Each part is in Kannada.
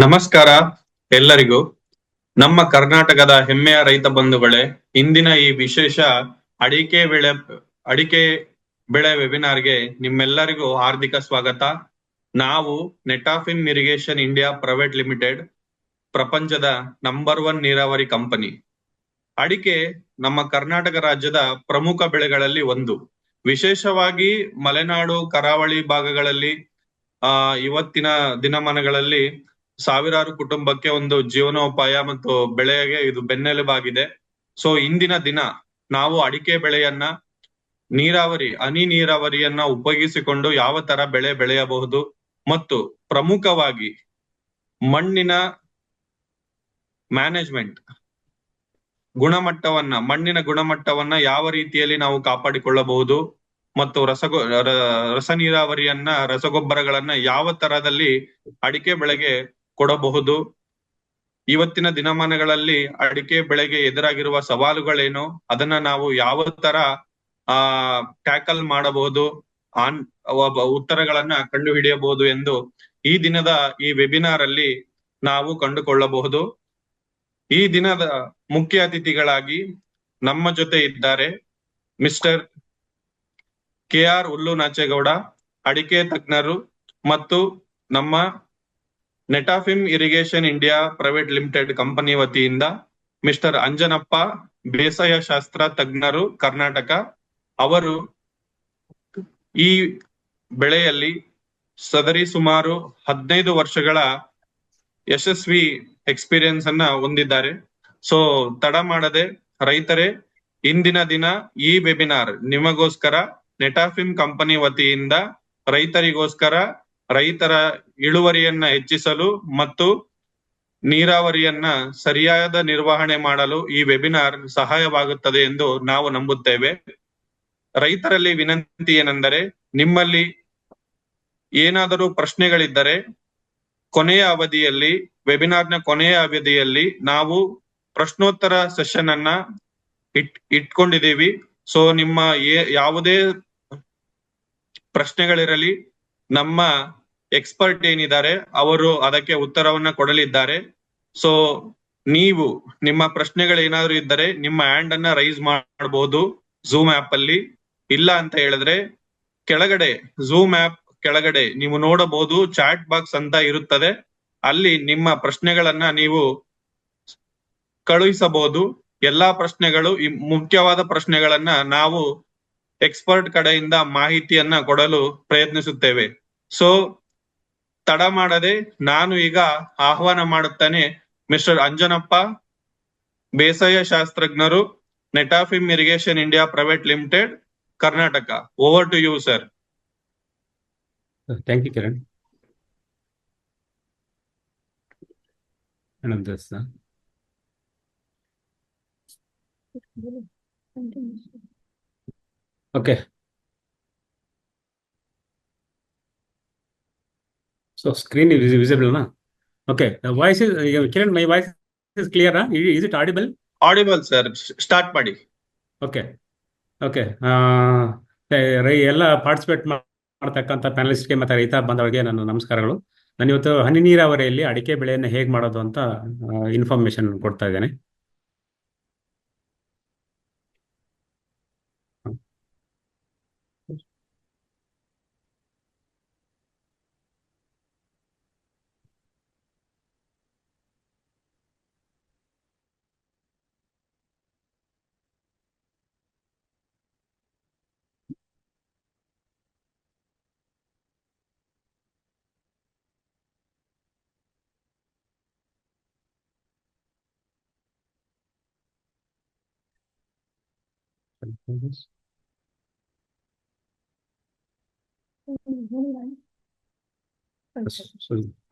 ನಮಸ್ಕಾರ ಎಲ್ಲರಿಗೂ. ನಮ್ಮ ಕರ್ನಾಟಕದ ಹೆಮ್ಮೆಯ ರೈತ ಬಂಧುಗಳೇ, ಇಂದಿನ ಈ ವಿಶೇಷ ಅಡಿಕೆ ಬೆಳೆ ಅಡಿಕೆ ಬೆಳೆ ವೆಬಿನಾರ್ಗೆ ನಿಮ್ಮೆಲ್ಲರಿಗೂ ಹಾರ್ದಿಕ ಸ್ವಾಗತ. ನಾವು ನೆಟಾಫಿಮ್ ಇರಿಗೇಷನ್ ಇಂಡಿಯಾ ಪ್ರೈವೇಟ್ ಲಿಮಿಟೆಡ್, ಪ್ರಪಂಚದ ನಂಬರ್ 1 ನೀರಾವರಿ ಕಂಪನಿ. ಅಡಿಕೆ ನಮ್ಮ ಕರ್ನಾಟಕ ರಾಜ್ಯದ ಪ್ರಮುಖ ಬೆಳೆಗಳಲ್ಲಿ ಒಂದು. ವಿಶೇಷವಾಗಿ ಮಲೆನಾಡು ಕರಾವಳಿ ಭಾಗಗಳಲ್ಲಿ ಇವತ್ತಿನ ದಿನಮಾನಗಳಲ್ಲಿ ಸಾವಿರಾರು ಕುಟುಂಬಕ್ಕೆ ಒಂದು ಜೀವನೋಪಾಯ ಮತ್ತು ಬೆಳೆಗೆ ಇದು ಬೆನ್ನೆಲುಬಾಗಿದೆ. ಸೊ ಇಂದಿನ ದಿನ ನಾವು ಅಡಿಕೆ ಬೆಳೆಯನ್ನ ಹನಿ ನೀರಾವರಿಯನ್ನ ಉಪಯೋಗಿಸಿಕೊಂಡು ಯಾವ ತರ ಬೆಳೆ ಬೆಳೆಯಬಹುದು ಮತ್ತು ಪ್ರಮುಖವಾಗಿ ಮಣ್ಣಿನ ಮ್ಯಾನೇಜ್ಮೆಂಟ್ ಮಣ್ಣಿನ ಗುಣಮಟ್ಟವನ್ನ ಯಾವ ರೀತಿಯಲ್ಲಿ ನಾವು ಕಾಪಾಡಿಕೊಳ್ಳಬಹುದು ಮತ್ತು ರಸ ನೀರಾವರಿಯನ್ನ ರಸಗೊಬ್ಬರಗಳನ್ನ ಯಾವ ತರದಲ್ಲಿ ಅಡಿಕೆ ಬೆಳೆಗೆ ಕೊಡಬಹುದು, ಇವತ್ತಿನ ದಿನಮಾನಗಳಲ್ಲಿ ಅಡಿಕೆ ಬೆಳೆಗೆ ಎದುರಾಗಿರುವ ಸವಾಲುಗಳೇನು, ಅದನ್ನ ನಾವು ಯಾವ ತರ ಟ್ಯಾಕಲ್ ಮಾಡಬಹುದು, ಉತ್ತರಗಳನ್ನ ಕಂಡು ಹಿಡಿಯಬಹುದು ಎಂದು ಈ ದಿನದ ಈ ವೆಬಿನಾರ್ ಅಲ್ಲಿ ನಾವು ಕಂಡುಕೊಳ್ಳಬಹುದು. ಈ ದಿನದ ಮುಖ್ಯ ಅತಿಥಿಗಳಾಗಿ ನಮ್ಮ ಜೊತೆ ಇದ್ದಾರೆ ಮಿಸ್ಟರ್ KR ಹುಲ್ಲುನಾಚೇಗೌಡ, ಅಡಿಕೆ ತಜ್ಞರು, ಮತ್ತು ನಮ್ಮ Netafim irrigation India private limited company ವತಿಯಿಂದ ಮಿಸ್ಟರ್ ಅಂಜನಪ್ಪ, ಬೇಸಾಯ ಶಾಸ್ತ್ರ ತಜ್ಞರು, ಕರ್ನಾಟಕ. ಅವರು ಈ ಬೆಳೆಯಲ್ಲಿ ಸುಮಾರು 15 ವರ್ಷಗಳ ಯಶಸ್ವಿ ಎಕ್ಸ್ಪೀರಿಯನ್ಸ್ ಅನ್ನ ಹೊಂದಿದ್ದಾರೆ. ಸೊ ತಡ ಮಾಡದೆ ರೈತರೇ, ಇಂದಿನ ದಿನ ಈ ವೆಬಿನಾರ್ ನಿಮಗೋಸ್ಕರ ನೆಟಾಫಿಮ್ ಕಂಪನಿ ವತಿಯಿಂದ ರೈತರಿಗೋಸ್ಕರ ರೈತರ ಇಳುವರಿಯನ್ನ ಹೆಚ್ಚಿಸಲು ಮತ್ತು ನೀರಾವರಿಯನ್ನ ಸರಿಯಾದ ನಿರ್ವಹಣೆ ಮಾಡಲು ಈ ವೆಬಿನಾರ್ ಸಹಾಯವಾಗುತ್ತದೆ ಎಂದು ನಾವು ನಂಬುತ್ತೇವೆ. ರೈತರಲ್ಲಿ ವಿನಂತಿ ಏನೆಂದರೆ, ನಿಮ್ಮಲ್ಲಿ ಏನಾದರೂ ಪ್ರಶ್ನೆಗಳಿದ್ದರೆ ವೆಬಿನಾರ್ನ ಕೊನೆಯ ಅವಧಿಯಲ್ಲಿ ನಾವು ಪ್ರಶ್ನೋತ್ತರ ಸೆಷನ್ ಅನ್ನ ಇಟ್ಕೊಂಡಿದ್ದೀವಿ. ಸೊ ನಿಮ್ಮ ಯಾವುದೇ ಪ್ರಶ್ನೆಗಳಿರಲಿ, ನಮ್ಮ ಎಕ್ಸ್ಪರ್ಟ್ ಏನಿದ್ದಾರೆ ಅವರು ಅದಕ್ಕೆ ಉತ್ತರವನ್ನ ಕೊಡಲಿದ್ದಾರೆ. ಸೊ ನೀವು ನಿಮ್ಮ ಪ್ರಶ್ನೆಗಳು ಏನಾದ್ರು ಇದ್ದರೆ ನಿಮ್ಮ ಹ್ಯಾಂಡ್ ಅನ್ನ ರೈಸ್ ಮಾಡಬಹುದು ಝೂಮ್ ಆಪ್ ಅಲ್ಲಿ. ಇಲ್ಲ ಅಂತ ಹೇಳಿದ್ರೆ ಕೆಳಗಡೆ ಝೂಮ್ ಆಪ್ ಕೆಳಗಡೆ ನೀವು ನೋಡಬಹುದು ಚಾಟ್ ಬಾಕ್ಸ್ ಅಂತ ಇರುತ್ತದೆ, ಅಲ್ಲಿ ನಿಮ್ಮ ಪ್ರಶ್ನೆಗಳನ್ನ ನೀವು ಕಳುಹಿಸಬಹುದು. ಎಲ್ಲಾ ಪ್ರಶ್ನೆಗಳು, ಮುಖ್ಯವಾದ ಪ್ರಶ್ನೆಗಳನ್ನ ನಾವು ಎಕ್ಸ್ಪರ್ಟ್ ಕಡೆಯಿಂದ ಮಾಹಿತಿಯನ್ನ ಕೊಡಲು ಪ್ರಯತ್ನಿಸುತ್ತೇವೆ. ಸೊ ತಡ ಮಾಡದೆ ನಾನು ಈಗ ಆಹ್ವಾನ ಮಾಡುತ್ತೇನೆ ಮಿಸ್ಟರ್ ಅಂಜನಪ್ಪ, ಬೇಸಾಯ ಶಾಸ್ತ್ರಜ್ಞರು, Netafim irrigation India private limited, Karnataka. Over to you sir. Thank you, Kiran. Okay. So screen is visible, na? Okay. The voice is Kiran. My voice is clear, huh? Is it audible? Audible, sir. Start ಮಾಡಿ. Okay. Okay. ಎಲ್ಲ ಪಾರ್ಟಿಸಿಪೇಟ್ ಮಾಡ್ತಕ್ಕಂಥ ಪ್ಯಾನಲಿಸ್ಟ್ಗೆ ಮತ್ತು ರೈತ ಬಾಂಧವರಿಗೆ ನನ್ನ ನಮಸ್ಕಾರಗಳು. ನಾನು ಇವತ್ತು ಹನಿ ನೀರಾವರಿಯಲ್ಲಿ ಅಡಿಕೆ ಬೆಳೆಯನ್ನು ಹೇಗೆ ಮಾಡೋದು ಅಂತ ಇನ್ಫಾರ್ಮೇಶನ್ ಕೊಡ್ತಾ ಇದ್ದೇನೆ.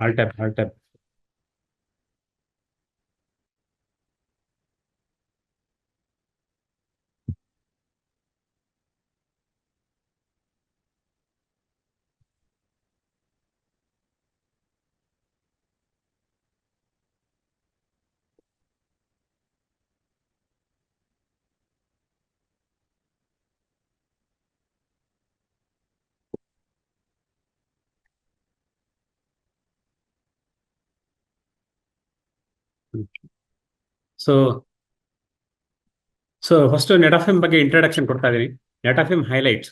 Alt tab. ಸೊ ಫಸ್ಟ್ ನೆಟಾಫಿಮ್ ಬಗ್ಗೆ ಇಂಟ್ರಡಕ್ಷನ್ ಕೊಡ್ತಾ ಇದೀನಿ. ನೆಟಾಫಿಮ್ ಹೈಲೈಟ್ಸ್.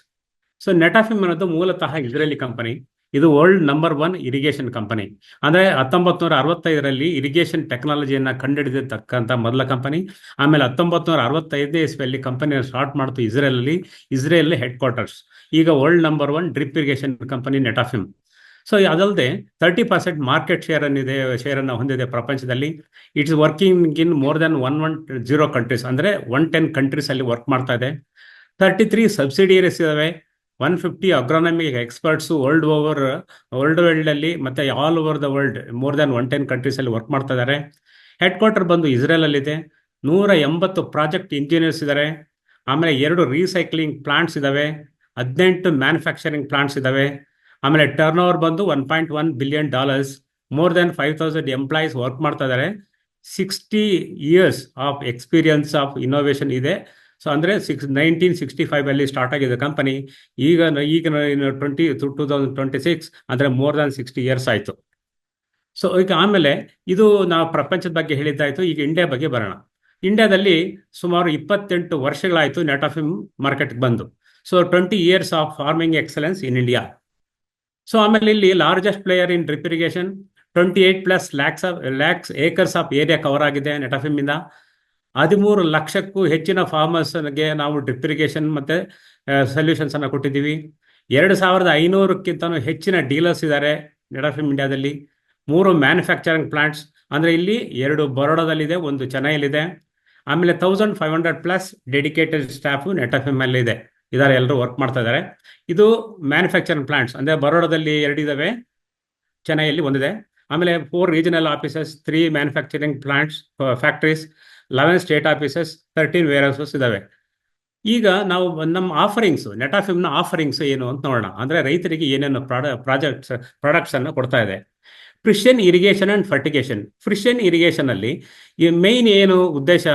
ಸೊ ನೆಟಾಫಿಮ್ ಅನ್ನೋದು ಮೂಲತಃ ಇಸ್ರೇಲಿ ಕಂಪನಿ. ಇದು ವರ್ಲ್ಡ್ ನಂಬರ್ 1 ಇರಿಗೇಷನ್ ಕಂಪನಿ. ಅಂದ್ರೆ 1965ರಲ್ಲಿ ಇರಿಗೇಷನ್ ಟೆಕ್ನಾಲಜಿಯನ್ನ ಕಂಡುಹಿಡಿದಿರ್ತಕ್ಕಂಥ ಮೊದಲ ಕಂಪನಿ. ಆಮೇಲೆ 1965ನೇ ಇಸ್ವಿಯಲ್ಲಿ ಕಂಪನಿಯ ಸ್ಟಾರ್ಟ್ ಮಾಡ್ತು ಇಸ್ರೇಲ್ ಹೆಡ್ ಕ್ವಾರ್ಟರ್ಸ್. ಈಗ world number 1 drip irrigation company Netafim. So ಅದಲ್ಲದೆ 30% ಮಾರ್ಕೆಟ್ ಶೇರ್ ಅನ್ನು ಹೊಂದಿದೆ ಪ್ರಪಂಚದಲ್ಲಿ. It's working in more than 110 countries, ಅಂದ್ರೆ 110 ಕಂಟ್ರೀಸ್ ಅಲ್ಲಿ ವರ್ಕ್ ಮಾಡ್ತಾ ಇದೆ. 33 ಸಬ್ಸಿಡಿಯರೀಸ್ ಇದಾವೆ. 150 ಅಗ್ರಾನಮಿಕ್ ಎಕ್ಸ್ಪರ್ಟ್ಸ್ ವರ್ಲ್ಡ್ ವೈಲ್ಡ್ ಅಲ್ಲಿ ಮತ್ತೆ all over the world more than 110 countries ಅಲ್ಲಿ ವರ್ಕ್ ಮಾಡ್ತಾ ಇದ್ದಾರೆ. ಹೆಡ್ ಕ್ವಾರ್ಟರ್ ಬಂದು ಇಸ್ರೇಲ್ ಅಲ್ಲಿದೆ. 180 ಪ್ರಾಜೆಕ್ಟ್ ಇಂಜಿನಿಯರ್ಸ್ ಇದ್ದಾರೆ. ಆಮೇಲೆ 2 ರೀಸೈಕ್ಲಿಂಗ್ ಪ್ಲಾಂಟ್ಸ್ ಇದಾವೆ. 18 ಮ್ಯಾನುಫ್ಯಾಕ್ಚರಿಂಗ್ ಪ್ಲಾಂಟ್ಸ್ ಇದಾವೆ. ಆಮೇಲೆ ಟರ್ನ್ ಓವರ್ ಬಂದು $1.1 billion. More than 5,000 employees work ಮಾಡ್ತಾ ಇದ್ದಾರೆ. 60 years of experience of innovation ಇದೆ. ಸೊ ಅಂದ್ರೆ 1965 ಅಲ್ಲಿ ಸ್ಟಾರ್ಟ್ ಆಗಿದೆ ಕಂಪನಿ. ಈಗ 2026 ಅಂದ್ರೆ ಮೋರ್ ದನ್ 60 years ಆಯ್ತು. ಸೊ ಈಗ ಆಮೇಲೆ ಇದು ನಾವು ಪ್ರಪಂಚದ ಬಗ್ಗೆ ಹೇಳಿದ್ದಾಯ್ತು. ಈಗ ಇಂಡಿಯಾ ಬಗ್ಗೆ ಬರೋಣ. ಇಂಡಿಯಾದಲ್ಲಿ ಸುಮಾರು 28 ವರ್ಷಗಳಾಯ್ತು ನೆಟಾಫಿಮ್ ಮಾರ್ಕೆಟ್ಗೆ ಬಂದು. So 20 years of farming excellence in India. So ಆಮೇಲೆ ಇಲ್ಲಿ largest player in drip irrigation. 28+ lakhs acres of area cover ಆಗಿದೆ ನೆಟಾಫಿಮ್ ಇಂದ. 13 ಲಕ್ಷಕ್ಕೂ ಹೆಚ್ಚಿನ ಫಾರ್ಮರ್ಸ್ಗೆ ನಾವು ಡ್ರಿಪ್ ಇರಿಗೇಷನ್ ಮತ್ತೆ ಸೊಲ್ಯೂಷನ್ಸ್ ಅನ್ನ ಕೊಟ್ಟಿದ್ದೀವಿ. 2,500ಕ್ಕಿಂತನೂ ಹೆಚ್ಚಿನ ಡೀಲರ್ಸ್ ಇದ್ದಾರೆ ನೆಟಾಫಿಮ್ ಇಂಡಿಯಾದಲ್ಲಿ. 3 ಮ್ಯಾನುಫ್ಯಾಕ್ಚರಿಂಗ್ ಪ್ಲಾಂಟ್ಸ್, ಅಂದ್ರೆ ಇಲ್ಲಿ 2 ಬರೋಡಾದಲ್ಲಿದೆ, 1 ಚೆನ್ನೈಯಲ್ಲಿದೆ. ಆಮೇಲೆ 1,500+ ಡೆಡಿಕೇಟೆಡ್ ಸ್ಟಾಫ್ ನೆಟಾಫಿಮ್ ಅಲ್ಲಿ ಇದೆ. ಇದಾರೆ, ಎಲ್ಲರೂ ವರ್ಕ್ ಮಾಡ್ತಾ ಇದ್ದಾರೆ. ಇದು ಮ್ಯಾನುಫ್ಯಾಕ್ಚರಿಂಗ್ ಪ್ಲಾಂಟ್ಸ್, ಅಂದ್ರೆ ಬರೋಡಾದಲ್ಲಿ 2 ಇದಾವೆ, ಚೆನ್ನೈಯಲ್ಲಿ 1 ಇದೆ. ಆಮೇಲೆ 4 regional offices, 3 manufacturing plants factories, 11 state offices, 13 warehouses ಇದಾವೆ. ಈಗ ನಾವು ನಮ್ಮ ಆಫರಿಂಗ್ಸ್, ನೆಟಾಫಿಮ್ನ ಆಫರಿಂಗ್ಸ್ ಏನು ಅಂತ ನೋಡೋಣ. ಅಂದ್ರೆ ರೈತರಿಗೆ ಏನೇನು ಪ್ರಾಡಕ್ಟ್ಸ್ ಅನ್ನು ಕೊಡ್ತಾ ಇದೆ. Precision irrigation and fertigation. Precision irrigation ಅಲ್ಲಿ ಈ ಮೈನ್ ಏನು ಉದ್ದೇಶ,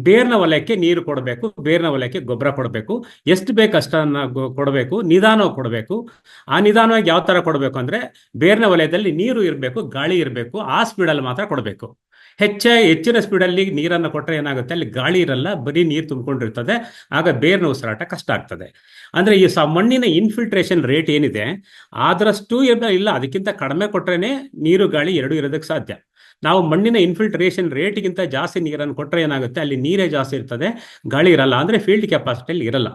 ಬೇರ್ನ ವಲಯಕ್ಕೆ ನೀರು ಕೊಡಬೇಕು, ಬೇರ್ನ ವಲಯಕ್ಕೆ ಗೊಬ್ಬರ ಕೊಡಬೇಕು. ಎಷ್ಟು ಬೇಕು ಅಷ್ಟನ್ನ ಕೊಡಬೇಕು, ನಿಧಾನವಾಗಿ ಕೊಡಬೇಕು. ಆ ನಿಧಾನವಾಗಿ ಯಾವ ತರ ಕೊಡಬೇಕು ಅಂದ್ರೆ, ಬೇರ್ನ ವಲಯದಲ್ಲಿ ನೀರು ಇರಬೇಕು, ಗಾಳಿ ಇರಬೇಕು, ಆ ಸ್ಪೀಡಲ್ಲಿ ಮಾತ್ರ ಕೊಡಬೇಕು. ಹೆಚ್ಚಿನ ಸ್ಪೀಡಲ್ಲಿ ನೀರನ್ನು ಕೊಟ್ಟರೆ ಏನಾಗುತ್ತೆ, ಅಲ್ಲಿ ಗಾಳಿ ಇರಲ್ಲ, ಬರೀ ನೀರು ತುಂಬಿಕೊಂಡಿರ್ತದೆ. ಆಗ ಬೇರ್ನ ಉಸಿರಾಟ ಕಷ್ಟ ಆಗ್ತದೆ. ಅಂದ್ರೆ ಈ ಮಣ್ಣಿನ ಇನ್ಫಿಲ್ಟ್ರೇಷನ್ ರೇಟ್ ಏನಿದೆ ಆದರಷ್ಟು ಇಲ್ಲ, ಅದಕ್ಕಿಂತ ಕಡಿಮೆ ಕೊಟ್ರೇನೆ ನೀರು ಗಾಳಿ ಎರಡೂ ಇರೋದಕ್ಕೆ ಸಾಧ್ಯ. ನಾವು ಮಣ್ಣಿನ ಇನ್ಫಿಲ್ಟ್ರೇಷನ್ ರೇಟ್ಗಿಂತ ಜಾಸ್ತಿ ನೀರನ್ನು ಕೊಟ್ಟರೆ ಏನಾಗುತ್ತೆ, ಅಲ್ಲಿ ನೀರೇ ಜಾಸ್ತಿ ಇರ್ತದೆ, ಗಾಳಿ ಇರಲ್ಲ, ಅಂದ್ರೆ ಫೀಲ್ಡ್ ಕೆಪಾಸಿಟಿಯಲ್ಲಿ ಇರಲ್ಲ.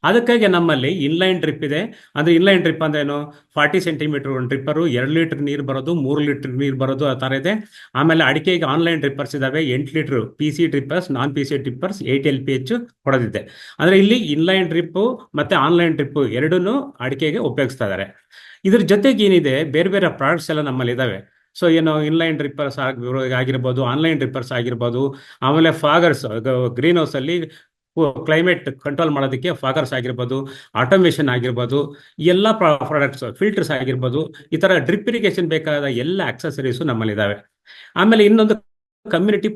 ಅದಕ್ಕಾಗಿ ನಮ್ಮಲ್ಲಿ ಇನ್ಲೈನ್ ಡ್ರಿಪ್ ಇದೆ. ಅಂದ್ರೆ ಇನ್ಲೈನ್ ಡ್ರಿಪ್ ಅಂದ್ರೆ ಏನು, 40 ಸೆಂಟಿಮೀಟರ್ ಒಂದು ಡ್ರಿಪ್ಪರು, 2 ಲೀಟರ್ ನೀರು ಬರೋದು, 3 ಲೀಟರ್ ನೀರು ಬರೋದು, ಆ ಥರ ಇದೆ. ಆಮೇಲೆ ಅಡಿಕೆಗೆ ಆನ್ಲೈನ್ ಡ್ರಿಪ್ಪರ್ಸ್ ಇದಾವೆ, 8 ಲೀಟರ್ PC ಡ್ರಿಪ್ಪರ್ಸ್, ನಾನ್ PC ಡ್ರಿಪ್ಪರ್ಸ್, 8 LPH ಕೊಡೋದಿದೆ. ಅಂದ್ರೆ ಇಲ್ಲಿ ಇನ್ಲೈನ್ ಡ್ರಿಪ್ ಮತ್ತೆ ಆನ್ಲೈನ್ ಡ್ರಿಪ್ ಎರಡನ್ನೂ ಅಡಿಕೆಗೆ ಉಪಯೋಗಿಸ್ತಾ ಇದ್ದಾರೆ. ಇದ್ರ ಜೊತೆಗೆ ಏನಿದೆ, ಬೇರೆ ಬೇರೆ ಪ್ರಾಡಕ್ಟ್ಸ್ ಎಲ್ಲ ನಮ್ಮಲ್ಲಿ ಇದಾವೆ. ಸೊ ಏನು, ಇನ್ಲೈನ್ ಡ್ರಿಪ್ಪರ್ಸ್ ಆಗಿರ್ಬೋದು, ಆನ್ಲೈನ್ ಡ್ರಿಪ್ಪರ್ಸ್ ಆಗಿರ್ಬೋದು. ಆಮೇಲೆ ಫಾಗರ್ಸ್, ಗ್ರೀನ್ ಹೌಸ್ ಅಲ್ಲಿ ಕ್ಲೈಮೇಟ್ ಕಂಟ್ರೋಲ್ ಮಾಡೋದಕ್ಕೆ ಫಾಗರ್ಸ್ ಆಗಿರ್ಬೋದು, ಆಟೋಮೇಷನ್ ಆಗಿರ್ಬೋದು, ಎಲ್ಲ ಪ್ರಾಡಕ್ಟ್ಸ್, ಫಿಲ್ಟರ್ಸ್ ಆಗಿರ್ಬೋದು, ಈ ತರ ಡ್ರಿಪ್ ಇರಿಗೇಷನ್ ಬೇಕಾದ ಎಲ್ಲ ಆಕ್ಸೆಸರೀಸು ನಮ್ಮಲ್ಲಿದ್ದಾವೆ. ಆಮೇಲೆ ಇನ್ನೊಂದು ಕಮ್ಯುನಿಟಿ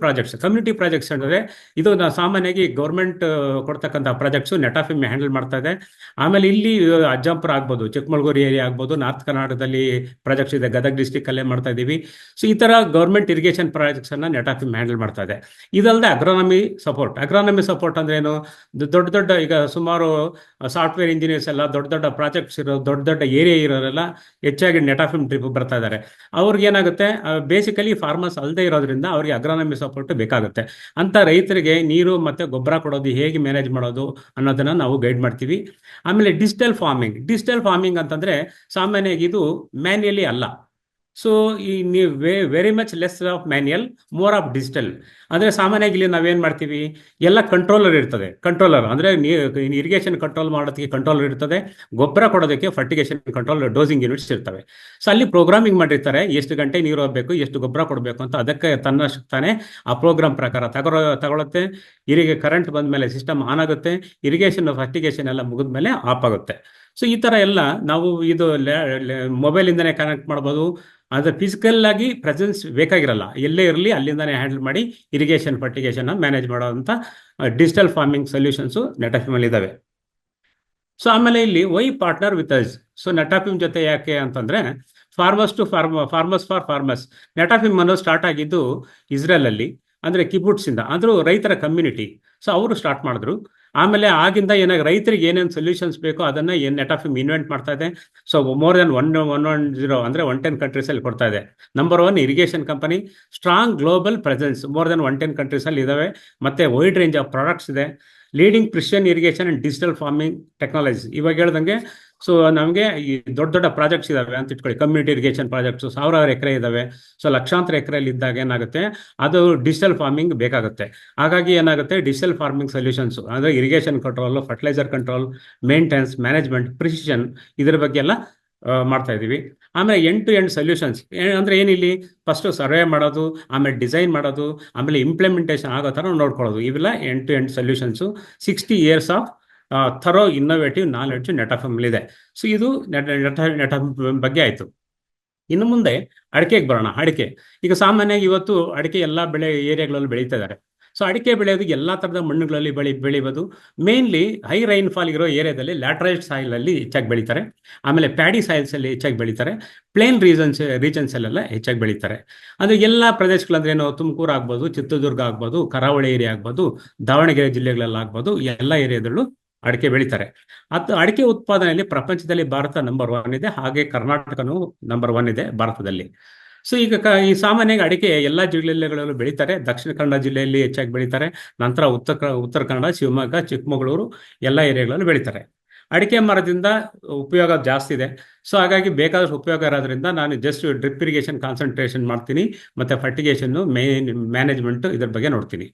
ಪ್ರಾಜೆಕ್ಟ್ಸ್ ಅಂದ್ರೆ ಇದು ಸಾಮಾನ್ಯವಾಗಿ ಗೌರ್ಮೆಂಟ್ ಕೊಡ್ತಕ್ಕಂಥ ಪ್ರಾಜೆಕ್ಟ್ಸ್ ನೆಟಾಫಿಮ್ ಹ್ಯಾಂಡಲ್ ಮಾಡ್ತಾ ಇದೆ. ಆಮೇಲೆ ಇಲ್ಲಿ ಅಜ್ಜಂಪುರ ಆಗ್ಬೋದು, ಚಿಕ್ಕಮಗಳೂರು ಏರಿಯಾ ಆಗ್ಬೋದು, ನಾರ್ತ್ ಕರ್ನಾಟಕದಲ್ಲಿ ಪ್ರಾಜೆಕ್ಟ್ಸ್ ಇದೆ, ಗದಗ ಡಿಸ್ಟಿಕ್ ಅಲ್ಲೇ ಮಾಡ್ತಾ ಇದೀವಿ. ಸೊ ಈ ತರ ಗೌರ್ಮೆಂಟ್ ಇರಿಗೇಷನ್ ಪ್ರಾಜೆಕ್ಟ್ಸ್ ಅನ್ನ ನೆಟಾಫಿಮ್ ಹ್ಯಾಂಡಲ್ ಮಾಡ್ತಾ ಇದೆ. ಇದಲ್ಲದೆ ಅಗ್ರಾನಮಿ ಸಪೋರ್ಟ್ ಅಂದ್ರೆ ಏನು, ದೊಡ್ಡ ಈಗ ಸುಮಾರು ಸಾಫ್ಟ್ವೇರ್ ಇಂಜಿನಿಯರ್ಸ್ ಎಲ್ಲ ದೊಡ್ಡ ಪ್ರಾಜೆಕ್ಟ್ಸ್ ಇರೋ, ದೊಡ್ಡ ಏರಿಯಾ ಇರೋರೆಲ್ಲ ಹೆಚ್ಚಾಗಿ ನೆಟಾಫಿಮ್ ಟ್ರಿಪ್ ಬರ್ತಾ ಇದ್ದಾರೆ. ಅವ್ರಿಗೆ ಏನಾಗುತ್ತೆ, ಬೇಸಿಕಲಿ ಫಾರ್ಮರ್ಸ್ ಅಲ್ಲದೆ ಇರೋದ್ರಿಂದ ಅವ್ರಿಗೆ ಅಗ್ರಾನಮಿ ಸಪೋರ್ಟ್ ಬೇಕಾಗುತ್ತೆ. ಅಂತ ರೈತರಿಗೆ ನೀರು ಮತ್ತೆ ಗೊಬ್ಬರ ಕೊಡೋದು ಹೇಗೆ ಮ್ಯಾನೇಜ್ ಮಾಡೋದು ಅನ್ನೋದನ್ನ ನಾವು ಗೈಡ್ ಮಾಡ್ತೀವಿ. ಆಮೇಲೆ ಡಿಜಿಟಲ್ ಫಾರ್ಮಿಂಗ್ ಅಂತಂದ್ರೆ ಸಾಮಾನ್ಯವಾಗಿ ಇದು ಮ್ಯಾನ್ಯಲಿ ಅಲ್ಲ. ಸೊ ಈ ನೀವು very much less of manual, more of digital. ಅಂದ್ರೆ ಸಾಮಾನ್ಯವಾಗಿ ಇಲ್ಲಿ ನಾವೇನ್ ಮಾಡ್ತೀವಿ, ಎಲ್ಲ ಕಂಟ್ರೋಲರ್ ಅಂದ್ರೆ ಇರಿಗೇಷನ್ ಕಂಟ್ರೋಲ್ ಮಾಡೋದಕ್ಕೆ ಕಂಟ್ರೋಲರ್ ಇರ್ತದೆ, ಗೊಬ್ಬರ ಕೊಡೋದಕ್ಕೆ ಫರ್ಟಿಗೇಷನ್ ಕಂಟ್ರೋಲ್ ಡೋಸಿಂಗ್ ಯೂನಿಟ್ಸ್ ಇರ್ತವೆ. ಸೊ ಅಲ್ಲಿ ಪ್ರೋಗ್ರಾಮಿಂಗ್ ಮಾಡಿರ್ತಾರೆ, ಎಷ್ಟು ಗಂಟೆ ನೀರು ಹೋಗ್ಬೇಕು, ಎಷ್ಟು ಗೊಬ್ಬರ ಕೊಡಬೇಕು ಅಂತ. ಅದಕ್ಕೆ ತನ್ನಷ್ಟೇ ಆ ಪ್ರೋಗ್ರಾಮ್ ಪ್ರಕಾರ ತಗೊಳುತ್ತೆ. ಕರೆಂಟ್ ಬಂದ ಮೇಲೆ ಸಿಸ್ಟಮ್ ಆನ್ ಆಗುತ್ತೆ, ಇರಿಗೇಷನ್ ಫರ್ಟಿಗೇಷನ್ ಎಲ್ಲ ಮುಗಿದ ಮೇಲೆ ಆಫ್ ಆಗುತ್ತೆ. ಸೊ ಈ ತರ ಎಲ್ಲ ನಾವು ಇದು ಮೊಬೈಲ್ ಇಂದನೇ ಕನೆಕ್ಟ್ ಮಾಡ್ಬೋದು. ಆದರೆ ಫಿಸಿಕಲ್ ಆಗಿ ಪ್ರೆಸೆನ್ಸ್ ಬೇಕಾಗಿರಲ್ಲ, ಎಲ್ಲೇ ಇರಲಿ ಅಲ್ಲಿಂದಾನೇ ಹ್ಯಾಂಡಲ್ ಮಾಡಿ ಇರಿಗೇಷನ್ ಫರ್ಟಿಗೇಷನ್ ಮ್ಯಾನೇಜ್ ಮಾಡೋವಂಥ ಡಿಜಿಟಲ್ ಫಾರ್ಮಿಂಗ್ ಸೊಲ್ಯೂಷನ್ಸು ನೆಟಾಫಿಮ್ ಅಲ್ಲಿ ಇದಾವೆ. ಸೊ ಆಮೇಲೆ ಇಲ್ಲಿ why partner with us. So Netafim ಜೊತೆ ಯಾಕೆ ಅಂತಂದ್ರೆ farmers to farmers for farmers. Netafim ಅನ್ನೋದು ಸ್ಟಾರ್ಟ್ ಆಗಿದ್ದು ಇಸ್ರೇಲ್ ಅಲ್ಲಿ, ಅಂದ್ರೆ ಕಿಬುಟ್ಸ್ ಇಂದ, ಅಂದ್ರೂ ರೈತರ ಕಮ್ಯುನಿಟಿ. ಸೊ ಅವರು ಸ್ಟಾರ್ಟ್ ಮಾಡಿದ್ರು. ಆಮೇಲೆ ಆಗಿಂದ ಏನಾಗ ರೈತರಿಗೆ ಏನೇನು ಸೊಲ್ಯೂಷನ್ಸ್ ಬೇಕೋ ಅದನ್ನ ನೆಟಾಫಿಮ್ ಇನ್ವೆಂಟ್ ಮಾಡ್ತಾ ಇದೆ. ಸೊ ಮೋರ್ ದನ್ 110 ಅಂದ್ರೆ 110 ಕಂಟ್ರೀಸ್ ಅಲ್ಲಿ ಕೊಡ್ತಾ ಇದೆ. Number 1 irrigation company, strong global presence, more than 110 countries ಅಲ್ಲಿ ಇದಾವೆ. ಮತ್ತೆ ವೈಡ್ ರೇಂಜ್ ಆಫ್ ಪ್ರಾಡಕ್ಟ್ಸ್ ಇದೆ. Leading precision irrigation and digital farming technology. ಇವಾಗ ಹೇಳ್ದಂಗೆ ಸೊ ನಮಗೆ ಈ ದೊಡ್ಡ ದೊಡ್ಡ ಪ್ರಾಜೆಕ್ಟ್ಸ್ ಇದಾವೆ ಅಂತ ಇಟ್ಕೊಳ್ಳಿ, ಕಮ್ಯುನಿಟಿ ಇರಿಗೇಷನ್ ಪ್ರಾಜೆಕ್ಟ್ಸ್ ಸಾವಿರಾರು ಎಕರೆ ಇದಾವೆ. ಸೊ ಲಕ್ಷಾಂತರ ಎಕರೆಯಲ್ಲಿ ಇದ್ದಾಗ ಏನಾಗುತ್ತೆ, ಅದು ಡಿಜಿಟಲ್ ಫಾರ್ಮಿಂಗ್ ಬೇಕಾಗುತ್ತೆ. ಹಾಗಾಗಿ ಏನಾಗುತ್ತೆ, ಡಿಜಿಟಲ್ ಫಾರ್ಮಿಂಗ್ ಸೊಲ್ಯೂಷನ್ಸ್ ಅಂದ್ರೆ irrigation control, fertiliser control, maintenance, management, precision, ಇದ್ರ ಬಗ್ಗೆ ಎಲ್ಲ ಮಾಡ್ತಾ ಇದೀವಿ. ಆಮೇಲೆ ಎಂಡ್ ಟು ಎಂಡ್ ಸೊಲ್ಯೂಷನ್ಸ್ ಅಂದ್ರೆ ಏನಿಲ್ಲಿ, ಫಸ್ಟ್ ಸರ್ವೆ ಮಾಡೋದು, ಆಮೇಲೆ ಡಿಸೈನ್ ಮಾಡೋದು, ಆಮೇಲೆ ಇಂಪ್ಲಿಮೆಂಟೇಷನ್ ಆಗೋ ಥರ ನೋಡ್ಕೊಳ್ಳೋದು, ಇವೆಲ್ಲ end to end solutions. 60 years of thorough innovative knowledge Netafim ಇದೆ. ಸೊ ಇದು ನೆಟಾಫಿಮ್ ಬಗ್ಗೆ ಆಯ್ತು. ಇನ್ನು ಮುಂದೆ ಅಡಿಕೆಗೆ ಬರೋಣ. ಅಡಿಕೆ ಈಗ ಸಾಮಾನ್ಯವಾಗಿ ಇವತ್ತು ಅಡಿಕೆ ಎಲ್ಲಾ ಏರಿಯಾಗಳಲ್ಲಿ ಬೆಳೀತಾ ಇದ್ದಾರೆ. ಸೊ ಅಡಿಕೆ ಬೆಳೆಯೋದು ಎಲ್ಲಾ ತರದ ಮಣ್ಣುಗಳಲ್ಲಿ ಬೆಳಿಬೋದು. ಮೇನ್ಲಿ ಹೈ ರೈನ್ ಫಾಲ್ ಇರೋ ಏರಿಯಾದಲ್ಲಿ ಲ್ಯಾಟ್ರೈಟ್ ಸಾಯಿಲ್ ಅಲ್ಲಿ ಹೆಚ್ಚಾಗಿ ಬೆಳೀತಾರೆ. ಆಮೇಲೆ ಪ್ಯಾಡಿ ಸಾಯಿಲ್ಸ್ ಅಲ್ಲಿ ಹೆಚ್ಚಾಗಿ ಬೆಳೀತಾರೆ. ಪ್ಲೇನ್ ರೀಜನ್ಸ್ ಅಲ್ಲೆಲ್ಲ ಹೆಚ್ಚಾಗಿ ಬೆಳೀತಾರೆ. ಅಂದ್ರೆ ಎಲ್ಲಾ ಪ್ರದೇಶಗಳಂದ್ರೆ ಏನು, ತುಮಕೂರು ಆಗ್ಬೋದು, ಚಿತ್ರದುರ್ಗ ಆಗ್ಬೋದು, ಕರಾವಳಿ ಏರಿಯಾ ಆಗ್ಬೋದು, ದಾವಣಗೆರೆ ಜಿಲ್ಲೆಗಳೆಲ್ಲ ಆಗ್ಬೋದು, ಎಲ್ಲ ಏರಿಯಾದಲ್ಲೂ ಅಡಿಕೆ ಬೆಳೀತಾರೆ. ಅಡಿಕೆ ಉತ್ಪಾದನೆಯಲ್ಲಿ ಪ್ರಪಂಚದಲ್ಲಿ ಭಾರತ ನಂಬರ್ 1 ಇದೆ. ಹಾಗೆ ಕರ್ನಾಟಕನೂ ನಂಬರ್ 1 ಇದೆ ಭಾರತದಲ್ಲಿ. ಸೊ ಈಗ ಈ ಸಾಮಾನ್ಯವಾಗಿ ಅಡಿಕೆ ಎಲ್ಲಾ ಜಿಲ್ಲೆಗಳಲ್ಲೂ ಬೆಳೀತಾರೆ. ದಕ್ಷಿಣ ಕನ್ನಡ ಜಿಲ್ಲೆಯಲ್ಲಿ ಹೆಚ್ಚಾಗಿ ಬೆಳೀತಾರೆ. ನಂತರ ಉತ್ತರ ಕನ್ನಡ, ಶಿವಮೊಗ್ಗ, ಚಿಕ್ಕಮಗಳೂರು ಎಲ್ಲ ಏರಿಯಾಗಳಲ್ಲೂ ಬೆಳೀತಾರೆ. ಅಡಿಕೆ ಮರದಿಂದ ಉಪಯೋಗ ಜಾಸ್ತಿ ಇದೆ. ಸೊ ಹಾಗಾಗಿ ಬೇಕಾದಷ್ಟು ಉಪಯೋಗ ಇರೋದ್ರಿಂದ ನಾನು ಜಸ್ಟ್ ಡ್ರಿಪ್ ಇರಿಗೇಷನ್ ಕಾನ್ಸಂಟ್ರೇಷನ್ ಮಾಡ್ತೀನಿ, ಮತ್ತೆ ಫರ್ಟಿಗೇಷನ್, ಮ್ಯಾನೇಜ್ಮೆಂಟ್ ಇದ್ರ ಬಗ್ಗೆ ನೋಡ್ತೀನಿ.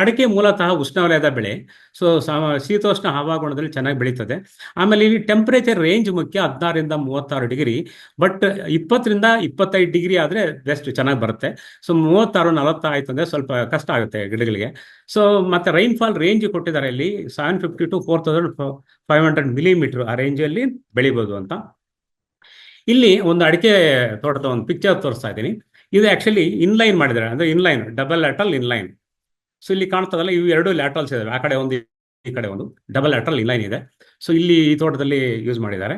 ಅಡಿಕೆ ಮೂಲತಃ ಉಷ್ಣವಲಯದ ಬೆಳೆ. ಸೊ ಶೀತೋಷ್ಣ ಹವಾಗುಣದಲ್ಲಿ ಚೆನ್ನಾಗಿ ಬೆಳೀತದೆ. ಆಮೇಲೆ ಇಲ್ಲಿ ಟೆಂಪರೇಚರ್ ರೇಂಜ್ ಮುಖ್ಯ, 16 ರಿಂದ 36 ಡಿಗ್ರಿ. ಬಟ್ 20 ರಿಂದ 25 ಡಿಗ್ರಿ ಆದ್ರೆ ಬೆಸ್ಟ್, ಚೆನ್ನಾಗಿ ಬರುತ್ತೆ. ಸೊ 36, 40 ಆಯ್ತು ಅಂದ್ರೆ ಸ್ವಲ್ಪ ಕಷ್ಟ ಆಗುತ್ತೆ ಗಿಡಗಳಿಗೆ. ಸೊ ಮತ್ತೆ ರೈನ್ ಫಾಲ್ ರೇಂಜ್ ಕೊಟ್ಟಿದ್ದಾರೆ ಇಲ್ಲಿ 750 to 4500 ಮಿಲಿಮೀಟರ್, ಆ ರೇಂಜ್ ಅಲ್ಲಿ ಬೆಳಿಬಹುದು ಅಂತ. ಇಲ್ಲಿ ಒಂದು ಅಡಿಕೆ ತೋಟದ ಒಂದು ಪಿಕ್ಚರ್ ತೋರಿಸ್ತಾ ಇದ್ದೀನಿ. ಇದು ಆಕ್ಚುಲಿ ಇನ್ಲೈನ್ ಮಾಡಿದ್ದಾರೆ, ಅಂದ್ರೆ inline, double lateral inline. So ಇಲ್ಲಿ ಕಾಣ್ತದಲ್ಲ, ಇವು 2 ಲ್ಯಾಟ್ರಲ್ಸ್ ಇದಾವೆ, ಆ ಕಡೆ ಒಂದು ಈ ಕಡೆ ಒಂದು, ಡಬಲ್ ಲ್ಯಾಟ್ರಲ್ ಇನ್ಲೈನ್ ಇದೆ. ಸೊ ಇಲ್ಲಿ ಈ ತೋಟದಲ್ಲಿ ಯೂಸ್ ಮಾಡಿದ್ದಾರೆ.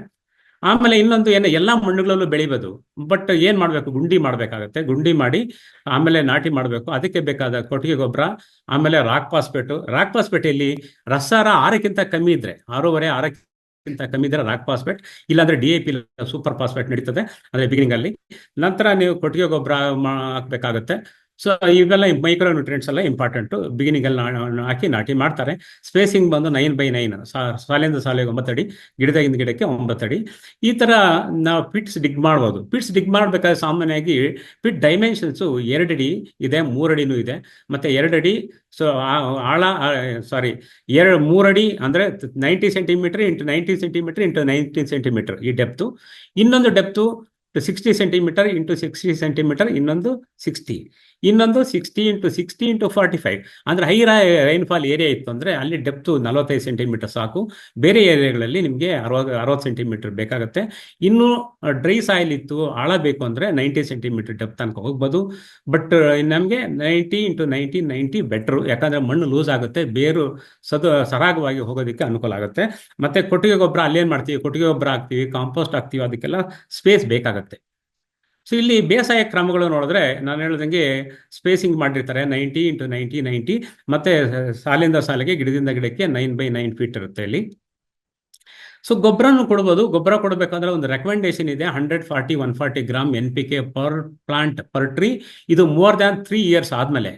ಆಮೇಲೆ ಇನ್ನೊಂದು ಏನು, ಎಲ್ಲಾ ಮಣ್ಣುಗಳಲ್ಲೂ ಬೆಳಿಬೋದು. ಬಟ್ ಏನ್ ಮಾಡ್ಬೇಕು, ಗುಂಡಿ ಮಾಡ್ಬೇಕಾಗತ್ತೆ. ಗುಂಡಿ ಮಾಡಿ ಆಮೇಲೆ ನಾಟಿ ಮಾಡ್ಬೇಕು. ಅದಕ್ಕೆ ಬೇಕಾದ ಕೊಟ್ಟಿಗೆ ಗೊಬ್ಬರ, ಆಮೇಲೆ ರಾಕ್ ಫಾಸ್ಫೇಟ್ ಇಲ್ಲಿ ರಸಾರ 6ಕ್ಕಿಂತ ಕಮ್ಮಿ ಇದ್ರೆ, 6.5-6ಕ್ಕಿಂತ ಕಮ್ಮಿ ಇದ್ರೆ ರಾಕ್ ಫಾಸ್ಫೇಟ್, ಇಲ್ಲಾಂದ್ರೆ DAP ಸೂಪರ್ ಫಾಸ್ಫೇಟ್ ನಡೀತದೆ ಅಂದ್ರೆ ಬಿಗಿನಿಂಗ್ ಅಲ್ಲಿ. ನಂತರ ನೀವು ಕೊಟ್ಟಿಗೆ ಗೊಬ್ಬರ ಹಾಕ್ಬೇಕಾಗತ್ತೆ. ಸೊ ಇವೆಲ್ಲ ಮೈಕ್ರೋ ನ್ಯೂಟ್ರಿಯೆಂಟ್ಸ್ ಎಲ್ಲ ಇಂಪಾರ್ಟೆಂಟ್. ಬಿಗಿನಿಂಗ್ ಅಲ್ಲಿ ಹಾಕಿ ನಾಟಿ ಮಾಡ್ತಾರೆ. ಸ್ಪೇಸಿಂಗ್ ಬಂದು 9x9, ಸಾಲಿಂದ ಸಾಲಿಗೆ 9 ಅಡಿ, ಗಿಡದಿಂದ ಗಿಡಕ್ಕೆ 9 ಅಡಿ. ಈ ತರ ನಾವು ಪಿಟ್ಸ್ ಡಿಗ್ ಮಾಡ್ಬೋದು. ಪಿಟ್ಸ್ ಡಿಗ್ ಮಾಡ್ಬೇಕಾದ್ರೆ ಸಾಮಾನ್ಯವಾಗಿ ಪಿಟ್ ಡೈಮೆನ್ಷನ್ಸ್ 2 ಅಡಿ ಇದೆ, 3 ಅಡಿನೂ ಇದೆ, ಮತ್ತೆ 2 ಅಡಿ. ಸೊ ಆಳ 3 ಅಡಿ ಅಂದ್ರೆ 90 centimetre into 90 centimetre into 90 centimetre ಈ ಡೆಪ್ತು. ಇನ್ನೊಂದು ಡೆಪ್ತು 60 ಸೆಂಟಿಮೀಟರ್ ಇಂಟು 60 ಸೆಂಟಿಮೀಟರ್, ಇನ್ನೊಂದು 60 ಇಂಟು 60 ಇಂಟು 45. ಅಂದ್ರೆ ಹೈ ರೈನ್ಫಾಲ್ ಏರಿಯಾ ಇತ್ತು ಅಂದ್ರೆ ಅಲ್ಲಿ ಡೆಪ್ತು 45 ಸೆಂಟಿಮೀಟರ್ ಸಾಕು. ಬೇರೆ ಏರಿಯಾಗಳಲ್ಲಿ ನಿಮಗೆ 60 ಸೆಂಟಿಮೀಟರ್ ಬೇಕಾಗುತ್ತೆ. ಇನ್ನು ಡ್ರೈ ಸಾಯಿಲ್ ಇತ್ತು, ಆಳ ಬೇಕು ಅಂದ್ರೆ 90 ಸೆಂಟಿಮೀಟರ್ ಡೆಪ್ತ್ ತನಕ ಹೋಗ್ಬೋದು. ಬಟ್ ನಮಗೆ 90 ಇಂಟು 90 ಬೆಟ್ರು, ಯಾಕಂದ್ರೆ ಮಣ್ಣು ಲೂಸ್ ಆಗುತ್ತೆ, ಬೇರು ಸರಾಗವಾಗಿ ಹೋಗೋದಕ್ಕೆ ಅನುಕೂಲ ಆಗುತ್ತೆ. ಮತ್ತೆ ಕೊಟ್ಟಿಗೆ ಗೊಬ್ಬರ ಅಲ್ಲೇನ್ ಮಾಡ್ತೀವಿ, ಕೊಟ್ಟಿಗೆ ಗೊಬ್ಬರ ಹಾಕ್ತಿವಿ, ಕಾಂಪೋಸ್ಟ್ ಹಾಕ್ತಿವಿ, ಅದಕ್ಕೆಲ್ಲ ಸ್ಪೇಸ್ ಬೇಕಾಗುತ್ತೆ. ಸೊ ಇಲ್ಲಿ ಬೇಸಾಯ ಕ್ರಮಗಳು ನೋಡಿದ್ರೆ ನಾನು ಹೇಳ್ದಂಗೆ ಸ್ಪೇಸಿಂಗ್ ಮಾಡಿರ್ತಾರೆ 90 ಇಂಟು 90, ಮತ್ತೆ ಸಾಲಿಂದ ಸಾಲಿಗೆ, ಗಿಡದಿಂದ ಗಿಡಕ್ಕೆ 9x9 ಫೀಟ್ ಇರುತ್ತೆ ಇಲ್ಲಿ. ಸೊ ಗೊಬ್ಬರನು ಕೊಡ್ಬೋದು. ಗೊಬ್ಬರ ಕೊಡಬೇಕಂದ್ರೆ ಒಂದು ರೆಕಮೆಂಡೇಶನ್ ಇದೆ, 140-140 gram NPK per plant per tree. ಇದು ಮೋರ್ ದ್ಯಾನ್ 3 years ಆದ್ಮೇಲೆ.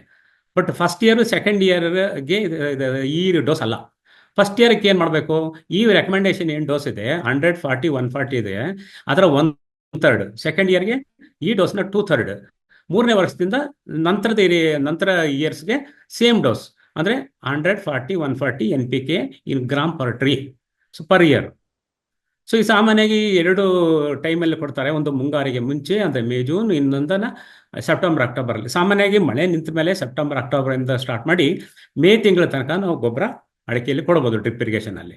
ಬಟ್ ಫಸ್ಟ್ ಇಯರ್, ಸೆಕೆಂಡ್ ಇಯರ್ಗೆ ಈ ಡೋಸ್ ಅಲ್ಲ. ಫಸ್ಟ್ ಇಯರ್ಗೆ ಏನ್ ಮಾಡಬೇಕು, ಈ ರೆಕಮೆಂಡೇಶನ್ ಏನ್ ಡೋಸ್ ಇದೆ 140-140 ಇದೆ, ಅದರ 1/3. ಸೆಕೆಂಡ್ ಇಯರ್ಗೆ ಈ ಡೋಸ್ನ 2/3. 3ನೇ ವರ್ಷದಿಂದ ನಂತರ ಇಯರ್ಸ್ಗೆ ಸೇಮ್ ಡೋಸ್, ಅಂದ್ರೆ 140-140 NPK in gram per tree per year. So ಈ ಸಾಮಾನ್ಯವಾಗಿ 2 ಟೈಮಲ್ಲಿ ಕೊಡ್ತಾರೆ. ಒಂದು ಮುಂಗಾರಿಗೆ ಮುಂಚೆ ಅಂದ್ರೆ ಮೇ ಜೂನ್, ಇನ್ನೊಂದನ್ನ ಸೆಪ್ಟೆಂಬರ್ ಅಕ್ಟೋಬರ್ ಅಲ್ಲಿ. ಸಾಮಾನ್ಯವಾಗಿ ಮಳೆ ನಿಂತ ಮೇಲೆ ಸೆಪ್ಟೆಂಬರ್ ಅಕ್ಟೋಬರ್ ಇಂದ ಸ್ಟಾರ್ಟ್ ಮಾಡಿ ಮೇ ತಿಂಗಳ ತನಕ ನಾವು ಗೊಬ್ಬರ ಅಡಿಕೆಯಲ್ಲಿ ಕೊಡಬಹುದು ಡ್ರಿಪ್ ಇರಿಗೇಷನ್ ಅಲ್ಲಿ.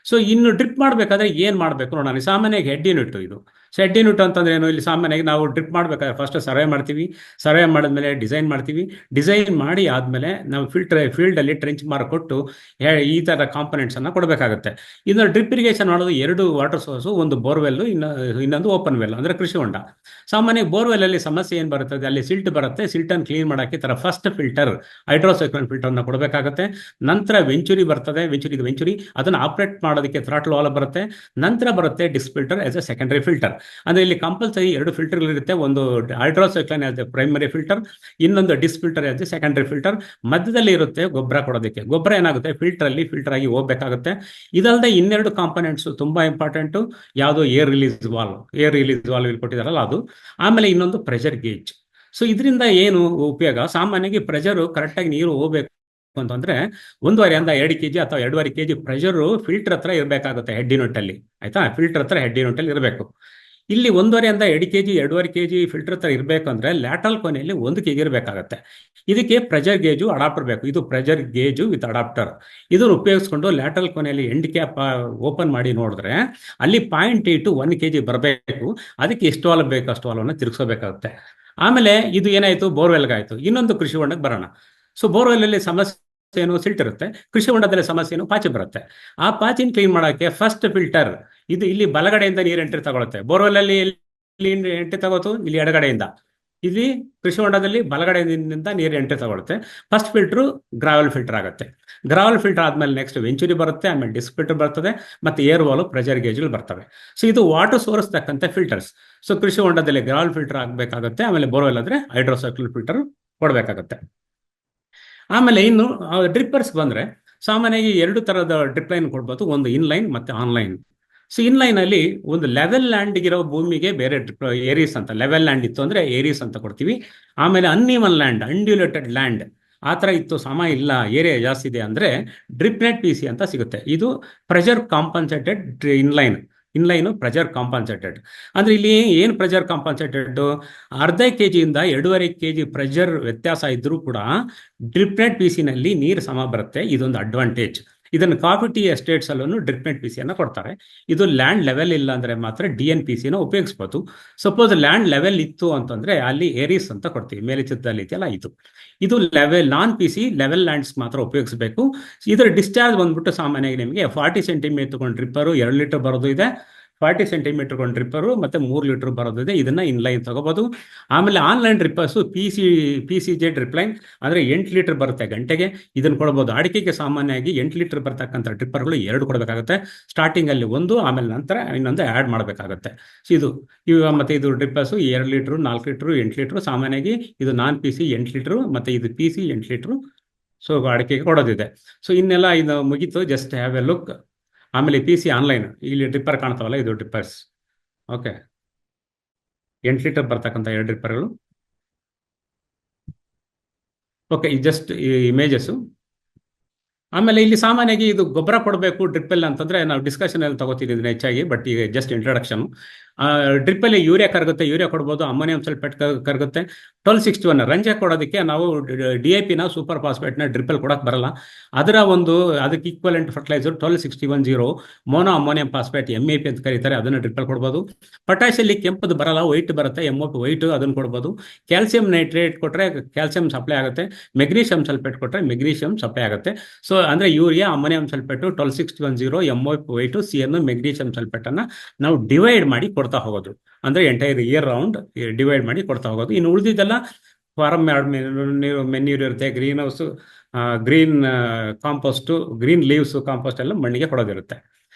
ಸೊ ಇನ್ನು ಡ್ರಿಪ್ ಮಾಡಬೇಕಾದ್ರೆ ಏನ್ ಮಾಡಬೇಕು ನೋಡೋಣ. ಸಾಮಾನ್ಯವಾಗಿ ಹೆಡ್ ಯೂನಿಟ್ ಇದು. ಸೊ ಹೆಡ್ ಯೂನಿಟ್ ಅಂತಂದ್ರೆ ಏನು, ಇಲ್ಲಿ ಸಾಮಾನ್ಯವಾಗಿ ನಾವು ಡ್ರಿಪ್ ಮಾಡಬೇಕಾದ್ರೆ ಫಸ್ಟ್ ಸರ್ವೆ ಮಾಡ್ತೀವಿ, ಸರ್ವೆ ಮಾಡಿದ್ಮೇಲೆ ಡಿಸೈನ್ ಮಾಡ್ತೀವಿ, ಡಿಸೈನ್ ಮಾಡಿ ಆದಮೇಲೆ ನಾವು ಫೀಲ್ಡಲ್ಲಿ ಟ್ರೆಂಚ್ ಮಾರ್ಕ್ ಕೊಟ್ಟು ಈ ಥರ ಕಾಂಪೊನೆಂಟ್ಸನ್ನು ಕೊಡಬೇಕಾಗುತ್ತೆ. ಇನ್ನು ಡ್ರಿಪ್ ಇರಿಗೇಷನ್ ಮಾಡೋದು 2 ವಾಟರ್ ಸೋರ್ಸು, ಒಂದು ಬೋರ್ವೆಲ್ಲು, ಇನ್ನೊಂದು ಓಪನ್ ವೆಲ್ ಅಂದರೆ ಕೃಷಿ ಹೊಂಡ. ಸಾಮಾನ್ಯ ಬೋರ್ವೆಲ್ಲಲ್ಲಿ ಸಮಸ್ಯೆ ಏನು ಬರುತ್ತದೆ, ಅಲ್ಲಿ ಸಿಲ್ಟ್ ಬರುತ್ತೆ, ಸಿಲ್ಟನ್ನು ಕ್ಲೀನ್ ಮಾಡೋಕ್ಕೆ ಥರ ಫಸ್ಟ್ ಫಿಲ್ಟರ್ ಹೈಡ್ರೋಸೈಕ್ಲೋನ್ ಫಿಲ್ಟರ್ನ ಕೊಡಬೇಕಾಗುತ್ತೆ. ನಂತರ ವೆಂಚುರಿ ಬರ್ತದೆ, ವೆಂಚುರಿ ಅದನ್ನು ಆಪ್ರೇಟ್ ಮಾಡೋದಕ್ಕೆ ಥ್ರಾಟ್ಲ್ ವಾಲ್ವ್ ಬರುತ್ತೆ. ನಂತರ ಬರುತ್ತೆ disc filter as a secondary filter. ಅಂದರೆ ಇಲ್ಲಿ ಕಂಪಲ್ಸರಿ 2 ಫಿಲ್ಟರ್ಗಳಿರುತ್ತೆ, ಒಂದು hydrocyclone as a primary filter, ಇನ್ನೊಂದು disc filter as a secondary filter. ಮಧ್ಯದಲ್ಲಿ ಇರುತ್ತೆ ಗೊಬ್ಬರ ಕೊಡೋದಕ್ಕೆ. ಗೊಬ್ಬರ ಏನಾಗುತ್ತೆ ಫಿಲ್ಟರ್ ಆಗಿ ಹೋಗ್ಬೇಕಾಗುತ್ತೆ. ಇದಲ್ಲದೆ ಇನ್ನೆರಡು ಕಾಂಪೊನೆಂಟ್ಸ್ ತುಂಬಾ ಇಂಪಾರ್ಟೆಂಟು. ಯಾವುದು ಏರ್ ರಿಲೀಸ್ ವಾಲ್ವ್ ಇಲ್ಲಿ ಕೊಟ್ಟಿದಾರಲ್ಲ ಅದು. ಆಮೇಲೆ ಇನ್ನೊಂದು ಪ್ರೆಷರ್ ಗೇಜ್. ಸೊ ಇದರಿಂದ ಏನು ಉಪಯೋಗ, ಸಾಮಾನ್ಯವಾಗಿ ಪ್ರೆಷರು ಕರೆಕ್ಟಾಗಿ ನೀರು ಹೋಗ್ಬೇಕು ಅಂತಂದ್ರೆ 1.5 kg ಅಥವಾ 2.5 kg ಪ್ರೆಷರು ಫಿಲ್ಟರ್ ಹತ್ರ ಇರಬೇಕಾಗುತ್ತೆ ಹೆಡ್ ಯೂನಿಟ್ ಅಲ್ಲಿ. ಆಯ್ತಾ, ಫಿಲ್ಟರ್ ಹತ್ರ ಹೆಡ್ ಯೂನಿಟ್ ಅಲ್ಲಿ ಇರಬೇಕು. ಇಲ್ಲಿ 1.5 kg 2.5 kg ಫಿಲ್ಟರ್ ಹತ್ರ ಇರಬೇಕಂದ್ರೆ ಲ್ಯಾಟ್ರಲ್ ಕೊನೆಯಲ್ಲಿ 1 kg ಇರಬೇಕಾಗತ್ತೆ. ಇದಕ್ಕೆ ಪ್ರೆಷರ್ ಗೇಜು ಅಡಾಪ್ಟರ್ ಬೇಕು. ಇದು ಪ್ರೆಷರ್ ಗೇಜು ವಿತ್ ಅಡಾಪ್ಟರ್. ಇದನ್ನು ಉಪಯೋಗಿಸ್ಕೊಂಡು ಲ್ಯಾಟ್ರಲ್ ಕೊನೆಯಲ್ಲಿ ಎಂಡ್ ಕ್ಯಾಪ್ ಓಪನ್ ಮಾಡಿ ನೋಡಿದ್ರೆ ಅಲ್ಲಿ 0.8 1 kg ಬರಬೇಕು. ಅದಕ್ಕೆ ಎಷ್ಟು ವಾಲ್ವ್ ಬೇಕು ಅಷ್ಟು ವಾಲ್ವನ್ನ ತಿರುಗಿಸಬೇಕಾಗುತ್ತೆ. ಆಮೇಲೆ ಇದು ಏನಾಯ್ತು, ಬೋರ್ವೆಲ್ಗಾಯ್ತು. ಇನ್ನೊಂದು ಕೃಷಿ ಹೊಂಡಕ್ಕೆ ಬರೋಣ. ಸೊ ಬೋರ್ವೆಲ್ಲಲ್ಲಿ ಸಮಸ್ಯೆ ಏನು, ಸಿಲ್ಟ್ ಇರುತ್ತೆ. ಕೃಷಿ ಹೊಂಡದಲ್ಲಿ ಸಮಸ್ಯೆ ಏನು, ಪಾಚಿ ಬರುತ್ತೆ. ಆ ಪಾಚಿನ ಕ್ಲೀನ್ ಮಾಡೋಕ್ಕೆ ಫಸ್ಟ್ ಫಿಲ್ಟರ್ ಇದು ಇಲ್ಲಿ ಬಲಗಡೆಯಿಂದ ನೀರು ಎಂಟ್ರಿ ತಗೊಳುತ್ತೆ. ಬೋರ್ವೆಲ್ಲಲ್ಲಿ ಎಲ್ಲಿ ಎಂಟ್ರಿ ತಗೋತು, ಇಲ್ಲಿ ಎಡಗಡೆಯಿಂದ. ಇಲ್ಲಿ ಕೃಷಿ ಹೊಂಡದಲ್ಲಿ ಬಲಗಡೆಯಿಂದ ನೀರು ಎಂಟ್ರಿ ತಗೊಳುತ್ತೆ. ಫಸ್ಟ್ ಫಿಲ್ಟ್ರು ಗ್ರಾವೆಲ್ ಫಿಲ್ಟರ್ ಆಗುತ್ತೆ. ಗ್ರಾವೆಲ್ ಫಿಲ್ಟರ್ ಆದ್ಮೇಲೆ ನೆಕ್ಸ್ಟ್ ವೆಂಚುರಿ ಬರುತ್ತೆ, ಆಮೇಲೆ ಡಿಸ್ಕ್ ಫಿಲ್ಟರ್ ಬರ್ತದೆ, ಮತ್ತೆ ಏರ್ ವಾಲ್ವ್ ಪ್ರೆಷರ್ ಗೇಜ್ಗಳು ಬರ್ತವೆ. ಸೊ ಇದು ವಾಟರ್ ಸೋರ್ಸ್ ತಕ್ಕಂತೆ ಫಿಲ್ಟರ್ಸ್. ಸೊ ಕೃಷಿ ಹೊಂಡದಲ್ಲಿ ಗ್ರಾವೆಲ್ ಫಿಲ್ಟರ್ ಆಗಬೇಕಾಗುತ್ತೆ, ಆಮೇಲೆ ಬೋರ್ವೆಲ್ ಆದ್ರೆ ಹೈಡ್ರೋಸೈಕ್ಲೋನ್ ಫಿಲ್ಟರ್ ಕೊಡಬೇಕಾಗುತ್ತೆ. ಆಮೇಲೆ ಇನ್ನು ಡ್ರಿಪ್ಪರ್ಸ್ ಬಂದ್ರೆ ಸಾಮಾನ್ಯವಾಗಿ 2 ಥರದ ಡ್ರಿಪ್ ಲೈನ್ ಕೊಡ್ಬೋದು, ಒಂದು ಇನ್ಲೈನ್ ಮತ್ತೆ ಆನ್ಲೈನ್. ಸೊ ಇನ್ಲೈನ್ ಅಲ್ಲಿ ಒಂದು ಲೆವೆಲ್ ಲ್ಯಾಂಡ್ ಇರೋ ಭೂಮಿಗೆ ಬೇರೆ ಡ್ರಿಪ್ ಏರೀಸ್ ಅಂತ, ಲೆವೆಲ್ ಲ್ಯಾಂಡ್ ಇತ್ತು ಅಂದ್ರೆ ಏರೀಸ್ ಅಂತ ಕೊಡ್ತೀವಿ. ಆಮೇಲೆ ಅನ್ಇವನ್ ಲ್ಯಾಂಡ್, ಅನ್ಡ್ಯುಲೇಟೆಡ್ ಲ್ಯಾಂಡ್ ಆ ಥರ ಇತ್ತು, ಸಮ ಇಲ್ಲ, ಏರಿಯಾ ಜಾಸ್ತಿ ಇದೆ ಅಂದ್ರೆ ಡ್ರಿಪ್ ನೆಟ್ PC ಅಂತ ಸಿಗುತ್ತೆ. ಇದು ಪ್ರೆಷರ್ ಕಾಂಪನ್ಸೇಟೆಡ್ ಇನ್ಲೈನು ಪ್ರೆಷರ್ ಕಾಂಪನ್ಸೇಟೆಡ್. ಅಂದ್ರೆ ಇಲ್ಲಿ ಏನು ಪ್ರೆಷರ್ ಕಾಂಪನ್ಸೇಟೆಡ್, ಅರ್ಧ kg ಇಂದ 2.5 kg ಪ್ರೆಷರ್ ವ್ಯತ್ಯಾಸ ಇದ್ರೂ ಕೂಡ ಡ್ರಿಪ್ ನೆಟ್ PC ನಲ್ಲಿ ನೀರು ಸಮ ಬರುತ್ತೆ. ಇದೊಂದು ಅಡ್ವಾಂಟೇಜ್. ಇದನ್ನು ಕಾಫಿ ಟೀ ಎಸ್ಟೇಟ್ಸ್ ಅಲ್ಲೂ ಡ್ರಿಪ್ ನೆಟ್ PC ಅನ್ನ ಕೊಡ್ತಾರೆ. ಇದು ಲ್ಯಾಂಡ್ ಲೆವೆಲ್ ಇಲ್ಲ ಅಂದ್ರೆ ಮಾತ್ರ DNPC ನ ಉಪಯೋಗಿಸ್ಬೋದು. ಸಪೋಸ್ ಲ್ಯಾಂಡ್ ಲೆವೆಲ್ ಇತ್ತು ಅಂತಂದ್ರೆ ಅಲ್ಲಿ ಏರೀಸ್ ಅಂತ ಕೊಡ್ತೀವಿ, ಮೇಲೆ ಚಿತ್ರದಲ್ಲಿ ಇದೆಯಲ್ಲ ಇದು ಲೆವೆಲ್ ನಾನ್ PC ಲೆವೆಲ್ ಲ್ಯಾಂಡ್ಸ್ ಮಾತ್ರ ಉಪಯೋಗಿಸಬೇಕು. ಇದರ ಡಿಸ್ಚಾರ್ಜ್ ಬಂದ್ಬಿಟ್ಟು ಸಾಮಾನ್ಯವಾಗಿ ನಿಮಗೆ 40 ಸೆಂಟಿಮೀಟರ್ ಕೊಂಡು ಡ್ರಿಪ್ಪರು 2 ಲೀಟರ್ ಬರೋದು ಇದೆ, 40 ಸೆಂಟಿಮೀಟರ್ ಕೊಂಡು ಡ್ರಿಪ್ಪರು ಮತ್ತೆ 3 ಲೀಟರ್ ಬರೋದಿದೆ. ಇದನ್ನ ಇನ್ಲೈನ್ ತಗೋಬಹುದು. ಆಮೇಲೆ ಆನ್ಲೈನ್ ಡ್ರಿಪ್ಪರ್ಸು PCJ ಡ್ರಿಪ್ ಲೈನ್ ಅಂದ್ರೆ 8 ಲೀಟರ್ ಬರುತ್ತೆ ಗಂಟೆಗೆ, ಇದನ್ನು ಕೊಡಬಹುದು. ಅಡಿಕೆಗೆ ಸಾಮಾನ್ಯವಾಗಿ 8 ಲೀಟರ್ ಬರ್ತಕ್ಕಂಥ ಡ್ರಿಪ್ಪರ್ಗಳು 2 ಕೊಡಬೇಕಾಗುತ್ತೆ. ಸ್ಟಾರ್ಟಿಂಗ್ ಅಲ್ಲಿ 1, ಆಮೇಲೆ ನಂತರ ಇನ್ನೊಂದು ಆ್ಯಡ್ ಮಾಡಬೇಕಾಗುತ್ತೆ. ಮತ್ತೆ ಇದು ಡ್ರಿಪ್ಪರ್ಸು 2 ಲೀಟರ್ 4 ಲೀಟರ್ 8 ಲೀಟರ್. ಸಾಮಾನ್ಯವಾಗಿ ಇದು ನಾನ್ PC 8 ಲೀಟರ್ ಮತ್ತೆ ಇದು PC 8 ಲೀಟರ್. ಸೊ ಅಡಿಕೆಗೆ ಕೊಡೋದಿದೆ. ಸೊ ಇನ್ನೆಲ್ಲ ಇದು ಮುಗೀತು, ಜಸ್ಟ್ ಹ್ಯಾವ್ ಎ ಲುಕ್. ಆಮೇಲೆ PC ಆನ್ಲೈನ್, ಇಲ್ಲಿ ಡ್ರಿಪ್ಪರ್ ಕಾಣ್ತಾವಲ್ಲ ಇದು ಡ್ರಿಪ್ಪರ್ಸ್. ಓಕೆ, 8 ಲೀಟರ್ ಬರ್ತಕ್ಕಂಥ 2 ಡ್ರಿಪ್ಪರ್ಗಳು. ಓಕೆ, ಜಸ್ಟ್ ಈ ಇಮೇಜಸ್ಸು. ಆಮೇಲೆ ಇಲ್ಲಿ ಸಾಮಾನ್ಯವಾಗಿ ಇದು ಗೊಬ್ಬರ ಕೊಡಬೇಕು ಡ್ರಿಪ್ಪಲ್ಲಿ ಅಂತಂದ್ರೆ ನಾವು ಡಿಸ್ಕಷನ್ ಅಲ್ಲಿ ತಗೋತಿದ್ದೀವಿ ಹೆಚ್ಚಾಗಿ, ಬಟ್ ಈಗ ಜಸ್ಟ್ ಇಂಟ್ರಡಕ್ಷನ್. ಡ್ರಿಪ್ಪಲ್ಲಿ ಯೂರಿಯಾ ಕರಗುತ್ತೆ, ಯೂರಿಯಾ ಕೊಡ್ಬೋದು. ಅಮೋನಿಯಂ ಸಲ್ಫೇಟ್ ಕರಗುತ್ತೆ. 1261 ರಂಜೆ ಕೊಡೋದಕ್ಕೆ ನಾವು DAP ನ ಸೂಪರ್ ಫಾಸ್ಫೇಟ್ನ ಡ್ರಿಪ್ಪಲ್ಲಿ ಕೊಡಕ್ಕೆ ಬರಲ್ಲ. ಅದಕ್ಕೆ equivalent fertiliser 1261 mono ammonium phosphate MAP ಅಂತ ಕರೀತಾರೆ, ಅದನ್ನು ಡ್ರಿಪ್ಪಲ್ಲಿ ಕೊಡ್ಬೋದು. ಪೊಟ್ಯಾಷಿಯಲ್ಲಿ ಕೆಂಪದು ಬರಲ್ಲ, ವೈಟ್ ಬರುತ್ತೆ, MOP ವೈಟ್, ಅದನ್ನು ಕೊಡ್ಬೋದು. ಕ್ಯಾಲ್ಸಿಯಂ ನೈಟ್ರೇಟ್ ಕೊಟ್ಟರೆ ಕ್ಯಾಲ್ಸಿಯಂ ಸಪ್ಲೈ ಆಗುತ್ತೆ, ಮೆಗ್ನೀಷಿಯಂ ಸಲ್ಫೇಟ್ ಕೊಟ್ಟರೆ ಮೆಗ್ನೀಷಿಯಂ ಸಪ್ಲೈ ಆಗುತ್ತೆ. ಸೊ ಅಂದ್ರೆ urea, ammonium sulphate 1261 MOP white CN magnesium sulphate ಅನ್ನ ನಾವು ಡಿವೈಡ್ ಮಾಡಿ ಕೊಡ್ತಾ ಹೋಗೋದು. ಅಂದ್ರೆ ಎಂಟೈರ್ ಇಯರ್ ರೌಂಡ್ ಡಿವೈಡ್ ಮಾಡಿ ಕೊಡ್ತಾ ಹೋಗೋದು. ಇನ್ನು ಉಳಿದಿದ್ದೆಲ್ಲ ಫಾರಮ್ ಮೆನ್ಯೂರ್ ಇರುತ್ತೆ, green house, green compost, green leaves compost ಎಲ್ಲ ಮಣ್ಣಿಗೆ ಕೊಡೋದಿರುತ್ತೆ.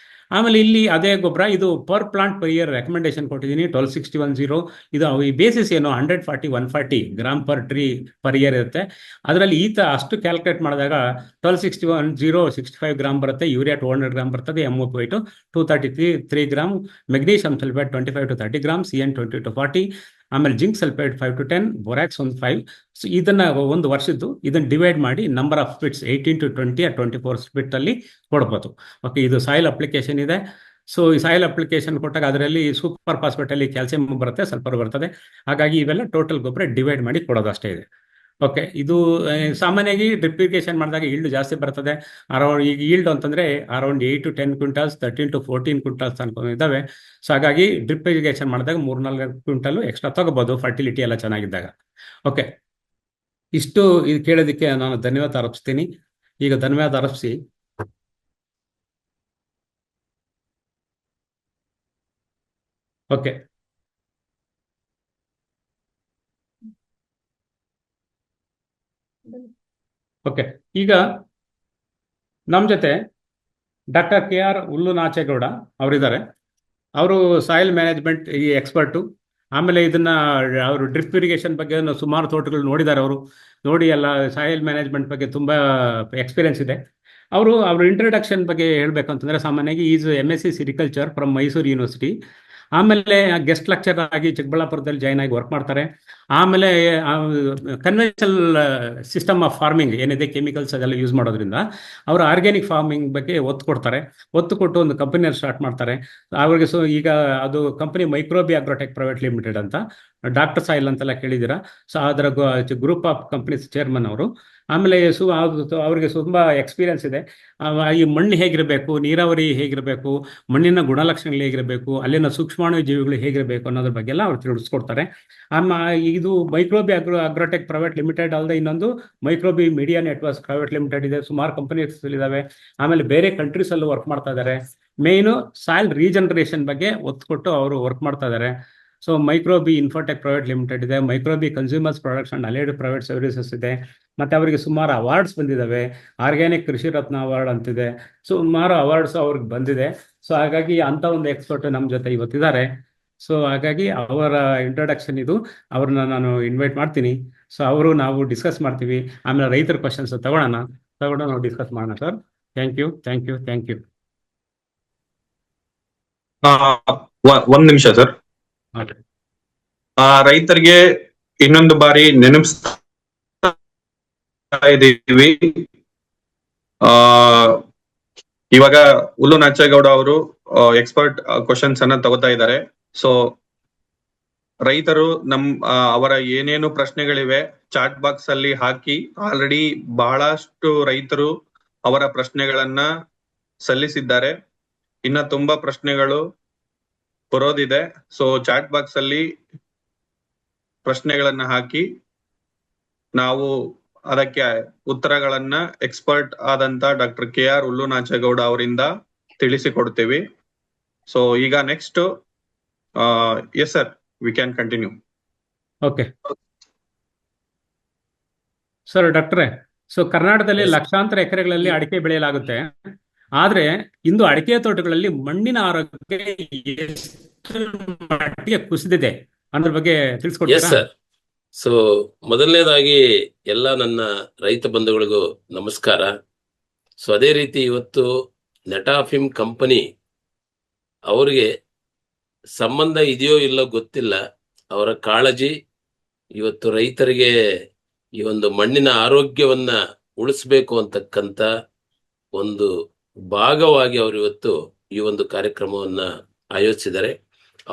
ಆಮೇಲೆ ಇಲ್ಲಿ ಅದೇ ಗೊಬ್ಬರ, ಇದು per plant per year recommendation ಕೊಟ್ಟಿದ್ದೀನಿ 1261. ಇದು ಈ ಬೇಸಿಸ್ ಏನು 140 gram per tree per year ಇರುತ್ತೆ. ಅದರಲ್ಲಿ ಅಷ್ಟು ಕ್ಯಾಲ್ಕುಲೇಟ್ ಮಾಡಿದಾಗ 1261 65 ಗ್ರಾಮ್ ಬರುತ್ತೆ. ಯೂರಿಯಾ 200 ಗ್ರಾಮ್ ಬರ್ತದೆ, MOP white 233 gram, magnesium sulphate 25 to 30 gram, CN 20 to 40, ಆಮೇಲೆ zinc sulphate 5 to 10, borax 5. So ಇದನ್ನ ಒಂದು ವರ್ಷದ್ದು ಇದನ್ನ ಡಿವೈಡ್ ಮಾಡಿ number of splits 18 to 20 or 24 split ಅಲ್ಲಿ ಕೊಡ್ಬೋದು. ಓಕೆ, ಇದು ಸಾಯಿಲ್ ಅಪ್ಲಿಕೇಶನ್ ಇದೆ. ಸೊ ಈ ಸಾಯಿಲ್ ಅಪ್ಲಿಕೇಶನ್ ಕೊಟ್ಟಾಗ ಅದರಲ್ಲಿ ಸೂಪರ್ ಫಾಸ್ಫೇಟ್ ಅಲ್ಲಿ ಕ್ಯಾಲ್ಸಿಯಂ ಬರುತ್ತೆ, ಸಲ್ಫರ್ ಬರ್ತದೆ. ಹಾಗಾಗಿ ಇವೆಲ್ಲ ಟೋಟಲ್ ಗೊಬ್ಬರ ಡಿವೈಡ್ ಮಾಡಿ ಕೊಡೋದು ಅಷ್ಟೇ ಇದೆ. ಓಕೆ, ಇದು ಸಾಮಾನ್ಯವಾಗಿ ಡ್ರಿಪ್ ಇರಿಗೇಷನ್ ಮಾಡಿದಾಗ ಈಲ್ಡ್ ಜಾಸ್ತಿ ಬರ್ತದೆ. ಅರೌಂಡ್ ಈಗ ಈಲ್ಡ್ ಅಂತಂದ್ರೆ around 8 to 10 quintals, 13 to 14 quintals ತನಕ ಇದ್ದಾವೆ. ಸೊ ಹಾಗಾಗಿ ಡ್ರಿಪ್ ಇರಿಗೇಷನ್ ಮಾಡಿದಾಗ 3-4 ಕ್ವಿಂಟಲ್ ಎಕ್ಸ್ಟ್ರಾ ತಗೋಬಹುದು, ಫರ್ಟಿಲಿಟಿ ಎಲ್ಲ ಚೆನ್ನಾಗಿದ್ದಾಗ. ಓಕೆ, ಇಷ್ಟು ಇದು ಕೇಳೋದಕ್ಕೆ ನಾನು ಧನ್ಯವಾದ ಅರ್ಪಿಸ್ತೀನಿ. ಈಗ ಧನ್ಯವಾದ ಅರ್ಪಿಸಿ ಓಕೆ. ಓಕೆ, ಈಗ ನಮ್ಮ ಜೊತೆ ಡಾಕ್ಟರ್ KR ಹುಲ್ಲುನಾಚೇಗೌಡ ಅವರಿದ್ದಾರೆ. ಅವರು ಸಾಯಿಲ್ ಮ್ಯಾನೇಜ್ಮೆಂಟ್ ಈ ಎಕ್ಸ್ಪರ್ಟು. ಆಮೇಲೆ ಇದನ್ನ ಅವರು ಡ್ರಿಪ್ ಇರಿಗೇಷನ್ ಬಗ್ಗೆ ಸುಮಾರು ತೋಟಗಳು ನೋಡಿದ್ದಾರೆ. ಅವರು ನೋಡಿ ಎಲ್ಲ ಸಾಯಿಲ್ ಮ್ಯಾನೇಜ್ಮೆಂಟ್ ಬಗ್ಗೆ ತುಂಬ ಎಕ್ಸ್ಪೀರಿಯನ್ಸ್ ಇದೆ. ಅವ್ರ ಇಂಟ್ರಡಕ್ಷನ್ ಬಗ್ಗೆ ಹೇಳಬೇಕಂತಂದ್ರೆ, ಸಾಮಾನ್ಯವಾಗಿ is MSc sericulture from Mysuru university. ಆಮೇಲೆ ಗೆಸ್ಟ್ ಲೆಕ್ಚರ್ ಆಗಿ ಚಿಕ್ಕಬಳ್ಳಾಪುರದಲ್ಲಿ ಜಾಯ್ನ್ ಆಗಿ ವರ್ಕ್ ಮಾಡ್ತಾರೆ. ಆಮೇಲೆ ಕನ್ವೆನ್ಷನಲ್ ಸಿಸ್ಟಮ್ ಆಫ್ ಫಾರ್ಮಿಂಗ್ ಏನಿದೆ, ಕೆಮಿಕಲ್ಸ್ ಅದೆಲ್ಲ ಯೂಸ್ ಮಾಡೋದ್ರಿಂದ ಅವರು ಆರ್ಗ್ಯಾನಿಕ್ ಫಾರ್ಮಿಂಗ್ ಬಗ್ಗೆ ಒತ್ತು ಕೊಡ್ತಾರೆ. ಒತ್ತು ಕೊಟ್ಟು ಒಂದು ಕಂಪನಿಯನ್ನು ಸ್ಟಾರ್ಟ್ ಮಾಡ್ತಾರೆ. ಅವ್ರಿಗೆ ಈಗ ಅದು company Microbi agrotech private limited ಅಂತ, ಡಾಕ್ಟರ್ ಸಾಯಿಲ್ ಅಂತೆಲ್ಲ ಕೇಳಿದ್ದೀರಾ. ಸೊ ಅದರ ಗ್ರೂಪ್ ಆಫ್ ಕಂಪನೀಸ್ ಚೇರ್ಮನ್ ಅವರು. ಆಮೇಲೆ ಅವರಿಗೆ ತುಂಬ ಎಕ್ಸ್ಪೀರಿಯನ್ಸ್ ಇದೆ. ಈ ಮಣ್ಣು ಹೇಗಿರಬೇಕು, ನೀರಾವರಿ ಹೇಗಿರಬೇಕು, ಮಣ್ಣಿನ ಗುಣಲಕ್ಷಣಗಳು ಹೇಗಿರಬೇಕು, ಅಲ್ಲಿನ ಸೂಕ್ಷ್ಮಾಣು ಜೀವಿಗಳು ಹೇಗಿರಬೇಕು ಅನ್ನೋದ್ರ ಬಗ್ಗೆ ಎಲ್ಲ ಅವ್ರು ತಿಳಿಸ್ಕೊಡ್ತಾರೆ. ಇದು ಮೈಕ್ರೋಬಿ ಅಗ್ರೋಟೆಕ್ ಪ್ರೈವೇಟ್ ಲಿಮಿಟೆಡ್ ಅಲ್ಲದೆ ಇನ್ನೊಂದು Microbi media networks private limited ಇದೆ. ಸುಮಾರು ಕಂಪನೀಸ್ ಇದಾವೆ. ಆಮೇಲೆ ಬೇರೆ ಕಂಟ್ರೀಸ್ ಅಲ್ಲೂ ವರ್ಕ್ ಮಾಡ್ತಾ ಇದ್ದಾರೆ. ಮೇಯ್ನು ಸಾಯಿಲ್ ರೀಜನರೇಷನ್ ಬಗ್ಗೆ ಒತ್ತು ಕೊಟ್ಟು ಅವರು ವರ್ಕ್ ಮಾಡ್ತಾ ಇದ್ದಾರೆ. So Microbi Infotech private limited ಇದೆ, Microbi consumers products and allied private services ಇದೆ. ಮತ್ತೆ ಅವರಿಗೆ ಸುಮಾರು ಅವಾರ್ಡ್ಸ್ ಬಂದಿದ್ದಾವೆ. ಆರ್ಗ್ಯಾನಿಕ್ ಕೃಷಿ ರತ್ನ ಅವಾರ್ಡ್ ಅಂತಿದೆ, ಸುಮಾರು ಅವಾರ್ಡ್ಸ್ ಅವ್ರಿಗೆ ಬಂದಿದೆ. ಸೊ ಹಾಗಾಗಿ ಅಂತ ಒಂದು ಎಕ್ಸ್ಪರ್ಟ್ ನಮ್ಮ ಜೊತೆ ಇವತ್ತಿದ್ದಾರೆ. ಸೊ ಹಾಗಾಗಿ ಅವರ ಇಂಟ್ರೊಡಕ್ಷನ್ ಇದು. ಅವ್ರನ್ನ ನಾನು ಇನ್ವೈಟ್ ಮಾಡ್ತೀನಿ. ಸೊ ನಾವು ಡಿಸ್ಕಸ್ ಮಾಡ್ತೀವಿ. ಆಮೇಲೆ ರೈತರ ಕ್ವಶನ್ಸ್ ತಗೊಂಡು ನಾವು ಡಿಸ್ಕಸ್ ಮಾಡೋಣ sir. Thank you, thank you, thank you. ಒಂದ್ ನಿಮಿಷ ಸರ್. ರೈತರಿಗೆ ಇನ್ನೊಂದು ಬಾರಿ ನೆನಪಿಸ್ತಾ ಇದ್ದೀವಿ. ಇವಾಗ ಹುಲ್ಲುನಾಚೇಗೌಡ ಅವರು ಎಕ್ಸ್ಪರ್ಟ್ ಕ್ವಶನ್ಸ್ ಅನ್ನ ತಗೋತಾ ಇದ್ದಾರೆ. ಸೊ ರೈತರು ಅವರ ಏನೇನು ಪ್ರಶ್ನೆಗಳಿವೆ ಚಾಟ್ ಬಾಕ್ಸ್ ಅಲ್ಲಿ ಹಾಕಿ, ಆಲ್ರೆಡಿ ಬಹಳಷ್ಟು ರೈತರು ಅವರ ಪ್ರಶ್ನೆಗಳನ್ನ ಸಲ್ಲಿಸಿದ್ದಾರೆ. ಇನ್ನ ತುಂಬಾ ಪ್ರಶ್ನೆಗಳು ಬರೋದಿದೆ. ಸೊ ಚಾಟ್ ಬಾಕ್ಸ್ ಅಲ್ಲಿ ಪ್ರಶ್ನೆಗಳನ್ನ ಹಾಕಿ ನಾವು ಅದಕ್ಕೆ ಉತ್ತರಗಳನ್ನ ಎಕ್ಸ್ಪರ್ಟ್ ಆದಂತ ಡಾಕ್ಟರ್ KR ಹುಲ್ಲುನಾಚೇಗೌಡ ಅವರಿಂದ ತಿಳಿಸಿಕೊಡ್ತೀವಿ. ಸೊ ಈಗ next yes sir, we can continue. Okay sir. ಡಾಕ್ಟ್ರೆ, ಸೊ ಕರ್ನಾಟಕದಲ್ಲಿ ಲಕ್ಷಾಂತರ ಎಕರೆಗಳಲ್ಲಿ ಅಡಿಕೆ ಬೆಳೆಯಲಾಗುತ್ತೆ. ಆದ್ರೆ ಇಂದು ಅಡಿಕೆ ತೋಟಗಳಲ್ಲಿ ಮಣ್ಣಿನ ಆರೋಗ್ಯ ಎಷ್ಟು ಮಟ್ಟಿಗೆ ಕುಸಿದಿದೆ ಅನ್ನೋದ್ರ ಬಗ್ಗೆ ತಿಳಿಸ್ಕೊಡ್ತೀರಾ? ಸರ್. ಸೊ ಮೊದಲನೇದಾಗಿ ಎಲ್ಲ ನನ್ನ ರೈತ ಬಂಧುಗಳಿಗೂ ನಮಸ್ಕಾರ. ಸೊ ಅದೇ ರೀತಿ ಇವತ್ತು ನೆಟಾಫಿಮ್ ಕಂಪನಿ ಅವರಿಗೆ ಸಂಬಂಧ ಇದೆಯೋ ಇಲ್ಲೋ ಗೊತ್ತಿಲ್ಲ, ಅವರ ಕಾಳಜಿ ಇವತ್ತು ರೈತರಿಗೆ ಈ ಒಂದು ಮಣ್ಣಿನ ಆರೋಗ್ಯವನ್ನ ಉಳಿಸ್ಬೇಕು ಅಂತಕ್ಕಂಥ ಒಂದು ಭಾಗವಾಗಿ ಅವರು ಇವತ್ತು ಈ ಒಂದು ಕಾರ್ಯಕ್ರಮವನ್ನ ಆಯೋಜಿಸಿದ್ದಾರೆ.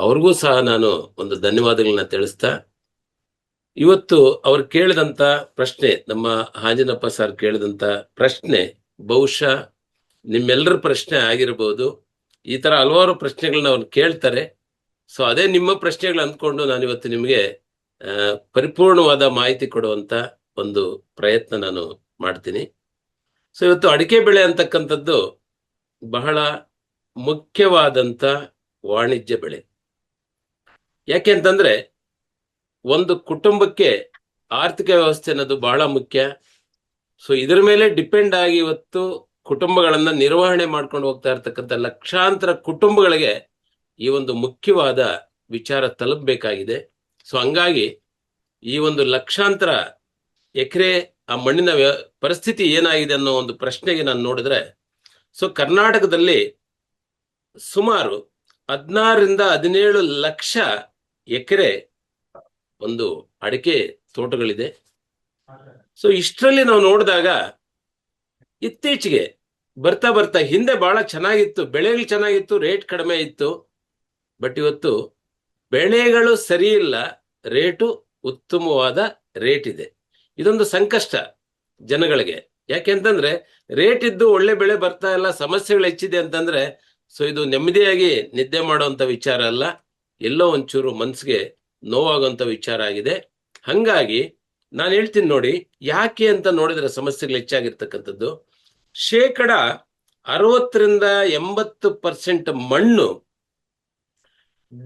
ಅವ್ರಿಗೂ ಸಹ ನಾನು ಒಂದು ಧನ್ಯವಾದಗಳನ್ನ ತಿಳಿಸ್ತಾ, ಇವತ್ತು ಅವ್ರು ಕೇಳಿದಂತ ಪ್ರಶ್ನೆ, ನಮ್ಮ ಹಾಂಜನಪ್ಪ ಸರ್ ಕೇಳಿದಂತ ಪ್ರಶ್ನೆ ಬಹುಶಃ ನಿಮ್ಮೆಲ್ಲರ ಪ್ರಶ್ನೆ ಆಗಿರ್ಬೋದು. ಈ ತರ ಹಲವಾರು ಪ್ರಶ್ನೆಗಳನ್ನ ಅವ್ರು ಕೇಳ್ತಾರೆ. ಸೊ ಅದೇ ನಿಮ್ಮ ಪ್ರಶ್ನೆಗಳು ಅಂದ್ಕೊಂಡು ನಾನು ಇವತ್ತು ನಿಮಗೆ ಪರಿಪೂರ್ಣವಾದ ಮಾಹಿತಿ ಕೊಡುವಂತ ಒಂದು ಪ್ರಯತ್ನ ನಾನು ಮಾಡ್ತೀನಿ. ಸೊ ಇವತ್ತು ಅಡಿಕೆ ಬೆಳೆ ಅಂತಕ್ಕಂಥದ್ದು ಬಹಳ ಮುಖ್ಯವಾದಂತ ವಾಣಿಜ್ಯ ಬೆಳೆ. ಯಾಕೆ ಅಂತಂದ್ರೆ ಒಂದು ಕುಟುಂಬಕ್ಕೆ ಆರ್ಥಿಕ ವ್ಯವಸ್ಥೆ ಅನ್ನೋದು ಬಹಳ ಮುಖ್ಯ. ಸೊ ಇದರ ಮೇಲೆ ಡಿಪೆಂಡ್ ಆಗಿ ಇವತ್ತು ಕುಟುಂಬಗಳನ್ನ ನಿರ್ವಹಣೆ ಮಾಡ್ಕೊಂಡು ಹೋಗ್ತಾ ಇರ್ತಕ್ಕಂಥ ಲಕ್ಷಾಂತರ ಕುಟುಂಬಗಳಿಗೆ ಈ ಒಂದು ಮುಖ್ಯವಾದ ವಿಚಾರ ತಲುಪಬೇಕಾಗಿದೆ. ಸೊ ಹಂಗಾಗಿ ಈ ಒಂದು ಲಕ್ಷಾಂತರ ಎಕರೆ ಆ ಮಣ್ಣಿನ ಪರಿಸ್ಥಿತಿ ಏನಾಗಿದೆ ಅನ್ನೋ ಒಂದು ಪ್ರಶ್ನೆಗೆ ನಾನು ನೋಡಿದ್ರೆ, ಸೊ ಕರ್ನಾಟಕದಲ್ಲಿ ಸುಮಾರು 16 to 17 ಲಕ್ಷ ಎಕರೆ ಒಂದು ಅಡಿಕೆ ತೋಟಗಳಿದೆ. ಸೊ ಇಷ್ಟರಲ್ಲಿ ನಾವು ನೋಡಿದಾಗ ಇತ್ತೀಚೆಗೆ ಬರ್ತಾ ಬರ್ತಾ, ಹಿಂದೆ ಬಹಳ ಚೆನ್ನಾಗಿತ್ತು, ಬೆಳೆಗಳು ಚೆನ್ನಾಗಿತ್ತು, ರೇಟ್ ಕಡಿಮೆ ಇತ್ತು. ಬಟ್ ಇವತ್ತು ಬೆಳೆಗಳು ಸರಿ ಇಲ್ಲ, ರೇಟು ಉತ್ತಮವಾದ ರೇಟ್ ಇದೆ. ಇದೊಂದು ಸಂಕಷ್ಟ ಜನಗಳಿಗೆ. ಯಾಕೆಂತಂದ್ರೆ ರೇಟ್ ಇದ್ದು ಒಳ್ಳೆ ಬೆಳೆ ಬರ್ತಾ ಇಲ್ಲ, ಸಮಸ್ಯೆಗಳು ಹೆಚ್ಚಿದೆ ಅಂತಂದ್ರೆ ಸೊ ಇದು ನೆಮ್ಮದಿಯಾಗಿ ನಿದ್ದೆ ಮಾಡುವಂತ ವಿಚಾರ ಅಲ್ಲ, ಎಲ್ಲೋ ಒಂಚೂರು ಮನ್ಸಿಗೆ ನೋವಾಗುವಂತ ವಿಚಾರ ಆಗಿದೆ. ಹಂಗಾಗಿ ನಾನು ಹೇಳ್ತೀನಿ ನೋಡಿ, ಯಾಕೆ ಅಂತ ನೋಡಿದ್ರೆ ಸಮಸ್ಯೆಗಳು ಹೆಚ್ಚಾಗಿರ್ತಕ್ಕಂಥದ್ದು, 60% ಮಣ್ಣು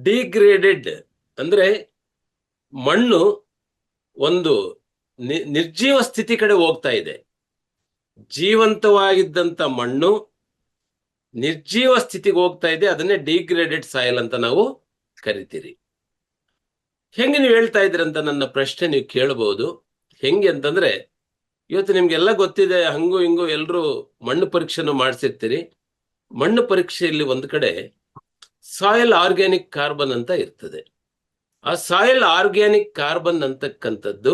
ಡಿಗ್ರೇಡೆಡ್, ಅಂದ್ರೆ ಮಣ್ಣು ಒಂದು ನಿರ್ಜೀವ ಸ್ಥಿತಿ ಕಡೆ ಹೋಗ್ತಾ ಇದೆ. ಜೀವಂತವಾಗಿದ್ದಂತ ಮಣ್ಣು ನಿರ್ಜೀವ ಸ್ಥಿತಿಗೆ ಹೋಗ್ತಾ ಇದೆ. ಅದನ್ನೇ ಡಿಗ್ರೇಡೆಡ್ ಸಾಯಿಲ್ ಅಂತ ನಾವು ಕರಿತೀರಿ. ಹೆಂಗೆ ನೀವು ಹೇಳ್ತಾ ಇದ್ರಿ ಅಂತ ನನ್ನ ಪ್ರಶ್ನೆ ನೀವು ಕೇಳಬಹುದು. ಹೆಂಗೆ ಅಂತಂದ್ರೆ, ಇವತ್ತು ನಿಮ್ಗೆಲ್ಲ ಗೊತ್ತಿದೆ, ಹಂಗು ಹಿಂಗು ಎಲ್ರು ಮಣ್ಣು ಪರೀಕ್ಷೆನೂ ಮಾಡಿಸಿರ್ತೀರಿ. ಮಣ್ಣು ಪರೀಕ್ಷೆಯಲ್ಲಿ ಒಂದು ಕಡೆ ಸಾಯಿಲ್ ಆರ್ಗ್ಯಾನಿಕ್ ಕಾರ್ಬನ್ ಅಂತ ಇರ್ತದೆ. ಆ ಸಾಯಿಲ್ ಆರ್ಗ್ಯಾನಿಕ್ ಕಾರ್ಬನ್ ಅಂತಕ್ಕಂಥದ್ದು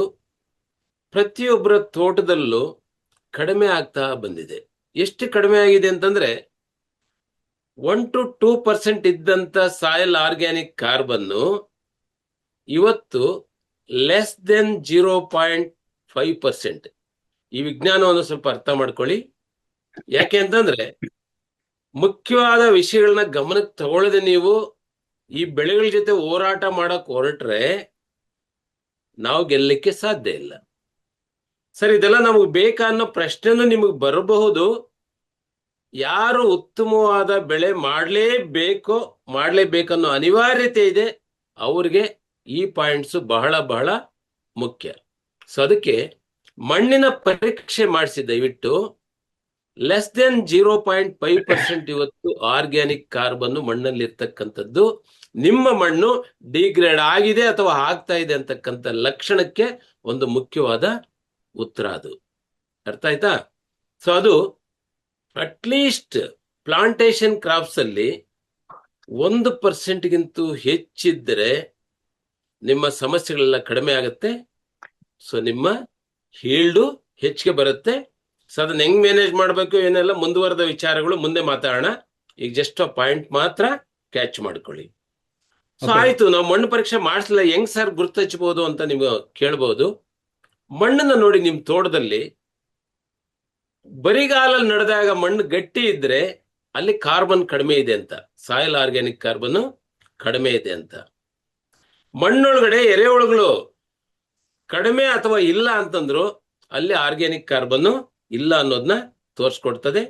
ಪ್ರತಿಯೊಬ್ಬರ ತೋಟದಲ್ಲೂ ಕಡಿಮೆ ಆಗ್ತಾ ಬಂದಿದೆ. ಎಷ್ಟು ಕಡಿಮೆ ಆಗಿದೆ ಅಂತಂದ್ರೆ 1 to 2% ಇದ್ದಂತ ಸಾಯಿಲ್ ಆರ್ಗ್ಯಾನಿಕ್ ಕಾರ್ಬನ್ನು ಇವತ್ತು ಲೆಸ್ ದೆನ್ 0.5%. ಈ ವಿಜ್ಞಾನವನ್ನು ಸ್ವಲ್ಪ ಅರ್ಥ ಮಾಡ್ಕೊಳ್ಳಿ. ಯಾಕೆ ಅಂತಂದ್ರೆ ಮುಖ್ಯವಾದ ವಿಷಯಗಳನ್ನ ಗಮನಕ್ಕೆ ತಗೊಳ್ಳದೆ ನೀವು ಈ ಬೆಳೆಗಳ ಜೊತೆ ಹೋರಾಟ ಮಾಡಕ್ ಹೊರಟ್ರೆ ನಾವು ಗೆಲ್ಲಕ್ಕೆ ಸಾಧ್ಯ ಇಲ್ಲ. ಸರ್, ಇದೆಲ್ಲ ನಮಗೆ ಬೇಕಾ ಅನ್ನೋ ಪ್ರಶ್ನೆನೂ ನಿಮಗೆ ಬರಬಹುದು. ಯಾರು ಉತ್ತಮವಾದ ಬೆಳೆ ಮಾಡ್ಲೇಬೇಕನ್ನೋ ಅನಿವಾರ್ಯತೆ ಇದೆ, ಅವ್ರಿಗೆ ಈ ಪಾಯಿಂಟ್ಸ್ ಬಹಳ ಬಹಳ ಮುಖ್ಯ. ಸೊ ಅದಕ್ಕೆ ಮಣ್ಣಿನ ಪರೀಕ್ಷೆ ಮಾಡಿಸಿ ದಯವಿಟ್ಟು. ಲೆಸ್ ದೆನ್ 0.5% ಇವತ್ತು ಆರ್ಗ್ಯಾನಿಕ್ ಕಾರ್ಬನ್ ಮಣ್ಣಲ್ಲಿ ಇರ್ತಕ್ಕಂಥದ್ದು ನಿಮ್ಮ ಮಣ್ಣು ಡಿಗ್ರೇಡ್ ಆಗಿದೆ ಅಥವಾ ಆಗ್ತಾ ಇದೆ ಅಂತಕ್ಕಂಥ ಲಕ್ಷಣಕ್ಕೆ ಒಂದು ಮುಖ್ಯವಾದ ಉತ್ತರ. ಅದು ಅರ್ಥ ಆಯ್ತಾ? ಸೊ ಅದು ಅಟ್ಲೀಸ್ಟ್ ಪ್ಲಾಂಟೇಶನ್ ಕ್ರಾಪ್ಸ್ ಅಲ್ಲಿ 1%ಗಿಂತೂ ಹೆಚ್ಚಿದ್ರೆ ನಿಮ್ಮ ಸಮಸ್ಯೆಗಳೆಲ್ಲ ಕಡಿಮೆ ಆಗುತ್ತೆ. ಸೊ ನಿಮ್ಮ ಹೀಲ್ಡು ಹೆಚ್ಚಿಗೆ ಬರುತ್ತೆ. ಸೊ ಅದನ್ನ ಹೆಂಗ್ ಮ್ಯಾನೇಜ್ ಮಾಡಬೇಕು ಏನೆಲ್ಲ ಮುಂದುವರೆದ ವಿಚಾರಗಳು ಮುಂದೆ ಮಾತಾಡೋಣ. ಈಗ ಜಸ್ಟ್ ಆ ಪಾಯಿಂಟ್ ಮಾತ್ರ ಕ್ಯಾಚ್ ಮಾಡ್ಕೊಳ್ಳಿ. ಸೊ ಆಯ್ತು, ನಾವು ಮಣ್ಣು ಪರೀಕ್ಷೆ ಮಾಡಿಸ್ಲಿಲ್ಲ, ಹೆಂಗ್ ಸರ್ ಗುರ್ತಚ್ಚಬಹುದು ಅಂತ ನೀವು ಕೇಳ್ಬಹುದು. ಮಣ್ಣನ್ನ ನೋಡಿ, ನಿಮ್ ತೋಟದಲ್ಲಿ ಬರಿಗಾಲಲ್ಲಿ ನಡೆದಾಗ ಮಣ್ಣು ಗಟ್ಟಿ ಇದ್ರೆ ಅಲ್ಲಿ ಕಾರ್ಬನ್ ಕಡಿಮೆ ಇದೆ ಅಂತ, ಸಾಯಿಲ್ ಆರ್ಗ್ಯಾನಿಕ್ ಕಾರ್ಬನ್ ಕಡಿಮೆ ಇದೆ ಅಂತ. ಮಣ್ಣೊಳಗಡೆ ಎರೆಹುಳುಗಳು ಕಡಿಮೆ ಅಥವಾ ಇಲ್ಲ ಅಂತಂದ್ರು ಅಲ್ಲಿ ಆರ್ಗ್ಯಾನಿಕ್ ಕಾರ್ಬನ್ ಇಲ್ಲ ಅನ್ನೋದನ್ನ ತೋರಿಸ್ಕೊಡ್ತದೆ.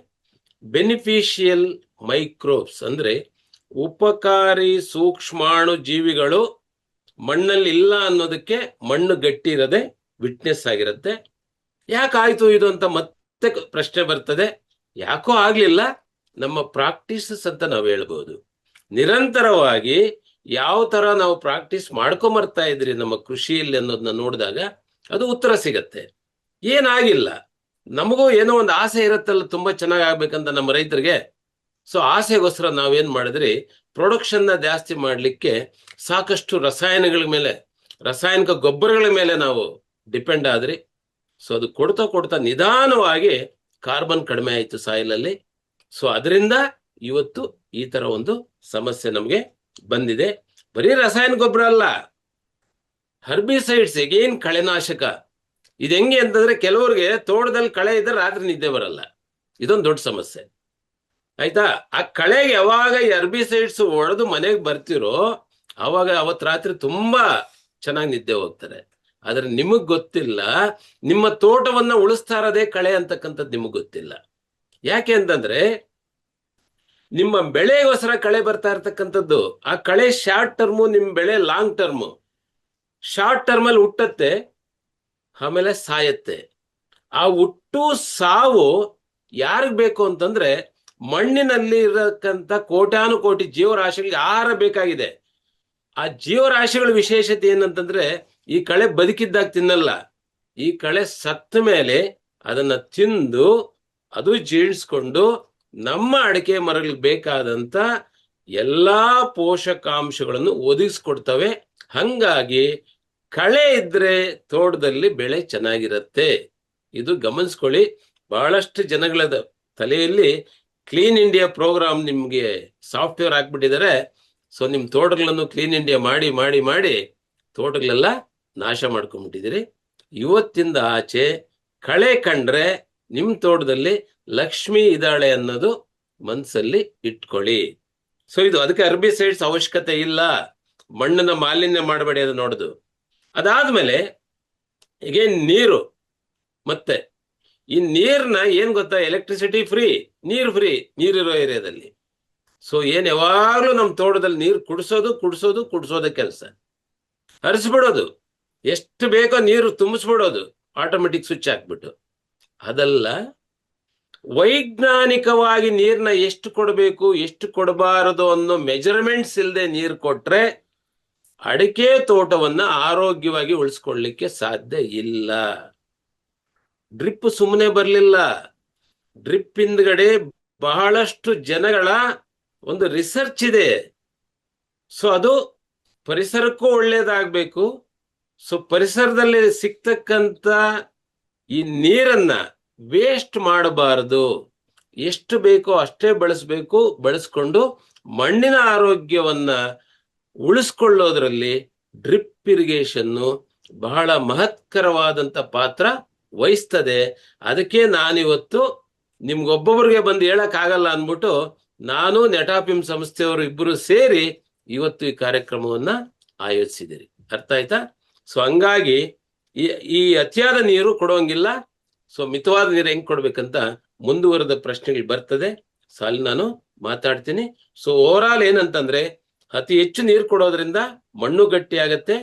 ಬೆನಿಫಿಷಿಯಲ್ ಮೈಕ್ರೋಬ್ಸ್ ಅಂದ್ರೆ ಉಪಕಾರಿ ಸೂಕ್ಷ್ಮಾಣು ಜೀವಿಗಳು ಮಣ್ಣಲ್ಲಿ ಇಲ್ಲ ಅನ್ನೋದಕ್ಕೆ ಮಣ್ಣು ಗಟ್ಟಿ ಇರದೆ ವಿಟ್ನೆಸ್ ಆಗಿರುತ್ತೆ. ಯಾಕಾಯ್ತು ಇದು ಅಂತ ಮತ್ತೆ ಪ್ರಶ್ನೆ ಬರ್ತದೆ. ಯಾಕೋ ಆಗ್ಲಿಲ್ಲ, ನಮ್ಮ ಪ್ರಾಕ್ಟೀಸಸ್ ಅಂತ ನಾವು ಹೇಳ್ಬೋದು. ನಿರಂತರವಾಗಿ ಯಾವ ತರ ನಾವು ಪ್ರಾಕ್ಟೀಸ್ ಮಾಡ್ಕೊಂಬರ್ತಾ ಇದ್ರಿ ನಮ್ಮ ಕೃಷಿಯಲ್ಲಿ ಅನ್ನೋದನ್ನ ನೋಡಿದಾಗ ಅದು ಉತ್ತರ ಸಿಗತ್ತೆ. ಏನಾಗಿಲ್ಲ, ನಮಗೂ ಏನೋ ಒಂದು ಆಸೆ ಇರುತ್ತಲ್ಲ ತುಂಬಾ ಚೆನ್ನಾಗಿ ಆಗ್ಬೇಕಂತ ನಮ್ಮ ರೈತರಿಗೆ. ಸೊ ಆಸೆಗೋಸ್ಕರ ನಾವೇನ್ ಮಾಡಿದ್ರಿ, ಪ್ರೊಡಕ್ಷನ್ನ ಜಾಸ್ತಿ ಮಾಡ್ಲಿಕ್ಕೆ ಸಾಕಷ್ಟು ರಾಸಾಯನಿಕ ಗೊಬ್ಬರಗಳ ಮೇಲೆ ನಾವು ಡಿಪೆಂಡ್ ಆದ್ರಿ. ಸೊ ಅದು ಕೊಡ್ತಾ ನಿಧಾನವಾಗಿ ಕಾರ್ಬನ್ ಕಡಿಮೆ ಆಯ್ತು ಸಾಯಿಲ್ ಅಲ್ಲಿ. ಸೊ ಅದರಿಂದ ಇವತ್ತು ಈ ತರ ಒಂದು ಸಮಸ್ಯೆ ನಮಗೆ ಬಂದಿದೆ. ಬರೀ ರಾಸಾಯನಿಕ ಗೊಬ್ಬರ ಅಲ್ಲ, ಹರ್ಬಿಸೈಡ್ಸ್, ಎಗೇನ್ ಕಳೆನಾಶಕ. ಇದು ಹೆಂಗೆ ಅಂತಂದ್ರೆ ಕೆಲವ್ರಿಗೆ ತೋಟದಲ್ಲಿ ಕಳೆ ಇದ್ರೆ ರಾತ್ರಿ ನಿದ್ದೆ ಬರಲ್ಲ. ಇದೊಂದು ದೊಡ್ಡ ಸಮಸ್ಯೆ ಆಯ್ತಾ. ಆ ಕಳೆಗೆ ಯಾವಾಗ ಈ ಹರ್ಬಿಸೈಡ್ಸ್ ಹೊಡೆದು ಮನೆಗೆ ಬರ್ತಿರೋ ಅವಾಗ ಅವತ್ ರಾತ್ರಿ ತುಂಬಾ ಚೆನ್ನಾಗಿ ನಿದ್ದೆ ಹೋಗ್ತಾರೆ. ಆದ್ರೆ ನಿಮಗ್ ಗೊತ್ತಿಲ್ಲ, ನಿಮ್ಮ ತೋಟವನ್ನ ಉಳಿಸ್ತಾ ಇರೋದೇ ಕಳೆ ಅಂತಕ್ಕಂಥದ್ದು ನಿಮಗ್ ಗೊತ್ತಿಲ್ಲ. ಯಾಕೆ ಅಂತಂದ್ರೆ ನಿಮ್ಮ ಬೆಳೆಗೋಸ್ಕರ ಕಳೆ ಬರ್ತಾ ಇರ್ತಕ್ಕಂಥದ್ದು. ಆ ಕಳೆ ಶಾರ್ಟ್ ಟರ್ಮು, ನಿಮ್ಮ ಬೆಳೆ ಲಾಂಗ್ ಟರ್ಮು. ಶಾರ್ಟ್ ಟರ್ಮ್ ಅಲ್ಲಿ ಹುಟ್ಟತ್ತೆ, ಆಮೇಲೆ ಸಾಯತ್ತೆ. ಆ ಹುಟ್ಟು ಸಾವು ಯಾರಿಗ್ ಬೇಕು ಅಂತಂದ್ರೆ ಮಣ್ಣಿನಲ್ಲಿ ಇರತಕ್ಕಂಥ ಕೋಟ್ಯಾನುಕೋಟಿ ಜೀವರಾಶಿಗಳಿಗೆ ಆಹಾರ ಬೇಕಾಗಿದೆ. ಆ ಜೀವರಾಶಿಗಳ ವಿಶೇಷತೆ ಏನಂತಂದ್ರೆ ಈ ಕಳೆ ಬದುಕಿದ್ದಾಗ ತಿನ್ನಲ್ಲ, ಈ ಕಳೆ ಸತ್ತ ಮೇಲೆ ಅದನ್ನ ತಿಂದು ಅದು ಜೀರ್ಣಿಸ್ಕೊಂಡು ನಮ್ಮ ಅಡಿಕೆ ಮರಗಳಿಗೆ ಬೇಕಾದಂತ ಎಲ್ಲಾ ಪೋಷಕಾಂಶಗಳನ್ನು ಒದಗಿಸ್ಕೊಡ್ತವೆ. ಹಂಗಾಗಿ ಕಳೆ ಇದ್ರೆ ತೋಟದಲ್ಲಿ ಬೆಳೆ ಚೆನ್ನಾಗಿರತ್ತೆ. ಇದು ಗಮನಿಸ್ಕೊಳ್ಳಿ. ಬಹಳಷ್ಟು ಜನಗಳ ತಲೆಯಲ್ಲಿ ಕ್ಲೀನ್ ಇಂಡಿಯಾ ಪ್ರೋಗ್ರಾಮ್ ನಿಮ್ಗೆ ಸಾಫ್ಟ್ವೇರ್ ಹಾಕ್ಬಿಟ್ಟಿದ್ದಾರೆ. ಸೊ ನಿಮ್ ತೋಟಗಳನ್ನು ಕ್ಲೀನ್ ಇಂಡಿಯಾ ಮಾಡಿ ಮಾಡಿ ಮಾಡಿ ತೋಟಗಳೆಲ್ಲ ನಾಶ ಮಾಡ್ಕೊಂಡ್ಬಿಟ್ಟಿದ್ದೀರಿ. ಇವತ್ತಿಂದ ಆಚೆ ಕಳೆ ಕಂಡ್ರೆ ನಿಮ್ ತೋಟದಲ್ಲಿ ಲಕ್ಷ್ಮಿ ಇದ್ದಾಳೆ ಅನ್ನೋದು ಮನ್ಸಲ್ಲಿ ಇಟ್ಕೊಳ್ಳಿ. ಸೊ ಇದು ಅದಕ್ಕೆ ಅರ್ಬಿಸೈಡ್ಸ್ ಅವಶ್ಯಕತೆ ಇಲ್ಲ. ಮಣ್ಣನ್ನ ಮಾಲಿನ್ಯ ಮಾಡಬೇಡಿ ಅದು ನೋಡುದು. ಅದಾದ್ಮೇಲೆ ಈಗ ನೀರು, ಮತ್ತೆ ಈ ನೀರ್ನ ಏನ್ ಗೊತ್ತಾ, ಎಲೆಕ್ಟ್ರಿಸಿಟಿ ಫ್ರೀ, ನೀರು ಫ್ರೀ ನೀರಿರೋ ಏರಿಯಾದಲ್ಲಿ. ಸೊ ಏನ್ ಯಾವಾಗ್ಲೂ ನಮ್ ತೋಟದಲ್ಲಿ ನೀರು ಕುಡ್ಸೋದೇ ಕೆಲಸ. ಹರಿಸ್ಬಿಡೋದು, ಎಷ್ಟು ಬೇಕೋ ನೀರು ತುಂಬಿಸ್ಬಿಡೋದು ಆಟೋಮೆಟಿಕ್ ಸ್ವಿಚ್ ಹಾಕ್ಬಿಟ್ಟು. ಅದಲ್ಲ, ವೈಜ್ಞಾನಿಕವಾಗಿ ನೀರ್ನ ಎಷ್ಟು ಕೊಡಬೇಕು ಎಷ್ಟು ಕೊಡಬಾರದು ಅನ್ನೋ ಮೆಜರ್ಮೆಂಟ್ಸ್ ಇಲ್ಲದೆ ನೀರು ಕೊಟ್ರೆ ಅಡಿಕೆ ತೋಟವನ್ನ ಆರೋಗ್ಯವಾಗಿ ಉಳಿಸ್ಕೊಳ್ಳಿಕ್ಕೆ ಸಾಧ್ಯ ಇಲ್ಲ. ಡ್ರಿಪ್ ಸುಮ್ಮನೆ ಬರ್ಲಿಲ್ಲ. ಡ್ರಿಪ್ ಹಿಂದ್ಗಡೆ ಬಹಳಷ್ಟು ಜನಗಳ ಒಂದು ರಿಸರ್ಚ್ ಇದೆ. ಸೊ ಅದು ಪರಿಸರಕ್ಕೂ ಒಳ್ಳೇದಾಗ್ಬೇಕು. ಸೊ ಪರಿಸರದಲ್ಲಿ ಸಿಗ್ತಕ್ಕಂತ ಈ ನೀರನ್ನ ವೇಸ್ಟ್ ಮಾಡಬಾರದು. ಎಷ್ಟು ಬೇಕೋ ಅಷ್ಟೇ ಬಳಸಬೇಕು. ಬಳಸ್ಕೊಂಡು ಮಣ್ಣಿನ ಆರೋಗ್ಯವನ್ನ ಉಳಿಸ್ಕೊಳ್ಳೋದ್ರಲ್ಲಿ ಡ್ರಿಪ್ ಇರಿಗೇಷನ್ನು ಬಹಳ ಮಹತ್ಕರವಾದಂತ ಪಾತ್ರ ವಹಿಸ್ತದೆ. ಅದಕ್ಕೆ ನಾನಿವತ್ತು ನಿಮ್ಗೊಬ್ಬೊಬ್ರಿಗೆ ಬಂದು ಹೇಳಕ್ ಆಗಲ್ಲ ಅಂದ್ಬಿಟ್ಟು ನಾನು ನೆಟಾಫಿಮ್ ಸಂಸ್ಥೆಯವರು ಇಬ್ಬರು ಸೇರಿ ಇವತ್ತು ಈ ಕಾರ್ಯಕ್ರಮವನ್ನ ಆಯೋಜಿಸಿದಿರಿ. ಅರ್ಥ ಆಯ್ತಾ? ಸೊ ಹಂಗಾಗಿ ಈ ಅತಿಯಾದ ನೀರು ಕೊಡೋಂಗಿಲ್ಲ. ಸೊ ಮಿತವಾದ ನೀರು ಹೆಂಗ್ ಕೊಡ್ಬೇಕಂತ ಮುಂದುವರೆದ ಪ್ರಶ್ನೆಗಳು ಬರ್ತದೆ. ಸೊ ಅಲ್ಲಿ ನಾನು ಮಾತಾಡ್ತೀನಿ. ಸೊ ಓವರ್ ಆಲ್ ಏನಂತಂದ್ರೆ, ಅತಿ ಹೆಚ್ಚು ನೀರು ಕೊಡೋದ್ರಿಂದ ಮಣ್ಣು ಗಟ್ಟಿ ಆಗತ್ತೆ.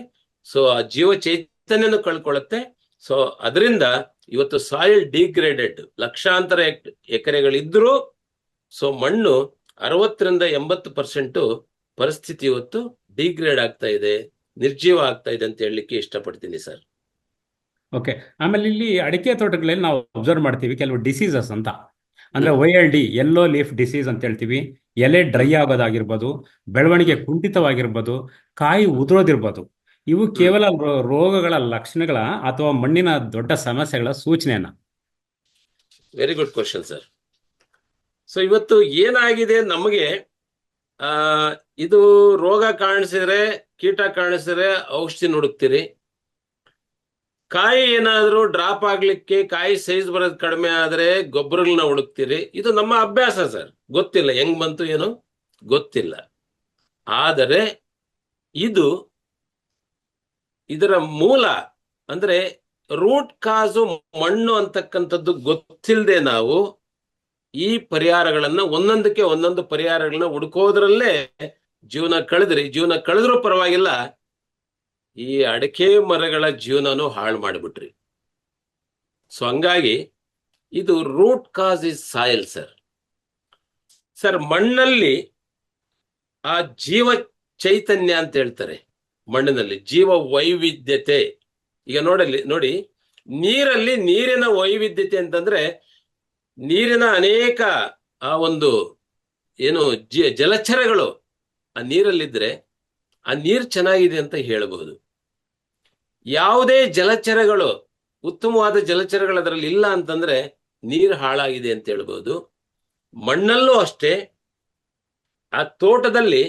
ಸೊ ಆ ಜೀವ ಚೈತನ್ಯನು ಕಳ್ಕೊಳ್ಳುತ್ತೆ. ಸೊ ಅದರಿಂದ ಇವತ್ತು ಸಾಯಿಲ್ ಡಿಗ್ರೇಡೆಡ್ ಲಕ್ಷಾಂತರ ಎಕರೆಗಳಿದ್ರು ಸೊ ಮಣ್ಣು 60-80% ಪರಿಸ್ಥಿತಿ ಇವತ್ತು ಡಿಗ್ರೇಡ್ ಆಗ್ತಾ ಇದೆ, ನಿರ್ಜೀವ ಆಗ್ತಾ ಇದೆ ಅಂತ ಹೇಳಲಿಕ್ಕೆ ಇಷ್ಟಪಡ್ತೀನಿ ಸರ್. ಓಕೆ. ಆಮೇಲೆ ಇಲ್ಲಿ ಅಡಿಕೆ ತೋಟಗಳಲ್ಲಿ ನಾವು ಅಬ್ಸರ್ವ್ ಮಾಡ್ತೀವಿ ಕೆಲವು ಡಿಸೀಸಸ್ ಅಂತ, ಅಂದ್ರೆ OLD, ಯೆಲ್ಲೋ ಲೀಫ್ ಡಿಸೀಸ್ ಅಂತ ಹೇಳ್ತೀವಿ. ಎಲೆ ಡ್ರೈ ಆಗೋದಾಗಿರ್ಬೋದು, ಬೆಳವಣಿಗೆ ಕುಂಠಿತವಾಗಿರ್ಬೋದು, ಕಾಯಿ ಉದುರೋದಿರ್ಬೋದು. ಇವು ಕೇವಲ ರೋಗಗಳ ಲಕ್ಷಣಗಳ ಅಥವಾ ಮಣ್ಣಿನ ದೊಡ್ಡ ಸಮಸ್ಯೆಗಳ ಸೂಚನೆಯನ್ನ? Very good question sir. So ಇವತ್ತು ಏನಾಗಿದೆ ನಮಗೆ, ಇದು ರೋಗ ಕಾಣಿಸಿದ್ರೆ, ಕೀಟ ಕಾಣಿಸಿದ್ರೆ ಔಷಧಿ ಹುಡುಕ್ತೀರಿ. ಕಾಯಿ ಏನಾದ್ರೂ ಡ್ರಾಪ್ ಆಗ್ಲಿಕ್ಕೆ, ಕಾಯಿ ಸೈಜ್ ಬರೋದು ಕಡಿಮೆ ಆದ್ರೆ ಗೊಬ್ಬರಗಳನ್ನ ಹುಡುಕ್ತೀರಿ. ಇದು ನಮ್ಮ ಅಭ್ಯಾಸ ಸರ್. ಗೊತ್ತಿಲ್ಲ ಹೆಂಗ್ ಬಂತು ಏನೋ ಗೊತ್ತಿಲ್ಲ. ಆದರೆ ಇದರ ಮೂಲ ಅಂದ್ರೆ ರೂಟ್ ಕಾಸು ಮಣ್ಣು ಅಂತಕ್ಕಂಥದ್ದು ಗೊತ್ತಿಲ್ಲದೆ ನಾವು ಈ ಪರಿಹಾರಗಳನ್ನ ಒಂದೊಂದಕ್ಕೆ ಒಂದೊಂದು ಪರಿಹಾರಗಳನ್ನ ಹುಡುಕೋದ್ರಲ್ಲೇ ಜೀವನ ಕಳೆದ್ರೂ ಪರವಾಗಿಲ್ಲ, ಈ ಅಡಿಕೆ ಮರಗಳ ಜೀವನನು ಹಾಳು ಮಾಡಿಬಿಟ್ರಿ. ಸೊ ಹಂಗಾಗಿ ಇದು root cause is soil sir. ಮಣ್ಣಲ್ಲಿ ಆ ಜೀವ ಚೈತನ್ಯ ಅಂತ ಹೇಳ್ತಾರೆ. ಮಣ್ಣಿನಲ್ಲಿ ಜೀವ ವೈವಿಧ್ಯತೆ. ಈಗ ನೋಡಿ, ನೀರಲ್ಲಿ ನೀರಿನ ವೈವಿಧ್ಯತೆ ಅಂತಂದ್ರೆ ನೀರಿನ ಅನೇಕ ಆ ಒಂದು ಏನು ಜಲಚರಗಳು ಆ ನೀರಲ್ಲಿದ್ರೆ ಆ ನೀರು ಚೆನ್ನಾಗಿದೆ ಅಂತ ಹೇಳಬಹುದು. ಯಾವುದೇ ಜಲಚರಗಳು, ಉತ್ತಮವಾದ ಜಲಚರಗಳು ಅದರಲ್ಲಿ ಇಲ್ಲ ಅಂತಂದ್ರೆ ನೀರು ಹಾಳಾಗಿದೆ ಅಂತ ಹೇಳ್ಬಹುದು. ಮಣ್ಣಲ್ಲೂ ಅಷ್ಟೇ, ಆ ತೋಟದಲ್ಲಿ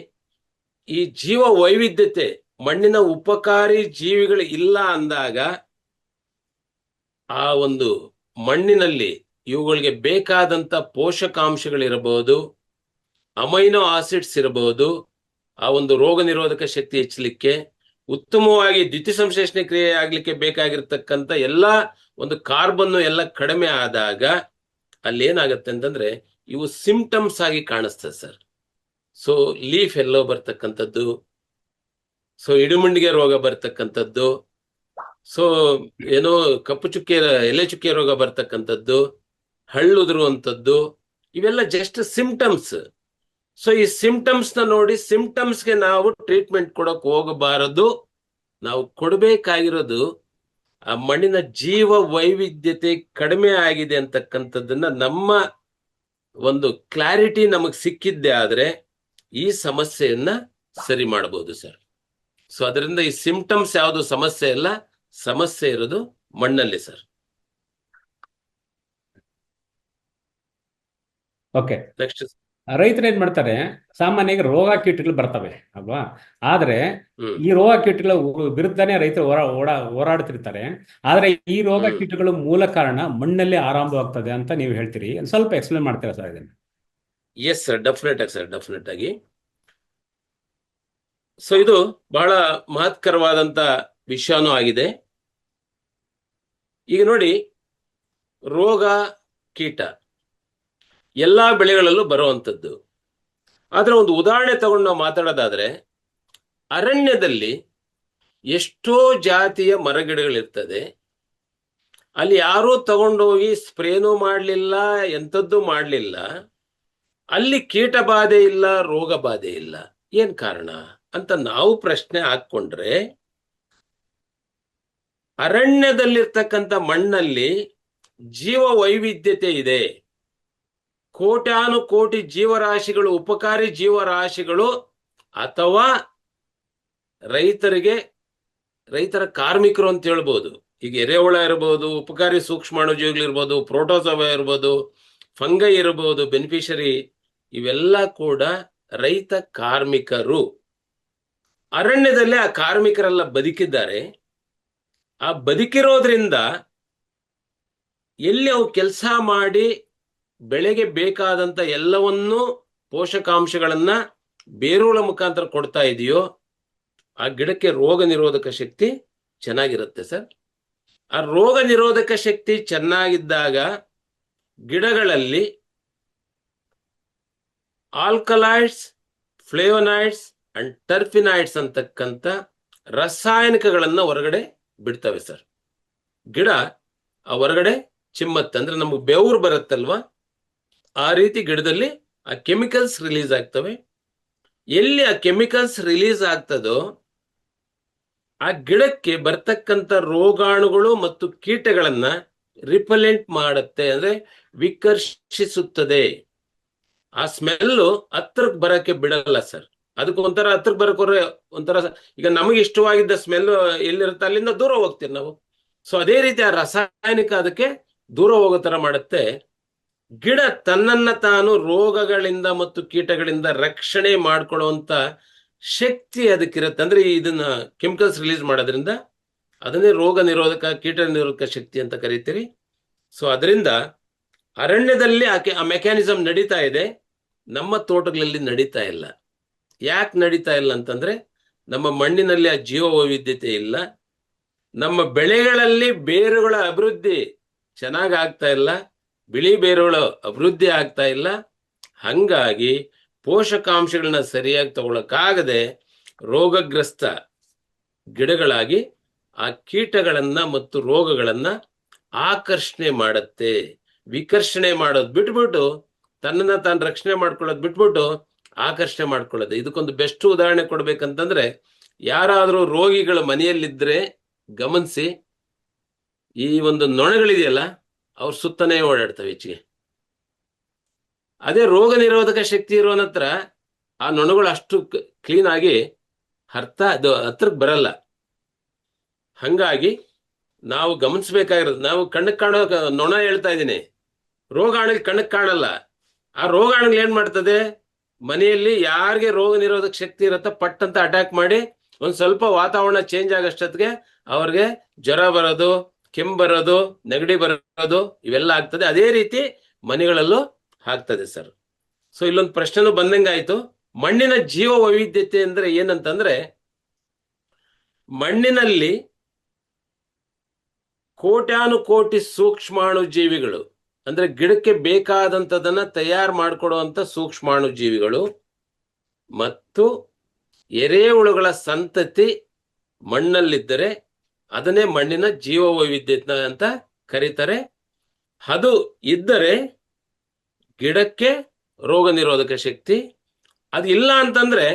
ಈ ಜೀವ ವೈವಿಧ್ಯತೆ, ಮಣ್ಣಿನ ಉಪಕಾರಿ ಜೀವಿಗಳು ಇಲ್ಲ ಅಂದಾಗ ಆ ಒಂದು ಮಣ್ಣಿನಲ್ಲಿ ಇವುಗಳಿಗೆ ಬೇಕಾದಂತ ಪೋಷಕಾಂಶಗಳಿರಬಹುದು, ಅಮೈನೋ ಆಸಿಡ್ಸ್ ಇರಬಹುದು, ಆ ಒಂದು ರೋಗ ನಿರೋಧಕ ಶಕ್ತಿ ಹೆಚ್ಚಲಿಕ್ಕೆ, ಉತ್ತಮವಾಗಿ ದ್ಯುತಿ ಸಂಶ್ಲೇಷಣೆ ಕ್ರಿಯೆ ಆಗ್ಲಿಕ್ಕೆ ಬೇಕಾಗಿರ್ತಕ್ಕಂಥ ಎಲ್ಲ ಒಂದು ಕಾರ್ಬನ್ ಎಲ್ಲ ಕಡಿಮೆ ಆದಾಗ ಅಲ್ಲಿ ಏನಾಗತ್ತೆ ಅಂತಂದ್ರೆ ಇವು ಸಿಂಪ್ಟಮ್ಸ್ ಆಗಿ ಕಾಣಿಸ್ತದೆ ಸರ್. ಸೊ ಲೀಫ್ ಎಲ್ಲೋ ಬರ್ತಕ್ಕಂಥದ್ದು, ಸೊ ಇಡುಮುಂಡಿಗೆ ರೋಗ ಬರ್ತಕ್ಕಂಥದ್ದು, ಸೊ ಏನೋ ಕಪ್ಪು ಚುಕ್ಕೆ ಎಲೆ ಚುಕ್ಕೆ ರೋಗ ಬರ್ತಕ್ಕಂಥದ್ದು, ಹಳ್ಳುದುರುವಂಥದ್ದು, ಇವೆಲ್ಲ ಜಸ್ಟ್ ಸಿಂಪ್ಟಮ್ಸ್. ಸೊ ಈ ಸಿಂಪ್ಟಮ್ಸ್ ನ ನೋಡಿ ಸಿಂಪ್ಟಮ್ಸ್ಗೆ ನಾವು ಟ್ರೀಟ್ಮೆಂಟ್ ಕೊಡಕ್ ಹೋಗಬಾರದು. ನಾವು ಕೊಡಬೇಕಾಗಿರೋದು ಆ ಮಣ್ಣಿನ ಜೀವ ವೈವಿಧ್ಯತೆ ಕಡಿಮೆ ಆಗಿದೆ ಅಂತಕ್ಕಂಥದ್ದನ್ನ ನಮ್ಮ ಒಂದು ಕ್ಲಾರಿಟಿ ನಮಗ್ ಸಿಕ್ಕಿದ್ದೆ ಆದ್ರೆ ಈ ಸಮಸ್ಯೆಯನ್ನ ಸರಿ ಮಾಡಬಹುದು ಸರ್. ಸೊ ಅದರಿಂದ ಈ ಸಿಂಪ್ಟಮ್ಸ್ ಯಾವುದು ಸಮಸ್ಯೆ ಇಲ್ಲ, ಸಮಸ್ಯೆ ಇರೋದು ಮಣ್ಣಲ್ಲಿ ಸರ್. ಓಕೆ. ನೆಕ್ಸ್ಟ್ ರೈತರು ಏನ್ ಮಾಡ್ತಾರೆ, ಸಾಮಾನ್ಯವಾಗಿ ರೋಗ ಕೀಟಗಳು ಬರ್ತವೆ ಅಲ್ವಾ. ಆದ್ರೆ ಹ್ಮ್ ಈ ರೋಗ ಕೀಟಗಳ ವಿರುದ್ಧನೇ ರೈತರು ಹೋರಾಡ್ತಿರ್ತಾರೆ. ಆದ್ರೆ ಈ ರೋಗ ಹ್ಮ್ ಕೀಟಗಳು ಮೂಲ ಕಾರಣ ಮಣ್ಣಲ್ಲಿ ಆರಂಭವಾಗ್ತದೆ ಅಂತ ನೀವು ಹೇಳ್ತೀರಿ. ಒಂದ್ ಸ್ವಲ್ಪ ಎಕ್ಸ್ಪ್ಲೇನ್ ಮಾಡ್ತೀರಾ ಸರ್ ಇದನ್ನ? ಎಸ್ ಸರ್, ಡೆಫಿನೆಟ್ ಆಗಿ ಸರ್, ಡೆಫಿನೆಟ್ ಆಗಿ. ಸೊ ಇದು ಬಹಳ ಮಹತ್ಕರವಾದಂತ ವಿಷಯನೂ ಆಗಿದೆ. ಈಗ ನೋಡಿ, ರೋಗ ಕೀಟ ಎಲ್ಲಾ ಬೆಳೆಗಳಲ್ಲೂ ಬರುವಂಥದ್ದು. ಆದ್ರೆ ಒಂದು ಉದಾಹರಣೆ ತಗೊಂಡು ನಾವು ಮಾತಾಡೋದಾದ್ರೆ, ಅರಣ್ಯದಲ್ಲಿ ಎಷ್ಟೋ ಜಾತಿಯ ಮರಗಿಡಗಳಿರ್ತದೆ. ಅಲ್ಲಿ ಯಾರೂ ತಗೊಂಡೋಗಿ ಸ್ಪ್ರೇನೂ ಮಾಡಲಿಲ್ಲ, ಎಂಥದ್ದು ಮಾಡಲಿಲ್ಲ. ಅಲ್ಲಿ ಕೀಟ ಬಾಧೆ ಇಲ್ಲ, ರೋಗ ಬಾಧೆ ಇಲ್ಲ. ಏನ್ ಕಾರಣ ಅಂತ ನಾವು ಪ್ರಶ್ನೆ ಹಾಕ್ಕೊಂಡ್ರೆ, ಅರಣ್ಯದಲ್ಲಿರ್ತಕ್ಕಂಥ ಮಣ್ಣಲ್ಲಿ ಜೀವ ವೈವಿಧ್ಯತೆ ಇದೆ. ಕೋಟ್ಯಾನುಕೋಟಿ ಜೀವರಾಶಿಗಳು, ಉಪಕಾರಿ ಜೀವರಾಶಿಗಳು, ಅಥವಾ ರೈತರ ಕಾರ್ಮಿಕರು ಅಂತ ಹೇಳ್ಬೋದು. ಈಗ ಎರೆಹುಳ ಇರ್ಬೋದು, ಉಪಕಾರಿ ಸೂಕ್ಷ್ಮಾಣುಜೀವಿಗಳಿರ್ಬೋದು, ಪ್ರೋಟೋಸೋವಾ ಇರ್ಬೋದು, ಫಂಗೈ ಇರ್ಬೋದು, ಬೆನಿಫಿಷರಿ, ಇವೆಲ್ಲ ಕೂಡ ರೈತ ಕಾರ್ಮಿಕರು. ಅರಣ್ಯದಲ್ಲೇ ಆ ಕಾರ್ಮಿಕರೆಲ್ಲ ಬದುಕಿದ್ದಾರೆ. ಆ ಬದುಕಿರೋದ್ರಿಂದ ಎಲ್ಲಿ ಅವು ಕೆಲಸ ಮಾಡಿ ಬೆಳೆಗೆ ಬೇಕಾದಂತ ಎಲ್ಲವನ್ನೂ ಪೋಷಕಾಂಶಗಳನ್ನ ಬೇರುಗಳ ಮುಖಾಂತರ ಕೊಡ್ತಾ ಇದೆಯೋ, ಆ ಗಿಡಕ್ಕೆ ರೋಗ ನಿರೋಧಕ ಶಕ್ತಿ ಚೆನ್ನಾಗಿರುತ್ತೆ ಸರ್. ಆ ರೋಗ ನಿರೋಧಕ ಶಕ್ತಿ ಚೆನ್ನಾಗಿದ್ದಾಗ ಗಿಡಗಳಲ್ಲಿ ಆಲ್ಕಲಾಯ್ಡ್ಸ್, ಫ್ಲೇವನಾಯ್ಡ್ಸ್ ಅಂಡ್ ಟರ್ಫಿನಾಯ್ಡ್ಸ್ ಅಂತಕ್ಕಂಥ ರಾಸಾಯನಿಕಗಳನ್ನ ಹೊರಗಡೆ ಬಿಡ್ತವೆ ಸರ್. ಗಿಡ ಆ ಹೊರಗಡೆ ಚಿಮ್ಮತ್ತೆ, ಅಂದ್ರೆ ನಮಗೆ ಬೆವರು ಬರುತ್ತಲ್ವಾ, ಆ ರೀತಿ ಗಿಡದಲ್ಲಿ ಆ ಕೆಮಿಕಲ್ಸ್ ರಿಲೀಸ್ ಆಗ್ತವೆ. ಎಲ್ಲಿ ಆ ಕೆಮಿಕಲ್ಸ್ ರಿಲೀಸ್ ಆಗ್ತದೋ ಆ ಗಿಡಕ್ಕೆ ಬರ್ತಕ್ಕಂಥ ರೋಗಾಣುಗಳು ಮತ್ತು ಕೀಟಗಳನ್ನ ರಿಪಲೆಂಟ್ ಮಾಡುತ್ತೆ, ಅಂದ್ರೆ ವಿಕರ್ಷಿಸುತ್ತದೆ. ಆ ಸ್ಮೆಲ್ಲು ಹತ್ರಕ್ಕೆ ಬರಕ್ಕೆ ಬಿಡಲ್ಲ ಸರ್. ಅದಕ್ಕೆ ಒಂಥರ ಹತ್ರಕ್ಕೆ ಬರಕೋರೆ ಒಂಥರ, ಈಗ ನಮಗೆ ಇಷ್ಟವಾಗಿದ್ದ ಸ್ಮೆಲ್ ಎಲ್ಲಿರುತ್ತೆ ಅಲ್ಲಿಂದ ದೂರ ಹೋಗ್ತೀವಿ ನಾವು. ಸೊ ಅದೇ ರೀತಿ ಆ ರಾಸಾಯನಿಕ ಅದಕ್ಕೆ ದೂರ ಹೋಗೋ ತರ ಮಾಡುತ್ತೆ. ಗಿಡ ತನ್ನನ್ನ ತಾನು ರೋಗಗಳಿಂದ ಮತ್ತು ಕೀಟಗಳಿಂದ ರಕ್ಷಣೆ ಮಾಡ್ಕೊಳ್ಳುವಂತ ಶಕ್ತಿ ಅದಕ್ಕಿರುತ್ತೆ. ಅಂದ್ರೆ ಇದನ್ನ ಕೆಮಿಕಲ್ಸ್ ರಿಲೀಸ್ ಮಾಡೋದ್ರಿಂದ ಅದನ್ನೇ ರೋಗ ನಿರೋಧಕ, ಕೀಟ ನಿರೋಧಕ ಶಕ್ತಿ ಅಂತ ಕರಿತೀರಿ. ಸೊ ಅದರಿಂದ ಅರಣ್ಯದಲ್ಲಿ ಆ ಮೆಕ್ಯಾನಿಸಮ್ ನಡೀತಾ ಇದೆ, ನಮ್ಮ ತೋಟಗಳಲ್ಲಿ ನಡೀತಾ ಇಲ್ಲ. ಯಾಕೆ ನಡೀತಾ ಇಲ್ಲ ಅಂತಂದ್ರೆ, ನಮ್ಮ ಮಣ್ಣಿನಲ್ಲಿ ಆ ಜೀವ ವೈವಿಧ್ಯತೆ ಇಲ್ಲ, ನಮ್ಮ ಬೆಳೆಗಳಲ್ಲಿ ಬೇರುಗಳ ಅಭಿವೃದ್ಧಿ ಚೆನ್ನಾಗಿ ಆಗ್ತಾ ಇಲ್ಲ, ಬಿಳಿ ಬೇರುಗಳು ಅಭಿವೃದ್ಧಿ ಆಗ್ತಾ ಇಲ್ಲ. ಹಂಗಾಗಿ ಪೋಷಕಾಂಶಗಳನ್ನ ಸರಿಯಾಗಿ ತಗೊಳಕ್ಕಾಗದೆ ರೋಗಗ್ರಸ್ತ ಗಿಡಗಳಾಗಿ ಆ ಕೀಟಗಳನ್ನ ಮತ್ತು ರೋಗಗಳನ್ನ ಆಕರ್ಷಣೆ ಮಾಡುತ್ತೆ. ವಿಕರ್ಷಣೆ ಮಾಡೋದು ಬಿಟ್ಬಿಟ್ಟು, ತನ್ನನ್ನ ತಾನು ರಕ್ಷಣೆ ಮಾಡ್ಕೊಳ್ಳೋದು ಬಿಟ್ಬಿಟ್ಟು ಆಕರ್ಷಣೆ ಮಾಡ್ಕೊಳ್ಳೋದು. ಇದಕ್ಕೊಂದು ಬೆಸ್ಟ್ ಉದಾಹರಣೆ ಕೊಡ್ಬೇಕಂತಂದ್ರೆ, ಯಾರಾದ್ರೂ ರೋಗಿಗಳ ಮನೆಯಲ್ಲಿದ್ರೆ ಗಮನಿಸಿ, ಈ ಒಂದು ನೊಣಗಳಿದೆಯಲ್ಲ ಅವ್ರ ಸುತ್ತನೇ ಓಡಾಡ್ತವೆ ಹೆಚ್ಚಿಗೆ. ಅದೇ ರೋಗ ನಿರೋಧಕ ಶಕ್ತಿ ಇರೋನ ಹತ್ರ ಆ ನೊಣಗಳು ಅಷ್ಟು ಕ್ಲೀನ್ ಆಗಿ ಅದು ಹತ್ರಕ್ಕೆ ಬರಲ್ಲ. ಹಂಗಾಗಿ ನಾವು ಗಮನಿಸ್ಬೇಕಾಗಿರೋದು, ನಾವು ಕಣ್ಣಕ್ಕೆ ಕಾಣೋ ನೊಣ ಹೇಳ್ತಾ ಇದ್ದೀನಿ, ರೋಗಾಣುಗಳು ಕಣ್ಣಕ್ಕೆ ಕಾಣಲ್ಲ. ಆ ರೋಗಾಣುಗಳು ಏನ್ ಮಾಡ್ತದೆ, ಮನೆಯಲ್ಲಿ ಯಾರಿಗೆ ರೋಗ ನಿರೋಧಕ ಶಕ್ತಿ ಇರುತ್ತ ಪಟ್ ಅಂತ ಅಟ್ಯಾಕ್ ಮಾಡಿ ಒಂದ್ ಸ್ವಲ್ಪ ವಾತಾವರಣ ಚೇಂಜ್ ಆಗಷ್ಟೊತ್ತಿಗೆ ಅವ್ರಿಗೆ ಜ್ವರ ಬರೋದು, ಕೆಮ್ಮು ಬರೋದು, ನೆಗಡಿ ಬರೋದು, ಇವೆಲ್ಲ ಆಗ್ತದೆ. ಅದೇ ರೀತಿ ಮನೆಗಳಲ್ಲೂ ಆಗ್ತದೆ ಸರ್. ಸೊ ಇಲ್ಲೊಂದು ಪ್ರಶ್ನೆನೂ ಬಂದಂಗಾಯ್ತು, ಮಣ್ಣಿನ ಜೀವ ವೈವಿಧ್ಯತೆ ಅಂದ್ರೆ ಏನಂತಂದ್ರೆ, ಮಣ್ಣಿನಲ್ಲಿ ಕೋಟ್ಯಾನುಕೋಟಿ ಸೂಕ್ಷ್ಮಾಣು ಜೀವಿಗಳು, ಅಂದ್ರೆ ಗಿಡಕ್ಕೆ ಬೇಕಾದಂಥದನ್ನ ತಯಾರು ಮಾಡಿಕೊಡುವಂತ ಸೂಕ್ಷ್ಮಾಣು ಜೀವಿಗಳು ಮತ್ತು ಎರೆಹುಳುಗಳ ಸಂತತಿ ಮಣ್ಣಲ್ಲಿದ್ದರೆ ಅದನ್ನೇ ಮಣ್ಣಿನ ಜೀವ ವೈವಿಧ್ಯತೆ ಅಂತ ಕರೀತಾರೆ. ಅದು ಇದ್ದರೆ ಗಿಡಕ್ಕೆ ರೋಗ ನಿರೋಧಕ ಶಕ್ತಿ. ಅದು ಇಲ್ಲ ಅಂತಂದ್ರೆ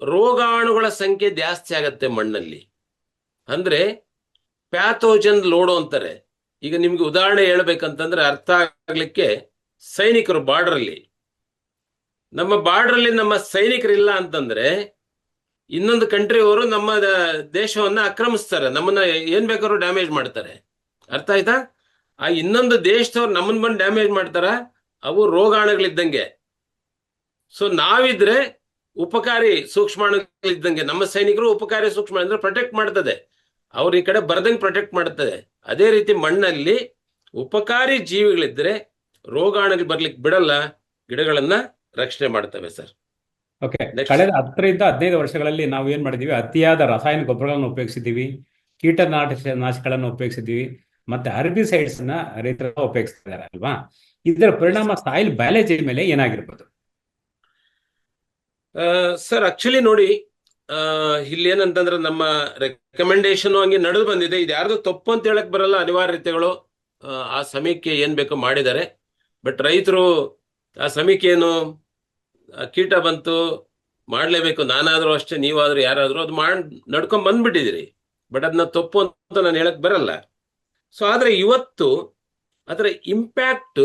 ರೋಗಾಣುಗಳ ಸಂಖ್ಯೆ ಜಾಸ್ತಿ ಆಗತ್ತೆ ಮಣ್ಣಲ್ಲಿ. ಅಂದ್ರೆ ಪ್ಯಾಥೋಜನ್ ಲೋಡು ಅಂತಾರೆ. ಈಗ ನಿಮ್ಗೆ ಉದಾಹರಣೆ ಹೇಳ್ಬೇಕಂತಂದ್ರೆ ಅರ್ಥ ಆಗ್ಲಿಕ್ಕೆ, ಸೈನಿಕರು ಬಾರ್ಡರಲ್ಲಿ, ನಮ್ಮ ಬಾರ್ಡರಲ್ಲಿ ನಮ್ಮ ಸೈನಿಕರಿಲ್ಲ ಅಂತಂದ್ರೆ ಇನ್ನೊಂದು ಕಂಟ್ರಿಯವರು ನಮ್ಮ ದೇಶವನ್ನ ಆಕ್ರಮಿಸ್ತಾರೆ, ನಮ್ಮನ್ನ ಏನ್ ಬೇಕಾದ್ರೂ ಡ್ಯಾಮೇಜ್ ಮಾಡ್ತಾರೆ. ಅರ್ಥ ಆಯ್ತಾ? ಆ ಇನ್ನೊಂದು ದೇಶದವ್ರು ನಮ್ಮನ್ನ ಬಂದು ಡ್ಯಾಮೇಜ್ ಮಾಡ್ತಾರ, ಅವು ರೋಗಾಣುಗಳಿದ್ದಂಗೆ. ಸೊ ನಾವಿದ್ರೆ ಉಪಕಾರಿ ಸೂಕ್ಷ್ಮಾಣುಗಳಿದ್ದಂಗೆ, ನಮ್ಮ ಸೈನಿಕರು ಉಪಕಾರಿ ಸೂಕ್ಷ್ಮ ಅಂದ್ರೆ ಪ್ರೊಟೆಕ್ಟ್ ಮಾಡ್ತದೆ, ಅವ್ರ ಈ ಕಡೆ ಬರ್ದಂಗೆ ಪ್ರೊಟೆಕ್ಟ್ ಮಾಡ್ತದೆ. ಅದೇ ರೀತಿ ಮಣ್ಣಲ್ಲಿ ಉಪಕಾರಿ ಜೀವಿಗಳಿದ್ರೆ ರೋಗಾಣುಗಳು ಬರ್ಲಿಕ್ಕೆ ಬಿಡಲ್ಲ, ಗಿಡಗಳನ್ನ ರಕ್ಷಣೆ ಮಾಡ್ತವೆ ಸರ್. Okay, Next. ಕಳೆದ 10 ರಿಂದ 15 ವರ್ಷಗಳಲ್ಲಿ ನಾವು ಏನ್ ಮಾಡಿದೀವಿ, ಅತಿಯಾದ ರಾಸಾಯನಿಕ ಗೊಬ್ಬರಗಳನ್ನು ಉಪಯೋಗಿಸಿದ್ದೀವಿ, ನಾಶಕಗಳನ್ನು ಉಪಯೋಗಿಸಿದ್ದೀವಿ, ಮತ್ತೆ ಹರ್ಬಿಸೈಡ್ಸ್ ನ ರೈತರು ಉಪಯೋಗಿಸ್ತಿದ್ದಾರೆ ಅಲ್ವಾ? ಇದರ ಪರಿಣಾಮ ಸಾಯಿಲ್ ಬಯಾಲಜಿ ಮೇಲೆ ಏನಾಗಿರ್ಬೋದು? ಸರ್ ಆಕ್ಚುಲಿ ನೋಡಿ, ಇಲ್ಲಿ ಏನಂತಂದ್ರೆ ನಮ್ಮ ರೆಕಮೆಂಡೇಶನ್ ಹಂಗೆ ನಡೆದು ಬಂದಿದೆ. ಇದು ಯಾರ್ದು ತಪ್ಪು ಅಂತ ಹೇಳಕ್ ಬರಲ್ಲ, ಅನಿವಾರ್ಯತೆಗಳು ಆ ಸಮೀಕ್ಷೆ ಏನ್ ಬೇಕೋ ಮಾಡಿದ್ದಾರೆ. ಬಟ್ ರೈತರು ಆ ಸಮೀಕ್ಷೆ ಏನು ಕೀಟ ಬಂತು ಮಾಡ್ಲೇಬೇಕು, ನಾನಾದ್ರೂ ಅಷ್ಟೇ, ನೀವಾದ್ರೂ ಯಾರಾದ್ರೂ ಅದು ನಡ್ಕೊಂಡ್ ಬಂದ್ಬಿಟ್ಟಿದಿರಿ. ಬಟ್ ಅದನ್ನ ತಪ್ಪು ಅಂತ ನಾನು ಹೇಳಕ್ ಬರಲ್ಲ. ಸೊ ಆದ್ರೆ ಇವತ್ತು ಅದರ ಇಂಪ್ಯಾಕ್ಟ್,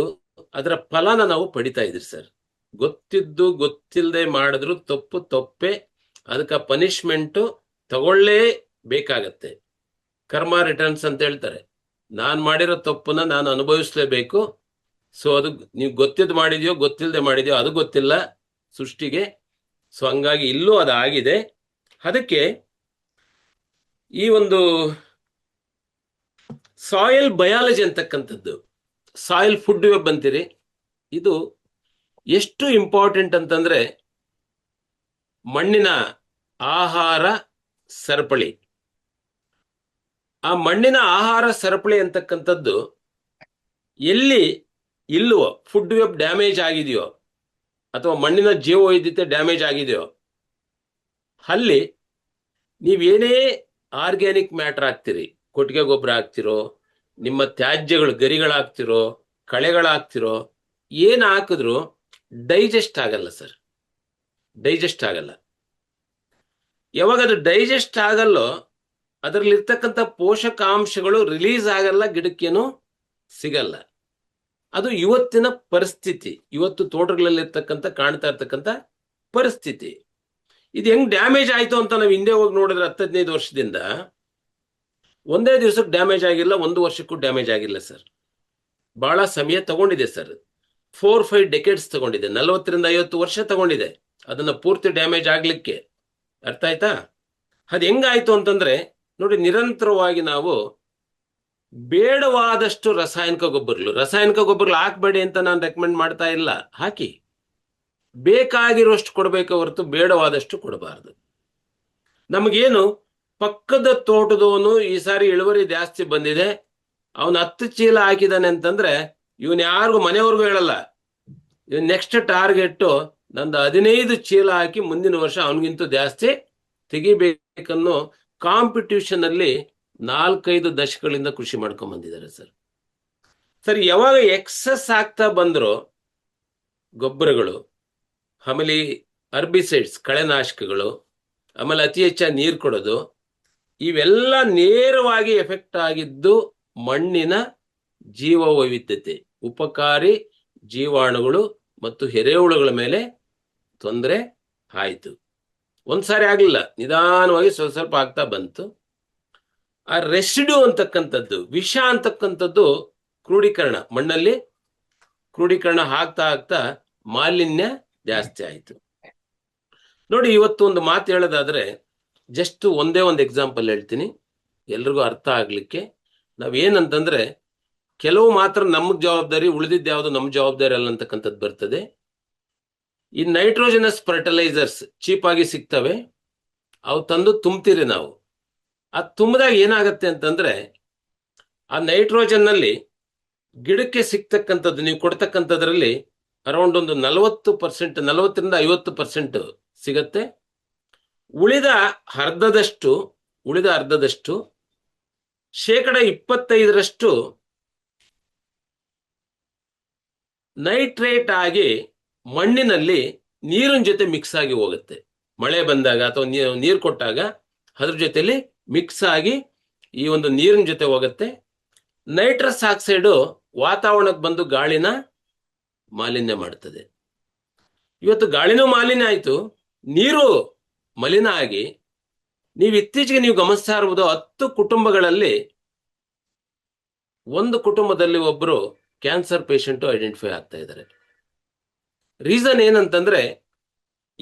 ಅದರ ಫಲನ ನಾವು ಪಡಿತಾ ಇದ್ರಿ ಸರ್. ಗೊತ್ತಿದ್ದು ಗೊತ್ತಿಲ್ಲದೆ ಮಾಡಿದ್ರು ತಪ್ಪು ತಪ್ಪೆ, ಅದಕ್ಕೆ ಪನಿಷ್ಮೆಂಟ್ ತಗೊಳ್ಳೇ ಬೇಕಾಗತ್ತೆ. ಕರ್ಮ ರಿಟರ್ನ್ಸ್ ಅಂತ ಹೇಳ್ತಾರೆ. ನಾನು ಮಾಡಿರೋ ತಪ್ಪನ್ನ ನಾನು ಅನುಭವಿಸ್ಲೇಬೇಕು. ಸೊ ಅದು ನೀವು ಗೊತ್ತಿದ್ದು ಮಾಡಿದ್ಯೋ ಗೊತ್ತಿಲ್ಲದೆ ಮಾಡಿದ್ಯೋ ಅದು ಗೊತ್ತಿಲ್ಲ ಸೃಷ್ಟಿಗೆ. ಸೊ ಹಂಗಾಗಿ ಇಲ್ಲೂ ಅದಾಗಿದೆ. ಅದಕ್ಕೆ ಈ ಒಂದು ಸಾಯಿಲ್ ಬಯಾಲಜಿ ಅಂತಕ್ಕಂಥದ್ದು, ಸಾಯಿಲ್ ಫುಡ್ ವೆಬ್ ಅಂತೀರಿ, ಇದು ಎಷ್ಟು ಇಂಪಾರ್ಟೆಂಟ್ ಅಂತಂದ್ರೆ ಮಣ್ಣಿನ ಆಹಾರ ಸರಪಳಿ. ಆ ಮಣ್ಣಿನ ಆಹಾರ ಸರಪಳಿ ಅಂತಕ್ಕಂಥದ್ದು ಎಲ್ಲಿ ಇಲ್ಲವೋ, ಫುಡ್ ವೆಬ್ ಡ್ಯಾಮೇಜ್ ಆಗಿದೆಯೋ ಅಥವಾ ಮಣ್ಣಿನ ಜೀವವೈವಿಧ್ಯತೆ ಡ್ಯಾಮೇಜ್ ಆಗಿದೆಯೋ, ಅಲ್ಲಿ ನೀವೇನೇ ಆರ್ಗ್ಯಾನಿಕ್ ಮ್ಯಾಟರ್ ಹಾಕ್ತಿರಿ, ಕೊಟ್ಟಿಗೆ ಗೊಬ್ಬರ ಹಾಕ್ತಿರೋ, ನಿಮ್ಮ ತ್ಯಾಜ್ಯಗಳು ಗರಿಗಳಾಗ್ತಿರೋ, ಕಳೆಗಳಾಗ್ತಿರೋ, ಏನು ಹಾಕಿದ್ರು ಡೈಜೆಸ್ಟ್ ಆಗಲ್ಲ ಸರ್, ಡೈಜೆಸ್ಟ್ ಆಗಲ್ಲ. ಯಾವಾಗ ಅದು ಡೈಜೆಸ್ಟ್ ಆಗಲ್ಲೋ ಅದರಲ್ಲಿರ್ತಕ್ಕಂಥ ಪೋಷಕಾಂಶಗಳು ರಿಲೀಸ್ ಆಗಲ್ಲ, ಗಿಡಕ್ಕೇನು ಸಿಗಲ್ಲ. ಅದು ಇವತ್ತಿನ ಪರಿಸ್ಥಿತಿ, ಇವತ್ತು ತೋಟಗಳಲ್ಲಿರ್ತಕ್ಕಂಥ ಕಾಣ್ತಾ ಇರ್ತಕ್ಕಂಥ ಪರಿಸ್ಥಿತಿ. ಇದು ಹೆಂಗ್ ಡ್ಯಾಮೇಜ್ ಆಯ್ತು ಅಂತ ನಾವು ಹಿಂದೆ ಹೋಗಿ ನೋಡಿದ್ರೆ 10-15 ವರ್ಷದಿಂದ ಒಂದೇ ದಿವಸಕ್ಕೆ ಡ್ಯಾಮೇಜ್ ಆಗಿಲ್ಲ, 1 ವರ್ಷಕ್ಕೂ ಡ್ಯಾಮೇಜ್ ಆಗಿಲ್ಲ ಸರ್. ಬಹಳ ಸಮಯ ತಗೊಂಡಿದೆ ಸರ್, 4-5 ಡೆಕೆಡ್ಸ್ ತಗೊಂಡಿದೆ, 40 ರಿಂದ 50 ವರ್ಷ ತಗೊಂಡಿದೆ ಅದನ್ನ ಪೂರ್ತಿ ಡ್ಯಾಮೇಜ್ ಆಗ್ಲಿಕ್ಕೆ. ಅರ್ಥ ಆಯ್ತಾ? ಅದು ಹೆಂಗಾಯ್ತು ಅಂತಂದ್ರೆ ನೋಡಿ, ನಿರಂತರವಾಗಿ ನಾವು ಬೇಡವಾದಷ್ಟು ರಾಸಾಯನಿಕ ಗೊಬ್ಬರಗಳು ಹಾಕ್ಬೇಡಿ ಅಂತ ನಾನು ರೆಕಮೆಂಡ್ ಮಾಡ್ತಾ ಇಲ್ಲ, ಹಾಕಿ, ಬೇಕಾಗಿರುವಷ್ಟು ಕೊಡಬೇಕು ಹೊರತು ಬೇಡವಾದಷ್ಟು ಕೊಡಬಾರ್ದು. ನಮಗೇನು ಪಕ್ಕದ ತೋಟದವನು ಈ ಸಾರಿ ಇಳುವರಿ ಜಾಸ್ತಿ ಬಂದಿದೆ, ಅವನು 10 ಚೀಲ ಹಾಕಿದಾನೆ ಅಂತಂದ್ರೆ ಇವನ್ ಯಾರಿಗೂ ಮನೆಯವ್ರಿಗೂ ಹೇಳಲ್ಲ, ಇವನ್ ನೆಕ್ಸ್ಟ್ ಟಾರ್ಗೆಟ್ ನಂದು 15 ಚೀಲ ಹಾಕಿ ಮುಂದಿನ ವರ್ಷ ಅವನಿಗಿಂತೂ ಜಾಸ್ತಿ ತೆಗಿಬೇಕನ್ನೋ ಕಾಂಪಿಟಿಷನ್ ಅಲ್ಲಿ 4-5 ದಶಕಗಳಿಂದ ಕೃಷಿ ಮಾಡ್ಕೊಂಡ್ ಬಂದಿದ್ದಾರೆ ಸರ್. ಸರಿ, ಯಾವಾಗ ಎಕ್ಸಸ್ ಆಗ್ತಾ ಬಂದ್ರು ಗೊಬ್ಬರಗಳು, ಆಮೇಲೆ ಹರ್ಬಿಸೈಡ್ಸ್ ಕಳೆನಾಶಕಗಳು, ಆಮೇಲೆ ಅತಿ ಹೆಚ್ಚಾಗಿ ನೀರು ಕೊಡೋದು, ಇವೆಲ್ಲ ನೇರವಾಗಿ ಎಫೆಕ್ಟ್ ಆಗಿದ್ದು ಮಣ್ಣಿನ ಜೀವ ವೈವಿಧ್ಯತೆ, ಉಪಕಾರಿ ಜೀವಾಣುಗಳು ಮತ್ತು ಎರೆಹುಳುಗಳ ಮೇಲೆ ತೊಂದರೆ ಆಯಿತು. ಒಂದ್ಸಾರಿ ಆಗ್ಲಿಲ್ಲ, ನಿಧಾನವಾಗಿ ಸ್ವಲ್ಪ ಆಗ್ತಾ ಬಂತು. ಆ ರೆಸಿಡ್ಯೂ ಅಂತಕ್ಕಂಥದ್ದು, ವಿಷ ಅಂತಕ್ಕಂಥದ್ದು ಕ್ರೋಢೀಕರಣ, ಮಣ್ಣಲ್ಲಿ ಕ್ರೋಢೀಕರಣ ಆಗ್ತಾ ಮಾಲಿನ್ಯ ಜಾಸ್ತಿ ಆಯಿತು. ನೋಡಿ, ಇವತ್ತು ಒಂದು ಮಾತು ಹೇಳೋದಾದ್ರೆ ಜಸ್ಟ್ ಒಂದೇ ಒಂದು ಎಕ್ಸಾಂಪಲ್ ಹೇಳ್ತೀನಿ ಎಲ್ರಿಗೂ ಅರ್ಥ ಆಗ್ಲಿಕ್ಕೆ. ನಾವೇನಂತಂದ್ರೆ ಕೆಲವು ಮಾತ್ರ ನಮ್ಗೆ ಜವಾಬ್ದಾರಿ, ಉಳಿದಿದ್ದು ಯಾವುದು ನಮ್ಮ ಜವಾಬ್ದಾರಿ ಅಲ್ಲ ಅಂತಕ್ಕಂಥದ್ದು ಬರ್ತದೆ. ಈ ನೈಟ್ರೋಜನಸ್ ಫರ್ಟಿಲೈಸರ್ಸ್ ಚೀಪ್ ಆಗಿ ಸಿಗ್ತವೆ, ಅವು ತಂದು ತುಂಬ್ತೀರಿ ನಾವು. ಅದು ತುಂಬಿದಾಗ ಏನಾಗತ್ತೆ ಅಂತಂದ್ರೆ ಆ ನೈಟ್ರೋಜನ್ ನಲ್ಲಿ ಗಿಡಕ್ಕೆ ಸಿಗ್ತಕ್ಕಂಥದ್ದು, ನೀವು ಕೊಡ್ತಕ್ಕಂಥದ್ರಲ್ಲಿ ಅರೌಂಡ್ ಒಂದು 40%, 40 ರಿಂದ 50% ಸಿಗತ್ತೆ. ಉಳಿದ ಅರ್ಧದಷ್ಟು 25% ನೈಟ್ರೇಟ್ ಆಗಿ ಮಣ್ಣಿನಲ್ಲಿ ನೀರಿನ ಜೊತೆ ಮಿಕ್ಸ್ ಆಗಿ ಹೋಗುತ್ತೆ. ಮಳೆ ಬಂದಾಗ ಅಥವಾ ನೀರು ಕೊಟ್ಟಾಗ ಅದ್ರ ಜೊತೆಲಿ ಮಿಕ್ಸ್ ಆಗಿ ಈ ಒಂದು ನೀರಿನ ಜೊತೆ ಹೋಗುತ್ತೆ. ನೈಟ್ರಸ್ ಆಕ್ಸೈಡು ವಾತಾವರಣಕ್ಕೆ ಬಂದು ಗಾಳಿನ ಮಾಲಿನ್ಯ ಮಾಡ್ತದೆ. ಇವತ್ತು ಗಾಳಿನೂ ಮಾಲಿನ್ಯ ಆಯಿತು, ನೀರು ಮಲಿನ ಆಗಿ, ನೀವು ಇತ್ತೀಚೆಗೆ ನೀವು ಗಮನಿಸ್ತಾ ಇರ್ಬೋದು 10 ಕುಟುಂಬಗಳಲ್ಲಿ ಒಂದು ಕುಟುಂಬದಲ್ಲಿ ಒಬ್ಬರು ಕ್ಯಾನ್ಸರ್ ಪೇಷಂಟ್ ಐಡೆಂಟಿಫೈ ಆಗ್ತಾ ಇದ್ದಾರೆ. ರೀಸನ್ ಏನಂತಂದ್ರೆ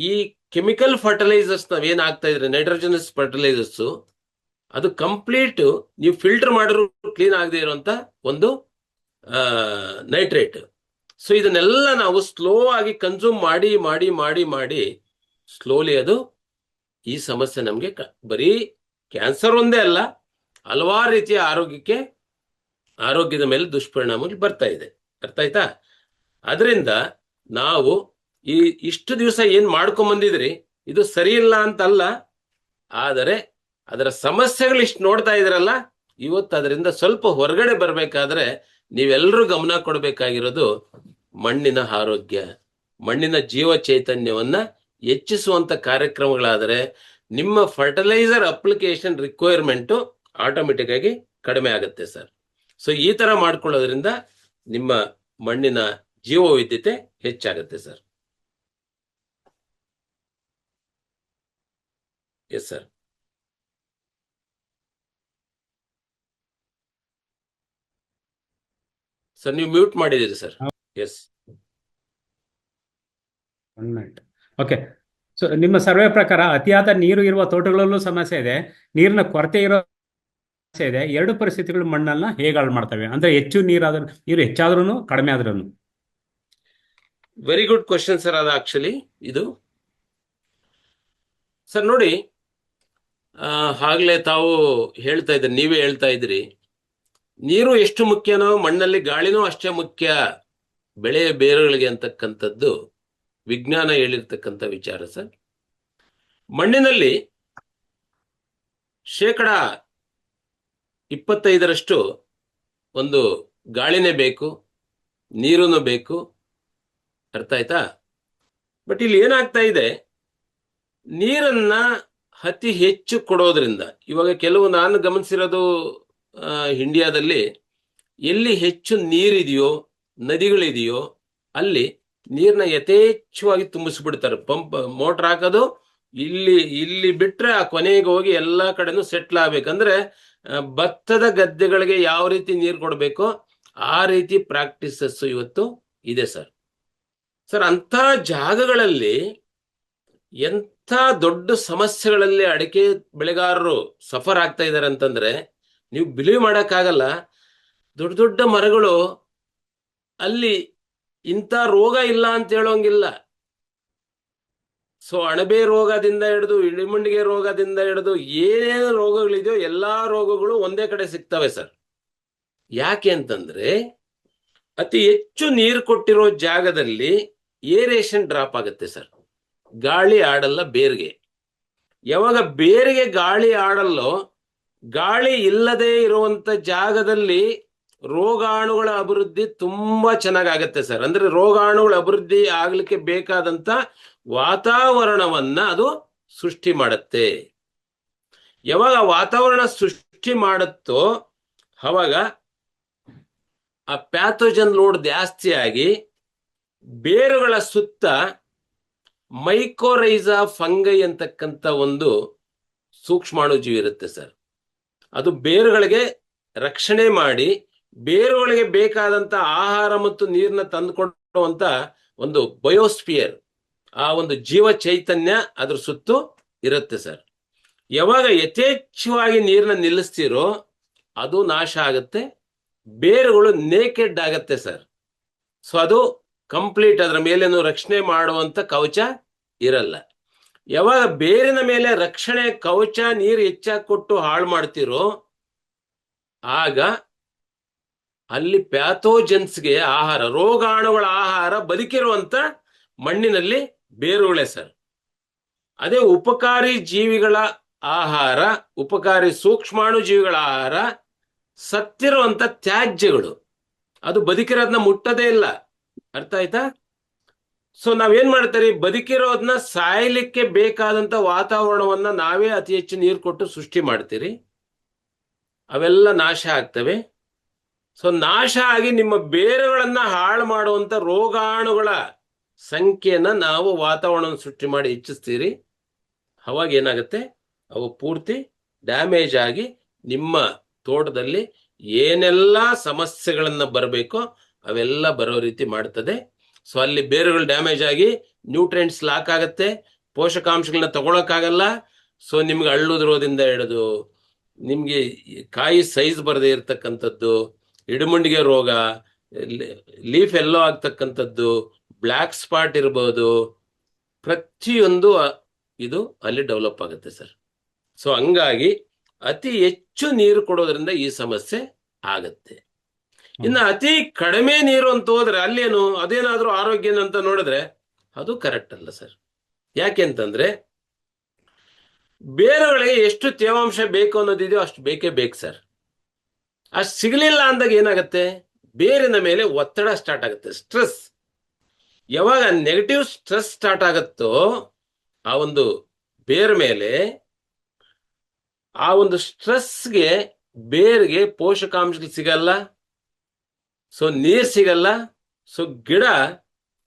ಈ ಕೆಮಿಕಲ್ ಫರ್ಟಿಲೈಸರ್ಸ್ ನಾವೇನ್ ಆಗ್ತಾ ಇದ್ರೆ ನೈಟ್ರೋಜನಸ್ ಫರ್ಟಿಲೈಸರ್ಸ್ ಅದು ಕಂಪ್ಲೀಟ್ ನೀವು ಫಿಲ್ಟರ್ ಮಾಡಿದ್ರು ಕ್ಲೀನ್ ಆಗದೆ ಇರುವಂತ ಒಂದು ನೈಟ್ರೇಟ್. ಸೊ ಇದನ್ನೆಲ್ಲ ನಾವು ಸ್ಲೋ ಆಗಿ ಕನ್ಸ್ಯೂಮ್ ಮಾಡಿ ಮಾಡಿ ಮಾಡಿ ಮಾಡಿ ಸ್ಲೋಲಿ ಅದು ಈ ಸಮಸ್ಯೆ ನಮಗೆ ಬರೀ ಕ್ಯಾನ್ಸರ್ ಒಂದೇ ಅಲ್ಲ, ಹಲವಾರು ರೀತಿಯ ಆರೋಗ್ಯದ ಮೇಲೆ ದುಷ್ಪರಿಣಾಮಗಳು ಬರ್ತಾ ಇದೆ. ಅರ್ಥ ಆಯ್ತಾ? ಅದರಿಂದ ನಾವು ಇಷ್ಟು ದಿವಸ ಏನ್ ಮಾಡ್ಕೊಂಡ್ ಬಂದಿದ್ರಿ ಇದು ಸರಿ ಇಲ್ಲ ಅಂತಲ್ಲ, ಆದರೆ ಅದರ ಸಮಸ್ಯೆಗಳು ಇಷ್ಟು ನೋಡ್ತಾ ಇದ್ರಲ್ಲ, ಇವತ್ತು ಅದರಿಂದ ಸ್ವಲ್ಪ ಹೊರಗಡೆ ಬರ್ಬೇಕಾದ್ರೆ ನೀವೆಲ್ಲರೂ ಗಮನ ಕೊಡಬೇಕಾಗಿರೋದು ಮಣ್ಣಿನ ಆರೋಗ್ಯ, ಮಣ್ಣಿನ ಜೀವ ಚೈತನ್ಯವನ್ನ ಹೆಚ್ಚಿಸುವಂತ ಕಾರ್ಯಕ್ರಮಗಳಾದರೆ ನಿಮ್ಮ ಫರ್ಟಿಲೈಸರ್ ಅಪ್ಲಿಕೇಶನ್ ರಿಕ್ವೈರ್ಮೆಂಟ್ ಆಟೋಮೆಟಿಕ್ ಆಗಿ ಕಡಿಮೆ ಆಗುತ್ತೆ ಸರ್. ಸೊ ಈ ತರ ಮಾಡ್ಕೊಳ್ಳೋದ್ರಿಂದ ನಿಮ್ಮ ಮಣ್ಣಿನ ಜೀವವೈವಿಧ್ಯತೆ ಹೆಚ್ಚಾಗುತ್ತೆ ಸರ್. Yes sir. ಸರ್ ನೀವು ಮ್ಯೂಟ್ ಮಾಡಿದ್ದೀರಿ sir. Yes. 1 minute. Okay. So ನಿಮ್ಮ ಸರ್ವೆ ಪ್ರಕಾರ ಅತಿಯಾದ ನೀರು ಇರುವ ತೋಟಗಳಲ್ಲೂ ಸಮಸ್ಯೆ ಇದೆ, ನೀರಿನ ಕೊರತೆ ಇರೋ ಸಮಸ್ಯೆ ಇದೆ. ಎರಡು ಪರಿಸ್ಥಿತಿಗಳು ಮಣ್ಣನ್ನ ಹೇಗೆ ಹಾಳು ಮಾಡ್ತವೆ? ಅಂದ್ರೆ ನೀರು ಹೆಚ್ಚಾದ್ರೂ ಕಡಿಮೆ ಆದ್ರೂ. Very good question sir. ಅದು ಆಕ್ಚುಲಿ ಇದು ಸರ್ ನೋಡಿ, ಆಗ್ಲೇ ತಾವು ಹೇಳ್ತಾ ಇದ್ರಿ, ನೀವೇ ಹೇಳ್ತಾ ಇದ್ರಿ, ನೀರು ಎಷ್ಟು ಮುಖ್ಯನೋ ಮಣ್ಣಲ್ಲಿ ಗಾಳಿನೂ ಅಷ್ಟೇ ಮುಖ್ಯ ಬೆಳೆಯ ಬೇರುಗಳಿಗೆ ಅಂತಕ್ಕಂಥದ್ದು ವಿಜ್ಞಾನ ಹೇಳಿರ್ತಕ್ಕಂಥ ವಿಚಾರ ಸರ್. ಮಣ್ಣಿನಲ್ಲಿ 25% ಒಂದು ಗಾಳಿನೇ ಬೇಕು, ನೀರೂ ಬೇಕು. ಅರ್ಥ ಆಯ್ತಾ? ಬಟ್ ಇಲ್ಲಿ ಏನಾಗ್ತಾ ಇದೆ, ನೀರನ್ನ ಅತಿ ಹೆಚ್ಚು ಕೊಡೋದ್ರಿಂದ ಇವಾಗ ಕೆಲವು ನಾನು ಗಮನಿಸಿರೋದು ಇಂಡಿಯಾದಲ್ಲಿ ಎಲ್ಲಿ ಹೆಚ್ಚು ನೀರಿದೆಯೋ, ನದಿಗಳಿದೆಯೋ ಅಲ್ಲಿ ನೀರನ್ನ ಯಥೇಚ್ಛವಾಗಿ ತುಂಬಿಸ್ಬಿಡ್ತಾರೆ. ಪಂಪ್ ಮೋಟರ್ ಹಾಕೋದು, ಇಲ್ಲಿ ಬಿಟ್ರೆ ಆ ಕೊನೆಗೆ ಹೋಗಿ ಎಲ್ಲಾ ಕಡೆನೂ ಸೆಟ್ಲ್ ಆಗ್ಬೇಕಂದ್ರೆ ಭತ್ತದ ಗದ್ದೆಗಳಿಗೆ ಯಾವ ರೀತಿ ನೀರು ಕೊಡಬೇಕೋ ಆ ರೀತಿ ಪ್ರಾಕ್ಟೀಸಸ್ ಇವತ್ತು ಇದೆ ಸರ್. ಸರ್ ಅಂತ ಜಾಗಗಳಲ್ಲಿ ಎಂಥ ದೊಡ್ಡ ಸಮಸ್ಯೆಗಳಲ್ಲಿ ಅಡಿಕೆ ಬೆಳೆಗಾರರು ಸಫರ್ ಆಗ್ತಾ ಇದ್ದಾರೆ ಅಂತಂದ್ರೆ ನೀವು ಬಿಲೀವ್ ಮಾಡಕ್ಕಾಗಲ್ಲ. ದೊಡ್ಡ ದೊಡ್ಡ ಮರಗಳು ಅಲ್ಲಿ ಇಂಥ ರೋಗ ಇಲ್ಲ ಅಂತ ಹೇಳೋಂಗಿಲ್ಲ. ಸೊ ಅಣಬೆ ರೋಗದಿಂದ ಹಿಡಿದು ಇಳಿಮುಂಡಿಗೆ ರೋಗದಿಂದ ಹಿಡಿದು ಏನೇನು ರೋಗಗಳಿದೆಯೋ ಎಲ್ಲಾ ರೋಗಗಳು ಒಂದೇ ಕಡೆ ಸಿಗ್ತವೆ ಸರ್. ಯಾಕೆ ಅಂತಂದ್ರೆ ಅತಿ ಹೆಚ್ಚು ನೀರು ಕೊಟ್ಟಿರೋ ಜಾಗದಲ್ಲಿ ಏರೇಷನ್ ಡ್ರಾಪ್ ಆಗುತ್ತೆ ಸರ್. ಗಾಳಿ ಆಡಲ್ಲ ಬೇರ್ಗೆ. ಯಾವಾಗ ಬೇರಿಗೆ ಗಾಳಿ ಆಡಲ್ಲೋ, ಗಾಳಿ ಇಲ್ಲದೆ ಇರುವಂತ ಜಾಗದಲ್ಲಿ ರೋಗಾಣುಗಳ ಅಭಿವೃದ್ಧಿ ತುಂಬಾ ಚೆನ್ನಾಗಾಗತ್ತೆ ಸರ್. ಅಂದ್ರೆ ರೋಗಾಣುಗಳ ಅಭಿವೃದ್ಧಿ ಆಗ್ಲಿಕ್ಕೆ ಬೇಕಾದಂತ ವಾತಾವರಣವನ್ನ ಅದು ಸೃಷ್ಟಿ ಮಾಡುತ್ತೆ. ಯಾವಾಗ ವಾತಾವರಣ ಸೃಷ್ಟಿ ಮಾಡುತ್ತೋ ಅವಾಗ ಆ ಪ್ಯಾಥೋಜನ್ ಲೋಡ್ ಜಾಸ್ತಿ ಆಗಿ ಬೇರುಗಳ ಸುತ್ತ ಮೈಕೋರೈಸಾ ಫಂಗೈ ಅಂತಕ್ಕಂಥ ಒಂದು ಸೂಕ್ಷ್ಮಾಣುಜೀವಿ ಇರುತ್ತೆ ಸರ್. ಅದು ಬೇರುಗಳಿಗೆ ರಕ್ಷಣೆ ಮಾಡಿ ಬೇರುಗಳಿಗೆ ಬೇಕಾದಂತ ಆಹಾರ ಮತ್ತು ನೀರನ್ನ ತಂದುಕೊಡುವಂತ ಒಂದು ಬಯೋಸ್ಫಿಯರ್, ಆ ಒಂದು ಜೀವ ಚೈತನ್ಯ ಅದ್ರ ಸುತ್ತು ಇರುತ್ತೆ ಸರ್. ಯಾವಾಗ ಯಥೇಚ್ಛವಾಗಿ ನೀರನ್ನ ನಿಲ್ಲಿಸ್ತಿರೋ ಅದು ನಾಶ ಆಗುತ್ತೆ, ಬೇರುಗಳು ನೇಕೆಡ್ ಆಗತ್ತೆ ಸರ್. ಸೊ ಅದು ಕಂಪ್ಲೀಟ್, ಅದರ ಮೇಲೇನು ರಕ್ಷಣೆ ಮಾಡುವಂತ ಕವಚ ಇರಲ್ಲ. ಯಾವಾಗ ಬೇರಿನ ಮೇಲೆ ರಕ್ಷಣೆ ಕವಚ ನೀರು ಹೆಚ್ಚಾಗಿ ಕೊಟ್ಟು ಹಾಳು ಮಾಡ್ತಿರೋ ಆಗ ಅಲ್ಲಿ ಪ್ಯಾಥೋಜನ್ಸ್ಗೆ ಆಹಾರ, ರೋಗಾಣುಗಳ ಆಹಾರ ಬದುಕಿರುವಂತ ಮಣ್ಣಿನಲ್ಲಿ ಬೇರುಗಳೇ ಸರ್. ಅದೇ ಉಪಕಾರಿ ಜೀವಿಗಳ ಆಹಾರ, ಉಪಕಾರಿ ಸೂಕ್ಷ್ಮಾಣು ಜೀವಿಗಳ ಆಹಾರ ಸತ್ತಿರುವಂತ ತ್ಯಾಜ್ಯಗಳು, ಅದು ಬದುಕಿರೋದನ್ನ ಮುಟ್ಟದೇ ಇಲ್ಲ. ಅರ್ಥ ಆಯ್ತಾ? ಸೊ ನಾವೇನ್ ಮಾಡ್ತಾರೆ, ಬದುಕಿರೋದನ್ನ ಸಾಯ್ಲಿಕ್ಕೆ ಬೇಕಾದಂತ ವಾತಾವರಣವನ್ನ ನಾವೇ ಅತಿ ಹೆಚ್ಚು ನೀರು ಕೊಟ್ಟು ಸೃಷ್ಟಿ ಮಾಡ್ತೀರಿ, ಅವೆಲ್ಲ ನಾಶ ಆಗ್ತವೆ. ಸೊ ನಾಶ ಆಗಿ ನಿಮ್ಮ ಬೇರುಗಳನ್ನ ಹಾಳು ಮಾಡುವಂತ ರೋಗಾಣುಗಳ ಸಂಖ್ಯೆಯನ್ನ ನಾವು ವಾತಾವರಣವನ್ನು ಸೃಷ್ಟಿ ಮಾಡಿ ಹೆಚ್ಚಿಸ್ತೀರಿ. ಅವಾಗ ಏನಾಗುತ್ತೆ, ಅವು ಪೂರ್ತಿ ಡ್ಯಾಮೇಜ್ ಆಗಿ ನಿಮ್ಮ ತೋಟದಲ್ಲಿ ಏನೆಲ್ಲ ಸಮಸ್ಯೆಗಳನ್ನ ಬರಬೇಕೋ ಅವೆಲ್ಲ ಬರೋ ರೀತಿ ಮಾಡ್ತದೆ. ಸೊ ಅಲ್ಲಿ ಬೇರುಗಳು ಡ್ಯಾಮೇಜ್ ಆಗಿ ನ್ಯೂಟ್ರಿಯೆಂಟ್ಸ್ ಲಾಕ್ ಆಗತ್ತೆ, ಪೋಷಕಾಂಶಗಳನ್ನ ತಗೊಳಕ್ಕಾಗಲ್ಲ. ಸೊ ನಿಮ್ಗೆ ಹಳ್ಳುದ್ರೋದಿಂದ ಹಿಡಿದು ನಿಮ್ಗೆ ಕಾಯಿ ಸೈಜ್ ಬರದೇ ಇರತಕ್ಕಂಥದ್ದು, ಇಡಮುಂಡಿಗೆ ರೋಗ, ಲೀಫ್ ಎಲ್ಲೋ ಆಗ್ತಕ್ಕಂಥದ್ದು, ಬ್ಲ್ಯಾಕ್ ಸ್ಪಾಟ್ ಇರ್ಬೋದು, ಪ್ರತಿಯೊಂದು ಇದು ಅಲ್ಲಿ ಡೆವಲಪ್ ಆಗುತ್ತೆ ಸರ್. ಸೊ ಹಂಗಾಗಿ ಅತಿ ಹೆಚ್ಚು ನೀರು ಕೊಡೋದ್ರಿಂದ ಈ ಸಮಸ್ಯೆ ಆಗತ್ತೆ. ಇನ್ನು ಅತಿ ಕಡಿಮೆ ನೀರು ಅಂತ ಹೋದ್ರೆ ಅಲ್ಲೇನು ಅದೇನಾದ್ರೂ ಆರೋಗ್ಯನ ಅಂತ ನೋಡಿದ್ರೆ ಅದು ಕರೆಕ್ಟ್ ಅಲ್ಲ ಸರ್. ಯಾಕೆ ಅಂತಂದ್ರೆ ಬೇರುಗಳಿಗೆ ಎಷ್ಟು ತೇವಾಂಶ ಬೇಕು ಅನ್ನೋದಿದೆಯೋ ಅಷ್ಟು ಬೇಕೇ ಬೇಕು ಸರ್. ಅಷ್ಟು ಸಿಗಲಿಲ್ಲ ಅಂದಾಗ ಏನಾಗುತ್ತೆ, ಬೇರಿನ ಮೇಲೆ ಒತ್ತಡ ಸ್ಟಾರ್ಟ್ ಆಗುತ್ತೆ, ಸ್ಟ್ರೆಸ್. ಯಾವಾಗ ನೆಗೆಟಿವ್ ಸ್ಟ್ರೆಸ್ ಸ್ಟಾರ್ಟ್ ಆಗುತ್ತೋ ಆ ಒಂದು ಬೇರ್ ಮೇಲೆ, ಆ ಒಂದು ಸ್ಟ್ರೆಸ್ಗೆ ಬೇರ್ಗೆ ಪೋಷಕಾಂಶಗಳು ಸಿಗಲ್ಲ, ಸೊ ನೀರ್ ಸಿಗಲ್ಲ, ಸೊ ಗಿಡ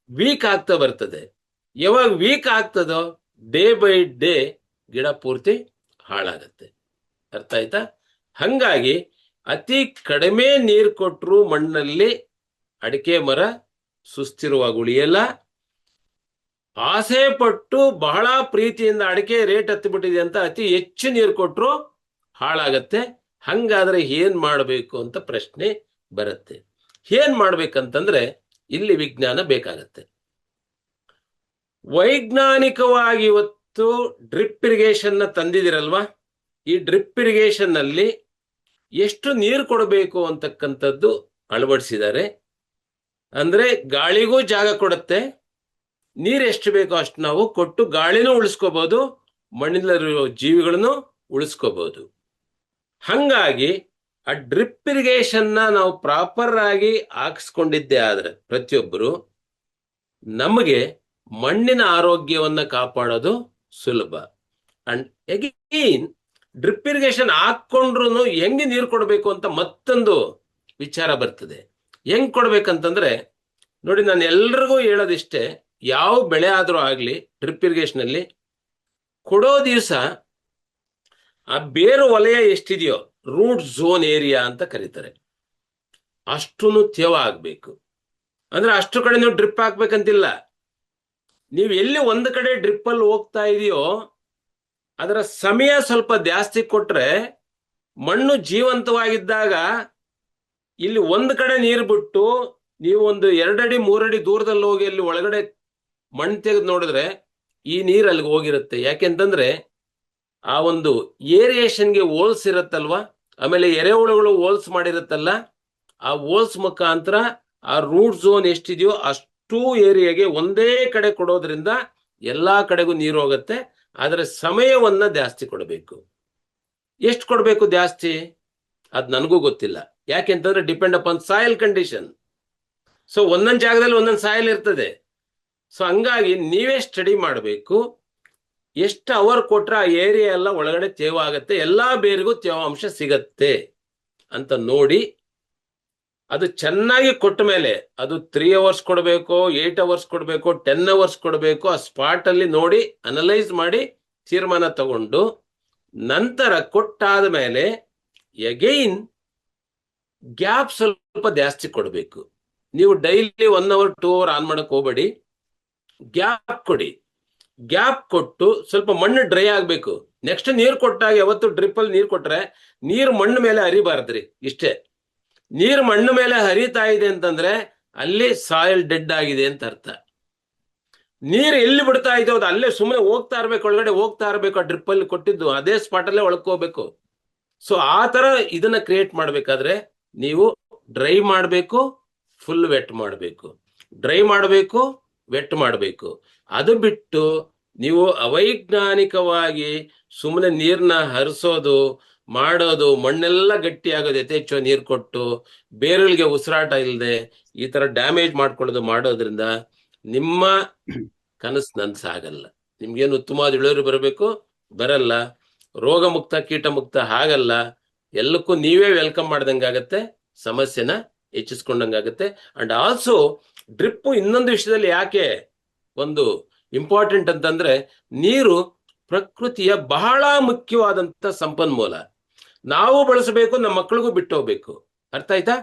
ವೀಕ್ ಆಗ್ತಾ ಬರ್ತದೆ. ಯಾವಾಗ ವೀಕ್ ಆಗ್ತದೋ ಡೇ ಬೈ ಡೇ ಗಿಡ ಪೂರ್ತಿ ಹಾಳಾಗತ್ತೆ. ಅರ್ಥ ಆಯ್ತಾ? ಹಂಗಾಗಿ ಅತಿ ಕಡಿಮೆ ನೀರು ಕೊಟ್ಟರು ಮಣ್ಣಲ್ಲಿ ಅಡಿಕೆ ಮರ ಸುಸ್ಥಿರವಾಗಿ ಉಳಿಯಲ್ಲ. ಆಸೆ ಪಟ್ಟು ಬಹಳ ಪ್ರೀತಿಯಿಂದ ಅಡಿಕೆ ರೇಟ್ ಹತ್ತಿಬಿಟ್ಟಿದೆ ಅಂತ ಅತಿ ಹೆಚ್ಚು ನೀರು ಕೊಟ್ಟರು ಹಾಳಾಗತ್ತೆ. ಹಂಗಾದ್ರೆ ಏನ್ ಮಾಡಬೇಕು ಅಂತ ಪ್ರಶ್ನೆ ಬರುತ್ತೆ. ಏನ್ ಮಾಡ್ಬೇಕಂತಂದ್ರೆ ಇಲ್ಲಿ ವಿಜ್ಞಾನ ಬೇಕಾಗತ್ತೆ. ವೈಜ್ಞಾನಿಕವಾಗಿ ಇವತ್ತು ಡ್ರಿಪ್ ಇರಿಗೇಷನ್ ನ ತಂದಿದಿರಲ್ವಾ, ಈ ಡ್ರಿಪ್ ಇರಿಗೇಷನ್ ನಲ್ಲಿ ಎಷ್ಟು ನೀರು ಕೊಡಬೇಕು ಅಂತಕ್ಕಂಥದ್ದು ಅಳವಡಿಸಿದ್ದಾರೆ. ಅಂದ್ರೆ ಗಾಳಿಗೂ ಜಾಗ ಕೊಡುತ್ತೆ, ನೀರು ಎಷ್ಟು ಬೇಕೋ ಅಷ್ಟು ನಾವು ಕೊಟ್ಟು ಗಾಳಿನೂ ಉಳಿಸ್ಕೋಬಹುದು, ಮಣ್ಣಿನಲ್ಲಿರೋ ಜೀವಿಗಳನ್ನು ಉಳಿಸ್ಕೋಬಹುದು. ಹಂಗಾಗಿ ಆ ಡ್ರಿಪ್ ಇರಿಗೇಷನ್ ನಾವು ಪ್ರಾಪರ್ ಆಗಿ ಹಾಕಿಸ್ಕೊಂಡಿದ್ದೆ ಆದ್ರೆ ಪ್ರತಿಯೊಬ್ಬರು ನಮಗೆ ಮಣ್ಣಿನ ಆರೋಗ್ಯವನ್ನ ಕಾಪಾಡೋದು ಸುಲಭ. ಅಂಡ್ ಅಗೇನ್ ಡ್ರಿಪ್ ಇರಿಗೇಷನ್ ಹಾಕೊಂಡ್ರು ಹೆಂಗೆ ನೀರು ಕೊಡಬೇಕು ಅಂತ ಮತ್ತೊಂದು ವಿಚಾರ ಬರ್ತದೆ. ಹೆಂಗ್ ಕೊಡ್ಬೇಕಂತಂದ್ರೆ ನೋಡಿ, ನಾನು ಎಲ್ರಿಗೂ ಹೇಳೋದಿಷ್ಟೇ, ಯಾವ ಬೆಳೆ ಆದ್ರೂ ಆಗ್ಲಿ ಡ್ರಿಪ್ ಇರಿಗೇಷನ್ ಅಲ್ಲಿ ಕೊಡೋ ದಿವಸ ಆ ಬೇರು ವಲಯ ಎಷ್ಟಿದೆಯೋ ರೂಟ್ ಝೋನ್ ಏರಿಯಾ ಅಂತ ಕರೀತಾರೆ, ಅಷ್ಟುನು ತೇವ ಆಗ್ಬೇಕು. ಅಂದ್ರೆ ಅಷ್ಟು ಕಡೆ ನೀವು ಡ್ರಿಪ್ ಹಾಕ್ಬೇಕಂತಿಲ್ಲ. ನೀವು ಎಲ್ಲಿ ಒಂದು ಕಡೆ ಡ್ರಿಪ್ ಅಲ್ಲಿ ಹೋಗ್ತಾ ಇದೆಯೋ ಅದರ ಸಮಯ ಸ್ವಲ್ಪ ಜಾಸ್ತಿ ಕೊಟ್ರೆ ಮಣ್ಣು ಜೀವಂತವಾಗಿದ್ದಾಗ ಇಲ್ಲಿ ಒಂದು ಕಡೆ ನೀರು ಬಿಟ್ಟು ನೀವು ಒಂದು 2 ಅಡಿ 3 ಅಡಿ ದೂರದಲ್ಲಿ ಹೋಗಿ ಅಲ್ಲಿ ಒಳಗಡೆ ಮಣ್ಣು ತೆಗೆದು ನೋಡಿದ್ರೆ ಈ ನೀರು ಅಲ್ಲಿಗೆ ಹೋಗಿರುತ್ತೆ. ಯಾಕೆಂತಂದ್ರೆ ಆ ಒಂದು ಏರಿಯೇಷನ್ಗೆ ಹೋಲ್ಸ್ ಇರುತ್ತಲ್ವಾ, ಆಮೇಲೆ ಎರೆಹುಳುಗಳು ಹೋಲ್ಸ್ ಮಾಡಿರುತ್ತಲ್ಲ, ಆ ಹೋಲ್ಸ್ ಮುಖಾಂತರ ಆ ರೂಟ್ ಝೋನ್ ಎಷ್ಟಿದೆಯೋ ಅಷ್ಟು ಏರಿಯಾಗೆ ಒಂದೇ ಕಡೆ ಕೊಡೋದ್ರಿಂದ ಎಲ್ಲಾ ಕಡೆಗೂ ನೀರು ಹೋಗುತ್ತೆ. ಆದ್ರೆ ಸಮಯವನ್ನ ಜಾಸ್ತಿ ಕೊಡಬೇಕು. ಎಷ್ಟು ಕೊಡಬೇಕು ಜಾಸ್ತಿ ಅದ್ ನನಗೂ ಗೊತ್ತಿಲ್ಲ. ಯಾಕೆಂತಂದ್ರೆ depend upon soil condition. So ಒಂದೊಂದು ಜಾಗದಲ್ಲಿ ಒಂದೊಂದು ಸಾಯಿಲ್ ಇರ್ತದೆ. ಸೊ ಹಂಗಾಗಿ ನೀವೇ ಸ್ಟಡಿ ಮಾಡಬೇಕು, ಎಷ್ಟು ಅವರ್ ಕೊಟ್ರೆ ಆ ಏರಿಯಾ ಎಲ್ಲ ಒಳಗಡೆ ತೇವ ಆಗತ್ತೆ, ಎಲ್ಲಾ ಬೇರಿಗೂ ತೇವಾಂಶ ಸಿಗತ್ತೆ ಅಂತ ನೋಡಿ ಅದು ಚೆನ್ನಾಗಿ ಕೊಟ್ಟ ಮೇಲೆ ಅದು 3 ಅವರ್ಸ್ ಕೊಡಬೇಕು, 8 ಅವರ್ಸ್ ಕೊಡಬೇಕು, 10 ಅವರ್ಸ್ ಕೊಡಬೇಕು, ಆ ಸ್ಪಾಟ್ ಅಲ್ಲಿ ನೋಡಿ ಅನಲೈಸ್ ಮಾಡಿ ತೀರ್ಮಾನ ತಗೊಂಡು ನಂತರ ಕೊಟ್ಟಾದ ಮೇಲೆ ಅಗೈನ್ ಗ್ಯಾಪ್ ಸ್ವಲ್ಪ ಜಾಸ್ತಿ ಕೊಡಬೇಕು. ನೀವು ಡೈಲಿ 1 ಅವರ್ 2 ಅವರ್ ಆನ್ ಮಾಡಕ್ ಹೋಗ್ಬೇಡಿ, ಗ್ಯಾಪ್ ಕೊಡಿ. ಗ್ಯಾಪ್ ಕೊಟ್ಟು ಸ್ವಲ್ಪ ಮಣ್ಣು ಡ್ರೈ ಆಗ್ಬೇಕು. ನೆಕ್ಸ್ಟ್ ನೀರು ಕೊಟ್ಟಾಗ ಯಾವತ್ತು ಡ್ರಿಪ್ ಅಲ್ಲಿ ನೀರು ಕೊಟ್ರೆ ನೀರು ಮಣ್ಣು ಮೇಲೆ ಹರಿಬಾರ್ದ್ರಿ. ಇಷ್ಟೇ, ನೀರು ಮಣ್ಣು ಮೇಲೆ ಹರಿತಾ ಇದೆ ಅಂತಂದ್ರೆ ಅಲ್ಲಿ ಸಾಯಿಲ್ ಡೆಡ್ ಆಗಿದೆ ಅಂತ ಅರ್ಥ. ನೀರು ಎಲ್ಲಿ ಬಿಡ್ತಾ ಇದೆ ಅದು ಅಲ್ಲೇ ಸುಮ್ಮನೆ ಹೋಗ್ತಾ ಇರ್ಬೇಕು, ಒಳಗಡೆ ಹೋಗ್ತಾ ಇರ್ಬೇಕು. ಆ ಡ್ರಿಪ್ ಅಲ್ಲಿ ಕೊಟ್ಟಿದ್ದು ಅದೇ ಸ್ಪಾಟ್ ಅಲ್ಲೇ ಒಳಕೋಬೇಕು. ಸೊ ಆ ತರ ಇದನ್ನ ಕ್ರಿಯೇಟ್ ಮಾಡ್ಬೇಕಾದ್ರೆ ನೀವು ಡ್ರೈ ಮಾಡಬೇಕು, ಫುಲ್ ವೆಟ್ ಮಾಡಬೇಕು, ಡ್ರೈ ಮಾಡಬೇಕು, ವೆಟ್ ಮಾಡಬೇಕು. ಅದು ಬಿಟ್ಟು ನೀವು ಅವೈಜ್ಞಾನಿಕವಾಗಿ ಸುಮ್ಮನೆ ನೀರ್ನ ಹರಿಸೋದು ಮಾಡೋದು, ಮಣ್ಣೆಲ್ಲ ಗಟ್ಟಿ ಆಗೋದು, ಯಥೇಚ್ಛ ನೀರು ಕೊಟ್ಟು ಬೇರುಗಳಿಗೆ ಉಸಿರಾಟ ಇಲ್ಲದೆ ಈ ತರ ಡ್ಯಾಮೇಜ್ ಮಾಡ್ಕೊಳ್ಳೋದು ಮಾಡೋದ್ರಿಂದ ನಿಮ್ಮ ಕನಸು ನನ್ಸಾಗಲ್ಲ. ನಿಮ್ಗೇನು ಉತ್ತಮವಾದ ಇಳುವರಿ ಬರಬೇಕು, ಬರಲ್ಲ. ರೋಗ ಮುಕ್ತ ಕೀಟ ಮುಕ್ತ ಹಾಗಲ್ಲ. ಎಲ್ಲಕ್ಕೂ ನೀವೇ ವೆಲ್ಕಮ್ ಮಾಡ್ದಂಗಾಗತ್ತೆ, ಸಮಸ್ಯೆನ ಹೆಚ್ಚಿಸ್ಕೊಂಡಂಗಾಗತ್ತೆ. ಅಂಡ್ ಆಲ್ಸೋ ಡ್ರಿಪ್ ಇನ್ನೊಂದು ವಿಷಯದಲ್ಲಿ ಯಾಕೆ ಒಂದು ಇಂಪಾರ್ಟೆಂಟ್ ಅಂತಂದ್ರೆ, ನೀರು ಪ್ರಕೃತಿಯ ಬಹಳ ಮುಖ್ಯವಾದಂತ ಸಂಪನ್ಮೂಲ. ನಾವು ಬಳಸಬೇಕು, ನಮ್ಮ ಮಕ್ಕಳಿಗೂ ಬಿಟ್ಟು ಹೋಗ್ಬೇಕು. ಅರ್ಥ ಆಯ್ತಾ?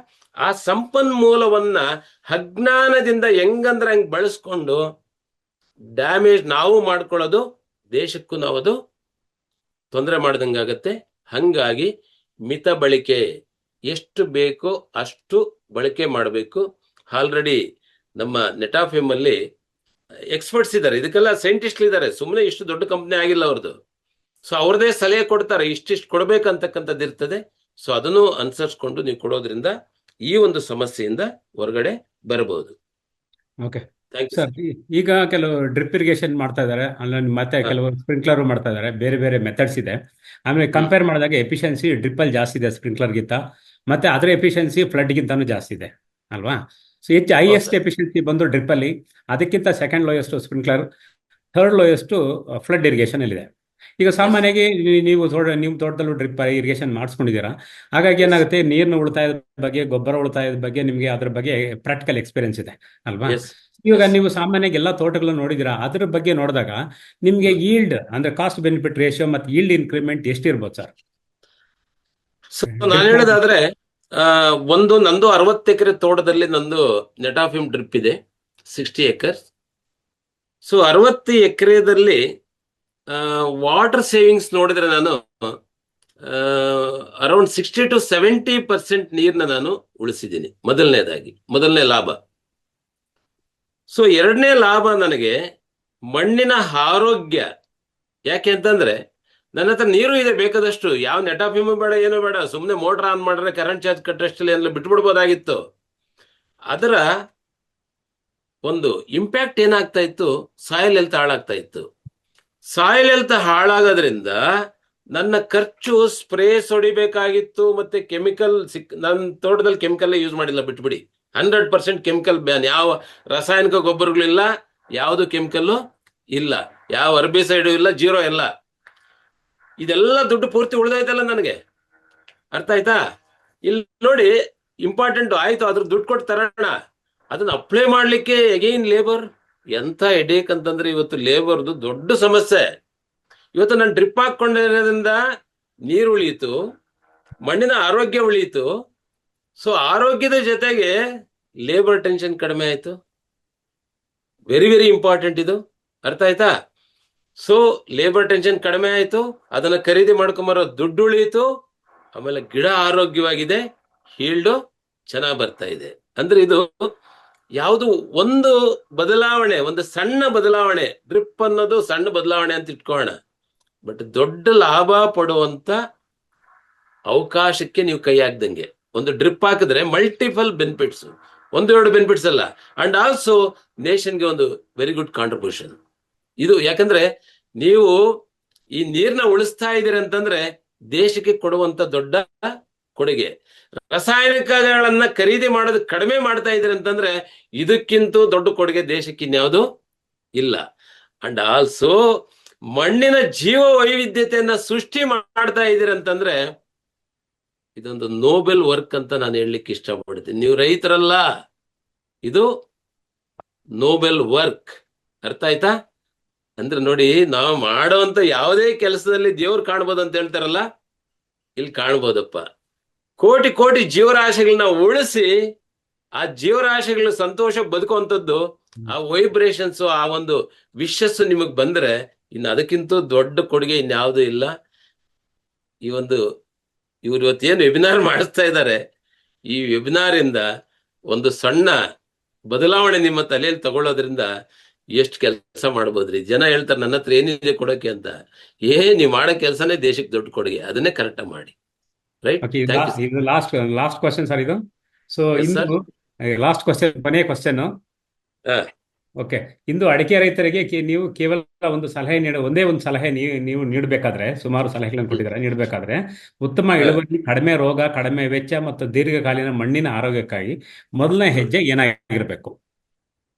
ಆ ಸಂಪನ್ಮೂಲವನ್ನ ಅಜ್ಞಾನದಿಂದ ಹೆಂಗಂದ್ರೆ ಹಂಗ್ ಬಳಸ್ಕೊಂಡು ಡ್ಯಾಮೇಜ್ ನಾವು ಮಾಡ್ಕೊಳ್ಳೋದು, ದೇಶಕ್ಕೂ ನಾವು ಅದು ತೊಂದರೆ ಮಾಡ್ದಂಗಾಗತ್ತೆ. ಹಂಗಾಗಿ ಮಿತ ಬಳಕೆ, ಎಷ್ಟು ಬೇಕೋ ಅಷ್ಟು ಬಳಕೆ ಮಾಡಬೇಕು. ಆಲ್ರೆಡಿ ನಮ್ಮ ನೆಟಾಫಿಮ್ ಅಲ್ಲಿ ಎಕ್ಸ್ಪರ್ಟ್ಸ್ ಇದ್ದಾರೆ, ಇದಕ್ಕೆಲ್ಲ ಸೈಂಟಿಸ್ಟ್ ಇದ್ದಾರೆ, ಸುಮ್ಮನೆ ಇಷ್ಟು ದೊಡ್ಡ ಕಂಪ್ನಿ ಆಗಿಲ್ಲ ಅವ್ರದ್ದು. ಸೊ ಅವ್ರದೇ ಸಲಹೆ ಕೊಡ್ತಾರೆ, ಇಷ್ಟಿಷ್ಟು ಕೊಡ್ಬೇಕಂತಕ್ಕಂಥದ್ದು ಇರ್ತದೆ. ಸೊ ಅದನ್ನು ಅನುಸರಿಸ್ಕೊಂಡು ನೀವು ಕೊಡೋದ್ರಿಂದ ಈ ಒಂದು ಸಮಸ್ಯೆಯಿಂದ ಹೊರಗಡೆ ಬರಬಹುದು. ಓಕೆ ಥ್ಯಾಂಕ್ ಯು ಸರ್, ಈಗ ಕೆಲವು ಡ್ರಿಪ್ ಇರಿಗೇಷನ್ ಮಾಡ್ತಾ ಇದ್ದಾರೆ, ಅಲ್ಲ ಮತ್ತೆ ಕೆಲವು ಸ್ಪ್ರಿಂಕ್ಲರ್ ಮಾಡ್ತಾ ಇದ್ದಾರೆ, ಬೇರೆ ಬೇರೆ ಮೆಥಡ್ಸ್ ಇದೆ. ಆಮೇಲೆ ಕಂಪೇರ್ ಮಾಡಿದಾಗ ಎಫಿಷಿಯನ್ಸಿ ಡ್ರಿಪ್ ಅಲ್ಲಿ ಜಾಸ್ತಿ ಇದೆ ಸ್ಪ್ರಿಂಕ್ಲರ್ಗಿಂತ, ಮತ್ತೆ ಅದರ ಎಫಿಷಿಯನ್ಸಿ ಫ್ಲಡ್ಗಿಂತಾನು ಜಾಸ್ತಿ ಇದೆ ಅಲ್ವಾ? ಸೊ ಹೈಯೆಸ್ಟ್ ಎಫಿಷಿಯನ್ಸಿ ಬಂದು ಡ್ರಿಪ್ ಅಲ್ಲಿ, ಅದಕ್ಕಿಂತ second lowest sprinkler, third lowest flood irrigation ಅಲ್ಲಿ ಇದೆ. ಈಗ ಸಾಮಾನ್ಯವಾಗಿ ನೀವು ನಿಮ್ಮ ತೋಟದಲ್ಲೂ ಡ್ರಿಪ್ ಇರಿಗೇಷನ್ ಮಾಡಿಸ್ಕೊಂಡಿದ್ದೀರಾ, ಹಾಗಾಗಿ ಏನಾಗುತ್ತೆ, ನೀರಿನ ಉಳಿತಾಯದ ಬಗ್ಗೆ, ಗೊಬ್ಬರ ಉಳಿತಾಯದ ಬಗ್ಗೆ ನಿಮಗೆ ಅದ್ರ ಬಗ್ಗೆ ಪ್ರಾಕ್ಟಿಕಲ್ ಎಕ್ಸ್ಪೀರಿಯನ್ಸ್ ಇದೆ ಅಲ್ವಾ? ಇವಾಗ ನೀವು ಸಾಮಾನ್ಯವಾಗಿ ಎಲ್ಲ ತೋಟಗಳನ್ನು ನೋಡಿದಿರಾ, ಅದ್ರ ಬಗ್ಗೆ ನೋಡಿದಾಗ ನಿಮ್ಗೆ ಈಲ್ಡ್ ಅಂದ್ರೆ ಕಾಸ್ಟ್ ಬೆನಿಫಿಟ್ ರೇಷಿಯೋ ಮತ್ತೆ ಈಲ್ಡ್ ಇನ್ಕ್ರಿಮೆಂಟ್ ಎಷ್ಟಿರ್ಬೋದು ಸರ್? ನಾನು ಹೇಳೋದಾದ್ರೆ, ನಂದು 60 ಎಕರೆ ತೋಟದಲ್ಲಿ ನಂದು ನೆಟಾಫಿಮ್ ಡ್ರಿಪ್ ಇದೆ, 60 acres. ಸೊ 60 ಎಕರೆದಲ್ಲಿ ವಾಟರ್ ಸೇವಿಂಗ್ಸ್ ನೋಡಿದ್ರೆ ನಾನು ಅರೌಂಡ್ 60 to 70% ನೀರನ್ನ ನಾನು ಉಳಿಸಿದ್ದೀನಿ. ಮೊದಲನೇ ಲಾಭ. ಸೊ ಎರಡನೇ ಲಾಭ ನನಗೆ ಮಣ್ಣಿನ ಆರೋಗ್ಯ. ಯಾಕೆ ಅಂತಂದ್ರೆ ನನ್ನ ಹತ್ರ ನೀರು ಇದೆ ಬೇಕಾದಷ್ಟು, ಯಾವ ನೆಟಾಫಿಮ್ ಬೇಡ, ಏನೂ ಬೇಡ, ಸುಮ್ಮನೆ ಮೋಟರ್ ಆನ್ ಮಾಡಿದ್ರೆ ಕರೆಂಟ್ ಚಾರ್ಜ್ ಕಟ್ಟಷ್ಟಲ್ಲಿ ಎಲ್ಲ ಬಿಟ್ಬಿಡ್ಬೋದಾಗಿತ್ತು. ಅದರ ಒಂದು ಇಂಪ್ಯಾಕ್ಟ್ ಏನಾಗ್ತಾ ಇತ್ತು, ಸಾಯಿಲ್ ಹೆಲ್ತ್ ಹಾಳಾಗ್ತಾ ಇತ್ತು. ಸಾಯಿಲ್ ಹೆಲ್ತ್ ಹಾಳಾಗೋದ್ರಿಂದ ನನ್ನ ಖರ್ಚು ಸ್ಪ್ರೇಸ್ ಹೊಡಿಬೇಕಾಗಿತ್ತು, ಮತ್ತೆ ಕೆಮಿಕಲ್ ನನ್ನ ತೋಟದಲ್ಲಿ ಕೆಮಿಕಲ್ ಯೂಸ್ ಮಾಡಿಲ್ಲ, ಬಿಟ್ಬಿಡಿ. 100% ಕೆಮಿಕಲ್ ಬ್ಯಾನ್. ಯಾವ ರಾಸಾಯನಿಕ ಗೊಬ್ಬರಗಳಿಲ್ಲ, ಯಾವುದು ಕೆಮಿಕಲ್ಲು ಇಲ್ಲ, ಯಾವ ಹರ್ಬಿಸೈಡು ಇಲ್ಲ, ಜೀರೋ ಎಲ್ಲ. ಇದೆಲ್ಲ ದುಡ್ಡು ಪೂರ್ತಿ ಉಳಿದೈತಲ್ಲ ನನಗೆ, ಅರ್ಥ ಆಯ್ತಾ? ಇಲ್ಲಿ ನೋಡಿ, ಇಂಪಾರ್ಟೆಂಟ್ ಆಯ್ತು, ಅದ್ರ ದುಡ್ಡು ಕೊಟ್ಟು ತರೋಣ, ಅದನ್ನ ಅಪ್ಲೈ ಮಾಡ್ಲಿಕ್ಕೆ ಅಗೈನ್ ಲೇಬರ್. ಎಂತ ಹೆಡೇಕ್ ಅಂತಂದ್ರೆ ಇವತ್ತು ಲೇಬರ್ದು ದೊಡ್ಡ ಸಮಸ್ಯೆ. ಇವತ್ತು ನಾನು ಡ್ರಿಪ್ ಹಾಕೊಂಡಿರೋದ್ರಿಂದ ನೀರು ಉಳಿಯಿತು, ಮಣ್ಣಿನ ಆರೋಗ್ಯ ಉಳಿಯಿತು. ಸೊ ಆರೋಗ್ಯದ ಜೊತೆಗೆ ಲೇಬರ್ ಟೆನ್ಷನ್ ಕಡಿಮೆ ಆಯ್ತು. ವೆರಿ ವೆರಿ ಇಂಪಾರ್ಟೆಂಟ್ ಇದು, ಅರ್ಥ ಆಯ್ತಾ? ಸೊ ಲೇಬರ್ ಟೆನ್ಷನ್ ಕಡಿಮೆ ಆಯ್ತು, ಅದನ್ನ ಖರೀದಿ ಮಾಡ್ಕೊಂಬರೋ ದುಡ್ಡು ಉಳಿಯಿತು, ಆಮೇಲೆ ಗಿಡ ಆರೋಗ್ಯವಾಗಿದೆ, ಹೀಲ್ಡು ಚೆನ್ನಾಗಿ ಬರ್ತಾ ಇದೆ. ಅಂದ್ರೆ ಇದು ಯಾವುದು ಒಂದು ಬದಲಾವಣೆ, ಒಂದು ಸಣ್ಣ ಬದಲಾವಣೆ, ಡ್ರಿಪ್ ಅನ್ನೋದು ಸಣ್ಣ ಬದಲಾವಣೆ ಅಂತ ಇಟ್ಕೋಣ, ಬಟ್ ದೊಡ್ಡ ಲಾಭ ಪಡುವಂತ ಅವಕಾಶಕ್ಕೆ ನೀವು ಕೈ ಹಾಕ್ದಂಗೆ. ಒಂದು ಡ್ರಿಪ್ ಹಾಕಿದ್ರೆ ಮಲ್ಟಿಪಲ್ ಬೆನಿಫಿಟ್ಸ್, 1-2 ಬೆನಿಫಿಟ್ಸ್ ಅಲ್ಲ, ಅಂಡ್ ಆಲ್ಸೋ ನೇಷನ್ಗೆ ಒಂದು ವೆರಿ ಗುಡ್ ಕಾಂಟ್ರಿಬ್ಯೂಷನ್ ಇದು. ಯಾಕಂದ್ರೆ ನೀವು ಈ ನೀರ್ನ ಉಳಿಸ್ತಾ ಇದ್ದೀರಿ ಅಂತಂದ್ರೆ ದೇಶಕ್ಕೆ ಕೊಡುವಂತ ದೊಡ್ಡ ಕೊಡುಗೆ. ರಾಸಾಯನಿಕಗಳನ್ನ ಖರೀದಿ ಮಾಡೋದು ಕಡಿಮೆ ಮಾಡ್ತಾ ಇದ್ದೀರಿ ಅಂತಂದ್ರೆ ಇದಕ್ಕಿಂತ ದೊಡ್ಡ ಕೊಡುಗೆ ದೇಶಕ್ಕೆ ಇನ್ಯಾವುದು ಇಲ್ಲ. ಅಂಡ್ ಆಲ್ಸೋ ಮಣ್ಣಿನ ಜೀವ ವೈವಿಧ್ಯತೆಯನ್ನ ಸೃಷ್ಟಿ ಮಾಡ್ತಾ ಇದ್ದೀರಿ ಅಂತಂದ್ರೆ ಇದೊಂದು ನೋಬೆಲ್ ವರ್ಕ್ ಅಂತ ನಾನು ಹೇಳಲಿಕ್ಕೆ ಇಷ್ಟಪಡ್ತೀನಿ. ನೀವು ರೈತರಲ್ಲ, ಇದು ನೋಬೆಲ್ ವರ್ಕ್, ಅರ್ಥ ಆಯ್ತಾ? ಅಂದ್ರೆ ನೋಡಿ, ನಾವು ಮಾಡುವಂತ ಯಾವುದೇ ಕೆಲಸದಲ್ಲಿ ದೇವ್ರು ಕಾಣ್ಬೋದು ಅಂತ ಹೇಳ್ತಾರಲ್ಲ, ಇಲ್ಲಿ ಕಾಣ್ಬೋದಪ್ಪ. ಕೋಟಿ ಕೋಟಿ ಜೀವರಾಶಿಗಳನ್ನ ಉಳಿಸಿ ಆ ಜೀವರಾಶಿಗಳ ಸಂತೋಷ ಬದುಕುವಂಥದ್ದು, ಆ ವೈಬ್ರೇಷನ್ಸ್, ಆ ಒಂದು ವಿಶಸ್ಸು ನಿಮಗ್ ಬಂದ್ರೆ ಇನ್ನು ಅದಕ್ಕಿಂತ ದೊಡ್ಡ ಕೊಡುಗೆ ಇನ್ಯಾವುದೂ ಇಲ್ಲ. ಇವ್ರು ಇವತ್ತೇನು ವೆಬಿನಾರ್ ಮಾಡಿಸ್ತಾ ಇದ್ದಾರೆ, ಈ ವೆಬಿನಾರ್ ಇಂದ ಒಂದು ಸಣ್ಣ ಬದಲಾವಣೆ ನಿಮ್ಮ ತಲೆಯಲ್ಲಿ ತಗೊಳ್ಳೋದ್ರಿಂದ ಎಷ್ಟು ಕೆಲಸ ಮಾಡ್ಬೋದ್ರಿ. ಜನ ಹೇಳ್ತಾರೆ ನನ್ನ ಹತ್ರ ಏನಿದೆ ಕೊಡೋಕೆ ಅಂತ. ನೀವು ಮಾಡೋ ಕೆಲಸನೇ ದೇಶಕ್ಕೆ ದೊಡ್ಡ ಕೊಡುಗೆ, ಅದನ್ನೇ ಕರೆಕ್ಟಾಗಿ ಮಾಡಿ. ರೈಟ್? ಇದು ಲಾಸ್ಟ್ ಕ್ವಶನ್ ಸರ್ ಇದು. ಸೊ ಇಂದು ಲಾಸ್ಟ್ ಕ್ವಶನ್, ಕೊನೆಯ ಕ್ವಶನ್. ಓಕೆ, ಇಂದು ಅಡಿಕೆ ರೈತರಿಗೆ ನೀವು ಕೇವಲ ಒಂದೇ ಒಂದು ಸಲಹೆ ನೀವು ನೀಡಬೇಕಾದ್ರೆ, ಸುಮಾರು ಸಲಹೆಗಳನ್ನು ಕೊಟ್ಟಿದ್ದಾರೆ, ನೀಡಬೇಕಾದ್ರೆ ಉತ್ತಮ ಇಳುವರಿ, ಕಡಿಮೆ ರೋಗ, ಕಡಿಮೆ ವೆಚ್ಚ ಮತ್ತು ದೀರ್ಘಕಾಲೀನ ಮಣ್ಣಿನ ಆರೋಗ್ಯಕ್ಕಾಗಿ ಮೊದಲನೇ ಹೆಜ್ಜೆ ಏನಾಗಿರ್ಬೇಕು?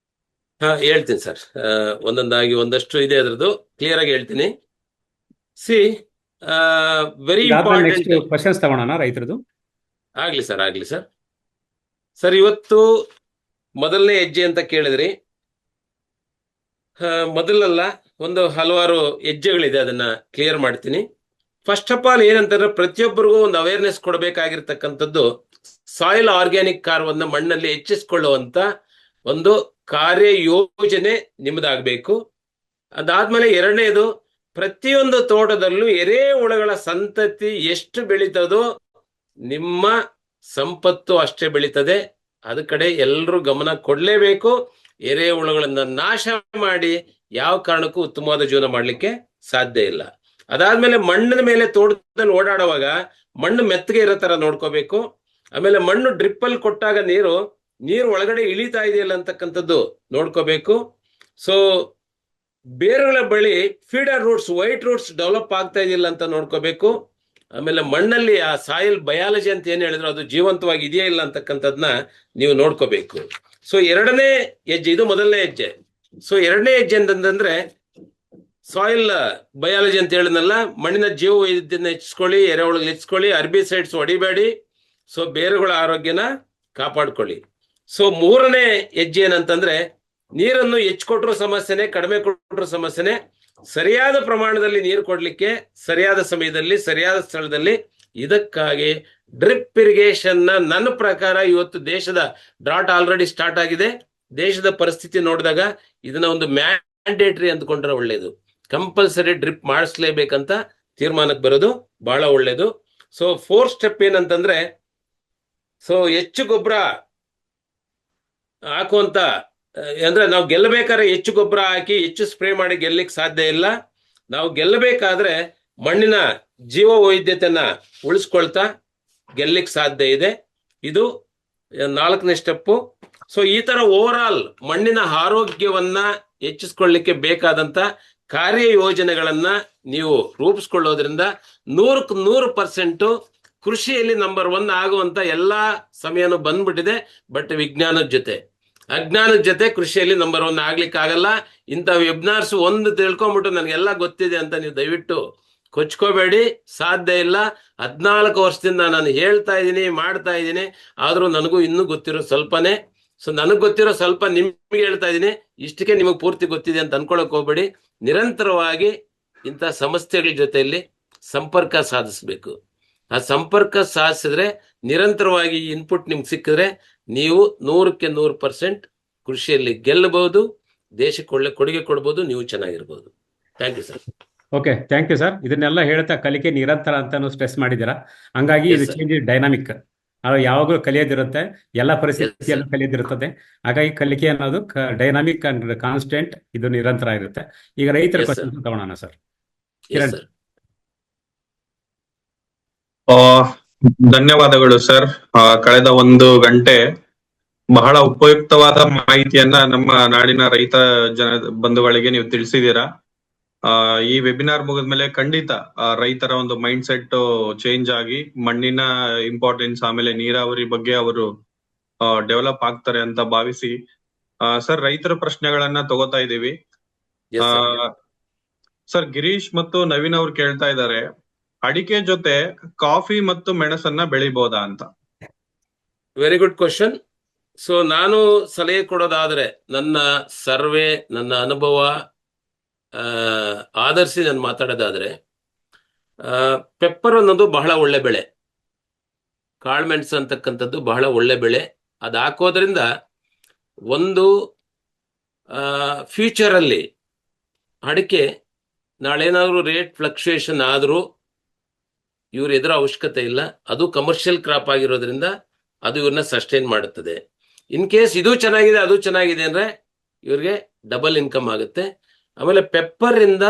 ಹೇಳ್ತೀನಿ ಸರ್, ಒಂದೊಂದಾಗಿ ಒಂದಷ್ಟು ಇದೆ, ಅದ್ರದ್ದು ಕ್ಲಿಯರ್ ಆಗಿ ಹೇಳ್ತೀನಿ. ವೆರಿ ಇಂಪಾರ್ಟೆಂಟ್ ಕ್ವಶನ್ಸ್ ತಗೋಣ ರೈತರದು. ಆಗ್ಲಿ ಸರ್. ಸರ್, ಇವತ್ತು ಮೊದಲನೇ ಹೆಜ್ಜೆ ಅಂತ ಕೇಳಿದ್ರಿ. ಮೊದಲಲ್ಲ, ಒಂದು ಹಲವಾರು ಹೆಜ್ಜೆಗಳಿದೆ, ಅದನ್ನ ಕ್ಲಿಯರ್ ಮಾಡ್ತೀನಿ. ಫಸ್ಟ್ ಆಫ್ ಆಲ್ ಏನಂತಂದ್ರೆ, ಪ್ರತಿಯೊಬ್ಬರಿಗೂ ಒಂದು ಅವೇರ್ನೆಸ್ ಕೊಡಬೇಕಾಗಿರ್ತಕ್ಕಂಥದ್ದು ಸಾಯಿಲ್ ಆರ್ಗ್ಯಾನಿಕ್ ಕಾರ್ಬನ್ನ ಮಣ್ಣಲ್ಲಿ ಹೆಚ್ಚಿಸಿಕೊಳ್ಳುವಂತ ಒಂದು ಕಾರ್ಯ ಯೋಜನೆ ನಿಮ್ಮದಾಗಬೇಕು. ಅದಾದ್ಮೇಲೆ ಎರಡನೇದು, ಪ್ರತಿಯೊಂದು ತೋಟದಲ್ಲೂ ಎರೆಹುಳುಗಳ ಸಂತತಿ ಎಷ್ಟು ಬೆಳೀತದೋ ನಿಮ್ಮ ಸಂಪತ್ತು ಅಷ್ಟೇ ಬೆಳೀತದೆ. ಅದ ಕಡೆ ಎಲ್ಲರೂ ಗಮನ ಕೊಡ್ಲೇಬೇಕು. ಎರೆಹುಳುಗಳನ್ನ ನಾಶ ಮಾಡಿ ಯಾವ ಕಾರಣಕ್ಕೂ ಉತ್ತಮವಾದ ಜೀವನ ಮಾಡ್ಲಿಕ್ಕೆ ಸಾಧ್ಯ ಇಲ್ಲ. ಅದಾದ್ಮೇಲೆ ಮಣ್ಣಿನ ಮೇಲೆ ತೋಟದಲ್ಲಿ ಓಡಾಡುವಾಗ ಮಣ್ಣು ಮೆತ್ತಗೆ ಇರೋ ತರ ನೋಡ್ಕೋಬೇಕು. ಆಮೇಲೆ ಮಣ್ಣು ಡ್ರಿಪ್ಪಲ್ಲಿ ಕೊಟ್ಟಾಗ ನೀರು ಒಳಗಡೆ ಇಳಿತಾ ಇದೆಯಲ್ಲ ಅಂತಕ್ಕಂಥದ್ದು ನೋಡ್ಕೋಬೇಕು. ಸೊ ಬೇರುಗಳ ಬಳಿ feeder roots, white roots develop ಆಗ್ತಾ ಇದೆಯಲ್ಲ ಅಂತ ನೋಡ್ಕೋಬೇಕು. ಆಮೇಲೆ ಮಣ್ಣಲ್ಲಿ ಆ ಸಾಯಿಲ್ ಬಯಾಲಜಿ ಅಂತ ಏನ್ ಹೇಳಿದ್ರು ಅದು ಜೀವಂತವಾಗಿ ಇದೆಯಾ ಇಲ್ಲ ಅಂತಕ್ಕಂಥದ್ನ ನೀವು ನೋಡ್ಕೋಬೇಕು. ಸೊ ಎರಡನೇ ಹೆಜ್ಜೆ, ಇದು ಮೊದಲನೇ ಹೆಜ್ಜೆ. ಸೊ ಎರಡನೇ ಹೆಜ್ಜೆ ಅಂತಂದ್ರೆ ಸಾಯಿಲ್ ಬಯಾಲಜಿ ಅಂತ ಹೇಳಿದ್ನಲ್ಲ, ಮಣ್ಣಿನ ಜೀವ ವೈವಿಧ್ಯನ ಹೆಚ್ಚಿಸ್ಕೊಳ್ಳಿ, ಎರೆಹುಳುಗಳು ಹೆಚ್ಚಿಸ್ಕೊಳ್ಳಿ, ಅರ್ಬಿಸೈಡ್ಸ್ ಹೊಡಿಬೇಡಿ. ಸೊ ಬೇರುಗಳ ಆರೋಗ್ಯನ ಕಾಪಾಡ್ಕೊಳ್ಳಿ. ಸೊ ಮೂರನೇ ಹೆಜ್ಜೆ ಏನಂತಂದ್ರೆ, ನೀರನ್ನು ಹೆಚ್ಚು ಕೊಟ್ಟರು ಸಮಸ್ಯೆನೆ, ಕಡಿಮೆ ಕೊಟ್ಟರು ಸಮಸ್ಯೆನೆ. ಸರಿಯಾದ ಪ್ರಮಾಣದಲ್ಲಿ ನೀರು ಕೊಡ್ಲಿಕ್ಕೆ ಸರಿಯಾದ ಸಮಯದಲ್ಲಿ ಸರಿಯಾದ ಸ್ಥಳದಲ್ಲಿ. ಇದಕ್ಕಾಗಿ ಡ್ರಿಪ್ ಇರಿಗೇಷನ್ ನನ್ನ ಪ್ರಕಾರ ಇವತ್ತು ದೇಶದ ಡ್ರಾಟ್ ಆಲ್ರೆಡಿ ಸ್ಟಾರ್ಟ್ ಆಗಿದೆ. ದೇಶದ ಪರಿಸ್ಥಿತಿ ನೋಡಿದಾಗ ಇದನ್ನ ಒಂದು ಮ್ಯಾಂಡೇಟರಿ ಅಂದ್ಕೊಂಡ್ರೆ ಒಳ್ಳೇದು. ಕಂಪಲ್ಸರಿ ಡ್ರಿಪ್ ಮಾಡಿಸ್ಲೇಬೇಕಂತ ತೀರ್ಮಾನಕ್ಕೆ ಬರೋದು ಬಹಳ ಒಳ್ಳೇದು. ಸೊ 4th ಸ್ಟೆಪ್ ಏನಂತಂದ್ರೆ, ಸೊ ಹೆಚ್ಚು ಗೊಬ್ಬರ ಹಾಕುವಂತ, ಅಂದ್ರೆ ನಾವು ಗೆಲ್ಲಬೇಕಾದ್ರೆ ಹೆಚ್ಚು ಗೊಬ್ಬರ ಹಾಕಿ ಹೆಚ್ಚು ಸ್ಪ್ರೇ ಮಾಡಿ ಗೆಲ್ಲಲಿಕ್ಕೆ ಸಾಧ್ಯ ಇಲ್ಲ. ನಾವು ಗೆಲ್ಲಬೇಕಾದ್ರೆ ಮಣ್ಣಿನ ಜೀವ ವೈವಿಧ್ಯತೆಯನ್ನ ಉಳಿಸ್ಕೊಳ್ತಾ ಗೆಲ್ಲಲಿಕ್ಕೆ ಸಾಧ್ಯ ಇದೆ. ಇದು 4ನೇ ಸ್ಟೆಪ್ಪು. ಸೊ ಈ ತರ ಓವರ್ ಆಲ್ ಮಣ್ಣಿನ ಆರೋಗ್ಯವನ್ನ ಹೆಚ್ಚಿಸ್ಕೊಳ್ಳಿಕ್ಕೆ ಬೇಕಾದಂತ ಕಾರ್ಯ ಯೋಜನೆಗಳನ್ನ ನೀವು ರೂಪಿಸ್ಕೊಳ್ಳೋದ್ರಿಂದ 100% ಕೃಷಿಯಲ್ಲಿ ನಂಬರ್ 1 ಆಗುವಂತ ಎಲ್ಲಾ ಸಮಯನೂ ಬಂದ್ಬಿಟ್ಟಿದೆ. ಬಟ್ ವಿಜ್ಞಾನದ ಜೊತೆ ಅಜ್ಞಾನದ ಜೊತೆ ಕೃಷಿಯಲ್ಲಿ ನಂಬರ್ 1 ಆಗ್ಲಿಕ್ಕೆ ಆಗಲ್ಲ. ಇಂಥ ವೆಬ್ನಾರ್ಸ್ ಒಂದು ತಿಳ್ಕೊಂಡ್ಬಿಟ್ಟು ನನಗೆಲ್ಲ ಗೊತ್ತಿದೆ ಅಂತ ನೀವು ದಯವಿಟ್ಟು ಕೊಚ್ಕೋಬೇಡಿ, ಸಾಧ್ಯ ಇಲ್ಲ. 14 ವರ್ಷದಿಂದ ನಾನು ಹೇಳ್ತಾ ಇದ್ದೀನಿ, ಮಾಡ್ತಾ ಇದ್ದೀನಿ, ಆದ್ರೂ ನನಗೂ ಇನ್ನೂ ಗೊತ್ತಿರೋ ಸ್ವಲ್ಪನೇ. ಸೊ ನನಗೆ ಗೊತ್ತಿರೋ ಸ್ವಲ್ಪ ನಿಮ್ಗೆ ಹೇಳ್ತಾ ಇದ್ದೀನಿ, ಇಷ್ಟಕ್ಕೆ ನಿಮಗೆ ಪೂರ್ತಿ ಗೊತ್ತಿದೆ ಅಂತ ಅನ್ಕೊಳಕ್ ಹೋಗ್ಬೇಡಿ. ನಿರಂತರವಾಗಿ ಇಂಥ ಸಂಸ್ಥೆಗಳ ಜೊತೆಯಲ್ಲಿ ಸಂಪರ್ಕ ಸಾಧಿಸ್ಬೇಕು. ಆ ಸಂಪರ್ಕ ಸಾಧಿಸಿದ್ರೆ, ನಿರಂತರವಾಗಿ ಇನ್ಪುಟ್ ನಿಮ್ಗೆ ಸಿಕ್ಕಿದ್ರೆ ನೀವು 100% ಕೃಷಿಯಲ್ಲಿ ಗೆಲ್ಲಬಹುದು, ದೇಶಕ್ಕೆ ಒಳ್ಳೆ ಕೊಡುಗೆ ಕೊಡ್ಬೋದು, ನೀವು ಚೆನ್ನಾಗಿರ್ಬೋದು. Thank you sir. Okay, thank you sir. ಇದನ್ನೆಲ್ಲ ಹೇಳ್ತಾ ಕಲಿಕೆ ನಿರಂತರ ಅಂತಾನು ಸ್ಟ್ರೆಸ್ ಮಾಡಿದ್ದೀರಾ. ಹಂಗಾಗಿ Yes, ಇದು sir. Change dynamic. ಅದು ಯಾವಾಗಲೂ ಕಲಿಯೋದಿರುತ್ತೆ, ಎಲ್ಲ ಪರಿಸ್ಥಿತಿಯಲ್ಲೂ ಕಲಿಯೋದಿರುತ್ತದೆ. ಹಾಗಾಗಿ ಕಲಿಕೆ ಅನ್ನೋದು ಡೈನಾಮಿಕ್ ಅಂಡ್ ಕಾನ್ಸ್ಟೆಂಟ್, ಇದು ನಿರಂತರ ಇರುತ್ತೆ. ಈಗ ರೈತರ Yes, sir. ಕ್ವಶನ್ ತಗೊಳ್ಳೋಣ ಸರ್. Yes, ಕಿರಣ್. sir. ಆ, ಧನ್ಯವಾದಗಳು ಸರ್. ಕಳೆದ 1 ಗಂಟೆ ಬಹಳ ಉಪಯುಕ್ತವಾದ ಮಾಹಿತಿಯನ್ನ ನಮ್ಮ ನಾಡಿನ ರೈತ ಬಂಧುಗಳಿಗೆ ನೀವು ತಿಳಿಸಿದ್ದೀರಾ. ಈ ವೆಬಿನಾರ್ ಮುಗಿದ್ಮೇಲೆ ಖಂಡಿತ ರೈತರ ಒಂದು ಮೈಂಡ್ ಸೆಟ್ ಚೇಂಜ್ ಆಗಿ ಮಣ್ಣಿನ ಇಂಪಾರ್ಟೆನ್ಸ್, ಆಮೇಲೆ ನೀರಾವರಿ ಬಗ್ಗೆ ಅವರು ಡೆವಲಪ್ ಆಗ್ತಾರೆ ಅಂತ ಭಾವಿಸಿ, ಸರ್ ರೈತರ ಪ್ರಶ್ನೆಗಳನ್ನ ತಗೋತಾ ಇದ್ದೀವಿ. Yes, sir. ಸರ್ ಗಿರೀಶ್ ಮತ್ತು ನವೀನ್ ಅವ್ರು ಕೇಳ್ತಾ ಇದ್ದಾರೆ, ಅಡಿಕೆ ಜೊತೆ ಕಾಫಿ ಮತ್ತು ಮೆಣಸನ್ನ ಬೆಳಿಬೋದಾ ಅಂತ. Very good question. ಸೊ ನಾನು ಸಲಹೆ ಕೊಡೋದಾದ್ರೆ, ನನ್ನ ಸರ್ವೆ, ನನ್ನ ಅನುಭವ ಆಧರಿಸಿ ನಾನು ಮಾತಾಡೋದಾದ್ರೆ, ಪೆಪ್ಪರ್ ಅನ್ನೋದು ಬಹಳ ಒಳ್ಳೆ ಬೆಳೆ. ಕಾಳ್ಮೆಣಸು ಅಂತಕ್ಕಂಥದ್ದು ಬಹಳ ಒಳ್ಳೆ ಬೆಳೆ. ಅದು ಹಾಕೋದ್ರಿಂದ ಒಂದು ಫ್ಯೂಚರಲ್ಲಿ ಅಡಿಕೆ ನಾಳೇನಾದ್ರೂ ರೇಟ್ ಫ್ಲಕ್ಚುಯೇಷನ್ ಆದರೂ ಇವ್ರು ಎದುರ ಅವಶ್ಯಕತೆ ಇಲ್ಲ. ಅದು ಕಮರ್ಷಿಯಲ್ ಕ್ರಾಪ್ ಆಗಿರೋದ್ರಿಂದ ಅದು ಇವ್ರನ್ನ ಸಸ್ಟೈನ್ ಮಾಡುತ್ತದೆ. ಇನ್ ಕೇಸ್ ಇದು ಚೆನ್ನಾಗಿದೆ ಅದು ಚೆನ್ನಾಗಿದೆ ಅಂದ್ರೆ ಇವ್ರಿಗೆ ಡಬಲ್ ಇನ್ಕಮ್ ಆಗುತ್ತೆ. ಆಮೇಲೆ ಪೆಪ್ಪರ್ ಇಂದ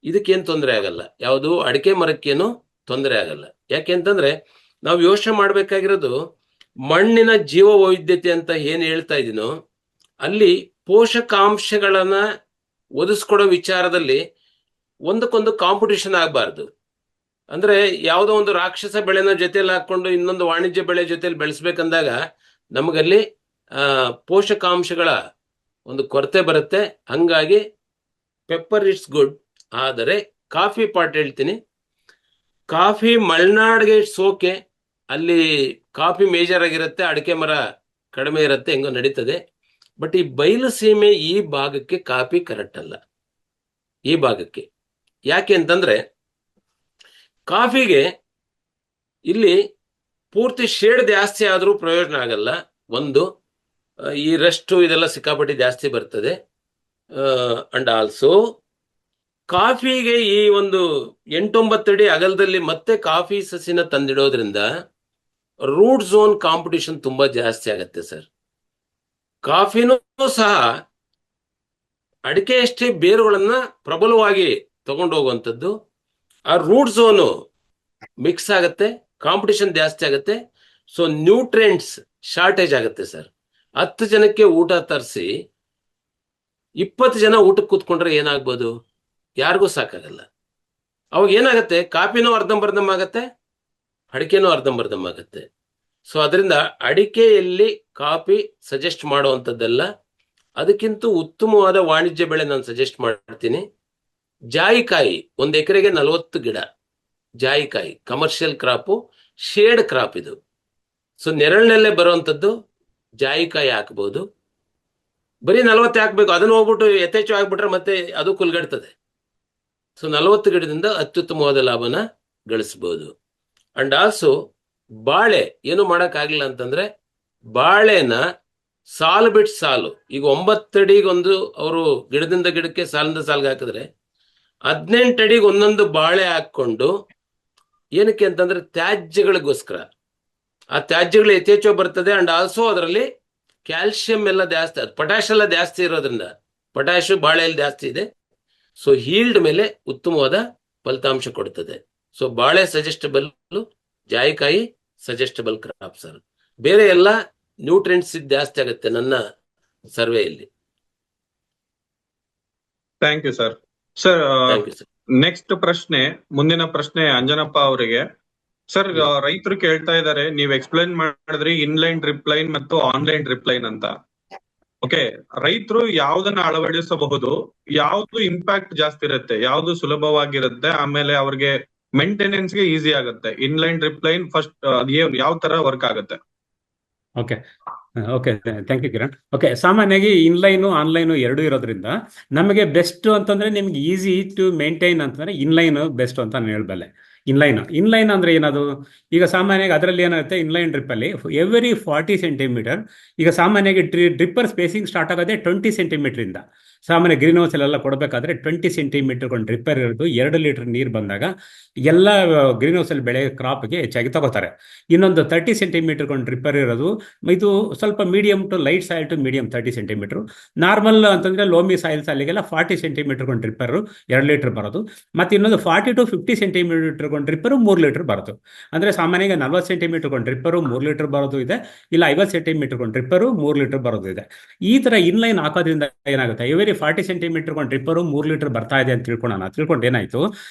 ಇದಕ್ಕೇನು ತೊಂದರೆ ಆಗಲ್ಲ, ಯಾವುದು ಅಡಿಕೆ ಮರಕ್ಕೇನು ತೊಂದರೆ ಆಗಲ್ಲ. ಯಾಕೆ ಅಂತಂದ್ರೆ ನಾವು ಯೋಚನೆ ಮಾಡ್ಬೇಕಾಗಿರೋದು, ಮಣ್ಣಿನ ಜೀವ ವೈವಿಧ್ಯತೆ ಅಂತ ಏನ್ ಹೇಳ್ತಾ ಇದೀನೋ ಅಲ್ಲಿ ಪೋಷಕಾಂಶಗಳನ್ನ ಒದಗಿಸ್ಕೊಡೋ ವಿಚಾರದಲ್ಲಿ ಒಂದಕ್ಕೊಂದು ಕಾಂಪಿಟೇಷನ್ ಆಗಬಾರ್ದು. ಅಂದ್ರೆ ಯಾವುದೋ ಒಂದು ರಾಕ್ಷಸ ಬೆಳೆನ ಜೊತೆಲಿ ಹಾಕೊಂಡು ಇನ್ನೊಂದು ವಾಣಿಜ್ಯ ಬೆಳೆ ಜೊತೆಲಿ ಬೆಳೆಸ್ಬೇಕಂದಾಗ ನಮಗಲ್ಲಿ ಪೋಷಕಾಂಶಗಳ ಒಂದು ಕೊರತೆ ಬರುತ್ತೆ. ಹಂಗಾಗಿ ಪೆಪ್ಪರ್ ಇಟ್ಸ್ ಗುಡ್. ಆದರೆ ಕಾಫಿ ಪಾರ್ಟ್ ಹೇಳ್ತೀನಿ, ಕಾಫಿ ಮಲೆನಾಡಿಗೆ ಸೋಕೆ, ಅಲ್ಲಿ ಕಾಫಿ ಮೇಜರ್ ಆಗಿರುತ್ತೆ, ಅಡಿಕೆ ಮರ ಕಡಿಮೆ ಇರುತ್ತೆ, ಹೆಂಗೋ ನಡೀತದೆ. ಬಟ್ ಈ ಬಯಲು ಸೀಮೆ ಈ ಭಾಗಕ್ಕೆ ಕಾಫಿ ಕರೆಕ್ಟ್ ಅಲ್ಲ. ಈ ಭಾಗಕ್ಕೆ ಯಾಕೆ ಅಂತಂದ್ರೆ, ಕಾಫಿಗೆ ಇಲ್ಲಿ ಪೂರ್ತಿ ಶೇಡ್ ಜಾಸ್ತಿ ಆದ್ರೂ ಪ್ರಯೋಜನ ಆಗಲ್ಲ. ಒಂದು ಈ ರೆಸ್ಟ್ ಇದೆಲ್ಲ ಸಿಕ್ಕಾಪಟ್ಟೆ ಜಾಸ್ತಿ ಬರ್ತದೆ. ಅಂಡ್ ಆಲ್ಸೋ ಕಾಫಿಗೆ ಈ ಒಂದು 8-9 ಅಡಿ ಅಗಲದಲ್ಲಿ ಮತ್ತೆ ಕಾಫಿ ಸಸಿನ ತಂದಿಡೋದ್ರಿಂದ ರೂಟ್ ಝೋನ್ ಕಾಂಪಿಟಿಷನ್ ತುಂಬಾ ಜಾಸ್ತಿ ಆಗತ್ತೆ ಸರ್. ಕಾಫಿನೂ ಸಹ ಅಡಿಕೆಯಷ್ಟೇ ಬೇರುಗಳನ್ನ ಪ್ರಬಲವಾಗಿ ತಗೊಂಡೋಗುವಂಥದ್ದು. ಆ ರೂಟ್ ಝೋನು ಮಿಕ್ಸ್ ಆಗತ್ತೆ, ಕಾಂಪಿಟಿಷನ್ ಜಾಸ್ತಿ ಆಗತ್ತೆ. ಸೊ ನ್ಯೂಟ್ರಿಯೆಂಟ್ಸ್ ಶಾರ್ಟೇಜ್ ಆಗುತ್ತೆ ಸರ್. 10 ಜನಕ್ಕೆ ಊಟ ತರಿಸಿ 20 ಜನ ಊಟಕ್ಕೆ ಕೂತ್ಕೊಂಡ್ರೆ ಏನಾಗ್ಬೋದು? ಯಾರಿಗೂ ಸಾಕಾಗಲ್ಲ. ಅವಾಗ ಏನಾಗತ್ತೆ, ಕಾಫಿನೂ ಅರ್ಧಂಬರ್ಧಂ ಆಗತ್ತೆ, ಅಡಿಕೆನೂ ಅರ್ಧಂಬರ್ಧಂ ಆಗತ್ತೆ. ಸೊ ಅದರಿಂದ ಅಡಿಕೆಯಲ್ಲಿ ಕಾಫಿ ಸಜೆಸ್ಟ್ ಮಾಡುವಂಥದ್ದೆಲ್ಲ. ಅದಕ್ಕಿಂತ ಉತ್ತಮವಾದ ವಾಣಿಜ್ಯ ಬೆಳೆ ನಾನು ಸಜೆಸ್ಟ್ ಮಾಡ್ತೀನಿ. ಜಾಯಿಕಾಯಿ 1 ಎಕರೆಗೆ 40 ಗಿಡ ಜಾಯಿಕಾಯಿ, ಕಮರ್ಷಿಯಲ್ ಕ್ರಾಪು, ಶೇಡ್ ಕ್ರಾಪ್ ಇದು. ಸೊ ನೆರಳಿನಲ್ಲೇ ಬರುವಂಥದ್ದು ಜಾಯಿಕಾಯಿ ಹಾಕ್ಬೋದು. ಬರೀ 40 ಹಾಕ್ಬೇಕು, ಅದನ್ನು ಹೋಗ್ಬಿಟ್ಟು ಯಥೇಚ್ಛ ಹಾಕ್ಬಿಟ್ರೆ ಮತ್ತೆ ಅದು ಕುಲ್ಗಡ್ತದೆ. ಸೊ 40 ಗಿಡದಿಂದ ಅತ್ಯುತ್ತಮವಾದ ಲಾಭನ ಗಳಿಸ್ಬೋದು. ಅಂಡ್ ಆಲ್ಸೋ ಬಾಳೆ ಏನು ಮಾಡೋಕ್ಕಾಗಲಿಲ್ಲ ಅಂತಂದ್ರೆ ಬಾಳೆನ ಸಾಲು ಬಿಟ್ಟು ಸಾಲು, ಈಗ 9 ಅಡಿಗೊಂದು ಅವರು ಗಿಡದಿಂದ ಗಿಡಕ್ಕೆ ಸಾಲಿಂದ ಸಾಲ್ಗೆ ಹಾಕಿದ್ರೆ 18 ಅಡಿಗೆ ಒಂದೊಂದು ಬಾಳೆ ಹಾಕೊಂಡು, ಏನಕ್ಕೆ ಅಂತಂದ್ರೆ ತ್ಯಾಜ್ಯಗಳಿಗೋಸ್ಕರ. ಆ ತ್ಯಾಜ್ಯಗಳು ಯಥೇಚ್ಛ ಬರ್ತದೆ. ಅಂಡ್ ಆಲ್ಸೋ ಅದರಲ್ಲಿ ಕ್ಯಾಲ್ಸಿಯಂ ಎಲ್ಲ ಜಾಸ್ತಿ, ಪೊಟ್ಯಾಶ್ ಎಲ್ಲ ಜಾಸ್ತಿ ಇರೋದ್ರಿಂದ, ಪೊಟ್ಯಾಶ್ ಬಾಳೆಯಲ್ಲಿ ಜಾಸ್ತಿ ಇದೆ. ಸೊ ಹೀಲ್ಡ್ ಮೇಲೆ ಉತ್ತಮವಾದ ಫಲಿತಾಂಶ ಕೊಡ್ತದೆ. ಸೊ ಬಾಳೆ ಸಜೆಸ್ಟಬಲ್, ಜಾಯಿಕಾಯಿ ಸಜೆಸ್ಟಬಲ್ ಕ್ರಾಪ್ ಸರ್. ಬೇರೆ ಎಲ್ಲ ನ್ಯೂಟ್ರಿಯೆಂಟ್ಸ್ ಜಾಸ್ತಿ ಆಗುತ್ತೆ ನನ್ನ ಸರ್ವೆಯಲ್ಲಿ. Thank you sir. Sir thank you sir. Next ಪ್ರಶ್ನೆ, ಮುಂದಿನ ಪ್ರಶ್ನೆ ಅಂಜನಪ್ಪ ಅವರಿಗೆ. ಸರ್, ರೈತರು ಕೇಳ್ತಾ ಇದ್ದಾರೆ, ನೀವ್ ಎಕ್ಸ್ಪ್ಲೈನ್ ಮಾಡಿದ್ರಿ ಇನ್ಲೈನ್ ಡ್ರಿಪ್ ಲೈನ್ ಮತ್ತು ಆನ್ಲೈನ್ ಡ್ರಿಪ್ ಲೈನ್ ಅಂತ. ಓಕೆ, ರೈತರು ಯಾವ್ದನ್ನ ಅಳವಡಿಸಬಹುದು, ಯಾವ್ದು ಇಂಪ್ಯಾಕ್ಟ್ ಜಾಸ್ತಿ ಇರುತ್ತೆ, ಯಾವ್ದು ಸುಲಭವಾಗಿರುತ್ತೆ, ಆಮೇಲೆ ಅವ್ರಿಗೆ ಮೇಂಟೆನೆನ್ಸ್ ಗೆ ಈಸಿ ಆಗುತ್ತೆ? ಇನ್ಲೈನ್ ಡ್ರಿಪ್ ಲೈನ್ ಫಸ್ಟ್ ಯಾವ ತರ ವರ್ಕ್ ಆಗುತ್ತೆ? Okay okay thank you Kiran. Okay, ಸಾಮಾನ್ಯವಾಗಿ ಇನ್ಲೈನು ಆನ್ಲೈನು ಎರಡೂ ಇರೋದ್ರಿಂದ ನಮಗೆ ಬೆಸ್ಟ್ ಅಂತಂದ್ರೆ ನಿಮ್ಗೆ ಈಸಿ ಟು ಮೇಂಟೈನ್ ಅಂತಂದ್ರೆ ಇನ್ಲೈನ್ ಬೆಸ್ಟ್ ಅಂತ ನಾನು ಹೇಳಬಲ್ಲೆ. ಇನ್ಲೈನ್ ಅಂದ್ರೆ ಏನದು? ಈಗ ಸಾಮಾನ್ಯವಾಗಿ ಅದರಲ್ಲಿ ಏನಾಗುತ್ತೆ, ಇನ್ಲೈನ್ ಡ್ರಿಪ್ ಅಲ್ಲಿ ಎವ್ರಿ 40 ಸೆಂಟಿಮೀಟರ್, ಈಗ ಸಾಮಾನ್ಯವಾಗಿ ಡ್ರಿಪ್ಪರ್ ಸ್ಪೇಸಿಂಗ್ ಸ್ಟಾರ್ಟ್ ಆಗೋದೇ 20 ಸೆಂಟಿಮೀಟರ್ ಇಂದ. ಸಾಮಾನ್ಯ ಗ್ರೀನ್ ಹೌಸ್ ಅಲ್ಲೆಲ್ಲ ಕೊಡಬೇಕಾದ್ರೆ 20 ಸೆಂಟಿಮೀಟರ್ ಒಂದು ಡ್ರಿಪ್ಪರ್ ಇರೋದು. 2 ಲೀಟರ್ ನೀರು ಬಂದಾಗ ಎಲ್ಲ ಗ್ರೀನ್ ಹೌಸ್ ಅಲ್ಲಿ ಬೆಳೆ ಕ್ರಾಪ್ಗೆ ಹೆಚ್ಚಾಗಿ ತಗೋತಾರೆ. ಇನ್ನೊಂದು 30 ಸೆಂಟಿಮೀಟರ್ ಒಂದು ಡ್ರಿಪ್ಪರ್ ಇರೋದು, ಇದು ಸ್ವಲ್ಪ medium to light soil to medium 30 centimetre. Normal ಅಂತಂದ್ರೆ ಲೋಮಿ ಸಾಯಿಲ್ಸ್ ಅಲ್ಲಿಗೆಲ್ಲ 40 ಸೆಂಟಿಮೀಟರ್ ಒಂದು ಡ್ರಿಪ್ಪರ್ 2 ಲೀಟರ್ ಬರೋದು. ಮತ್ತೆ ಇನ್ನೊಂದು 40 to 50 ಸೆಂಟಿಮೀಟರ್ ಒಂದು ಡ್ರಿಪ್ಪರ್ 3 ಲೀಟರ್ ಬರೋದು. ಅಂದ್ರೆ ಸಾಮಾನ್ಯವಾಗಿ 40 ಸೆಂಟಿಮೀಟರ್ ಒಂದು ಡ್ರಿಪ್ಪರ್ 3 ಲೀಟರ್ ಬರೋದು ಇದೆ, ಇಲ್ಲ 50 ಸೆಂಟಿಮೀಟರ್ ಒಂದು ಡ್ರಿಪ್ಪರ್ 3 ಲೀಟರ್ ಬರೋದು ಇದೆ. ಈ ತರ ಇನ್ಲೈನ್ ಹಾಕೋದ್ರಿಂದ ಏನಾಗುತ್ತೆ, ಎವರಿ 40 ಸೆಂಟಿಮೀಟರ್ ಒಂದು ಡ್ರಿಪ್ಪರ್ 3 ಲೀಟರ್ ಬರ್ತಾ ಇದೆ ಅಂತ ತಿಳ್ಕೊಂಡು ಏನಾಯ್ತು,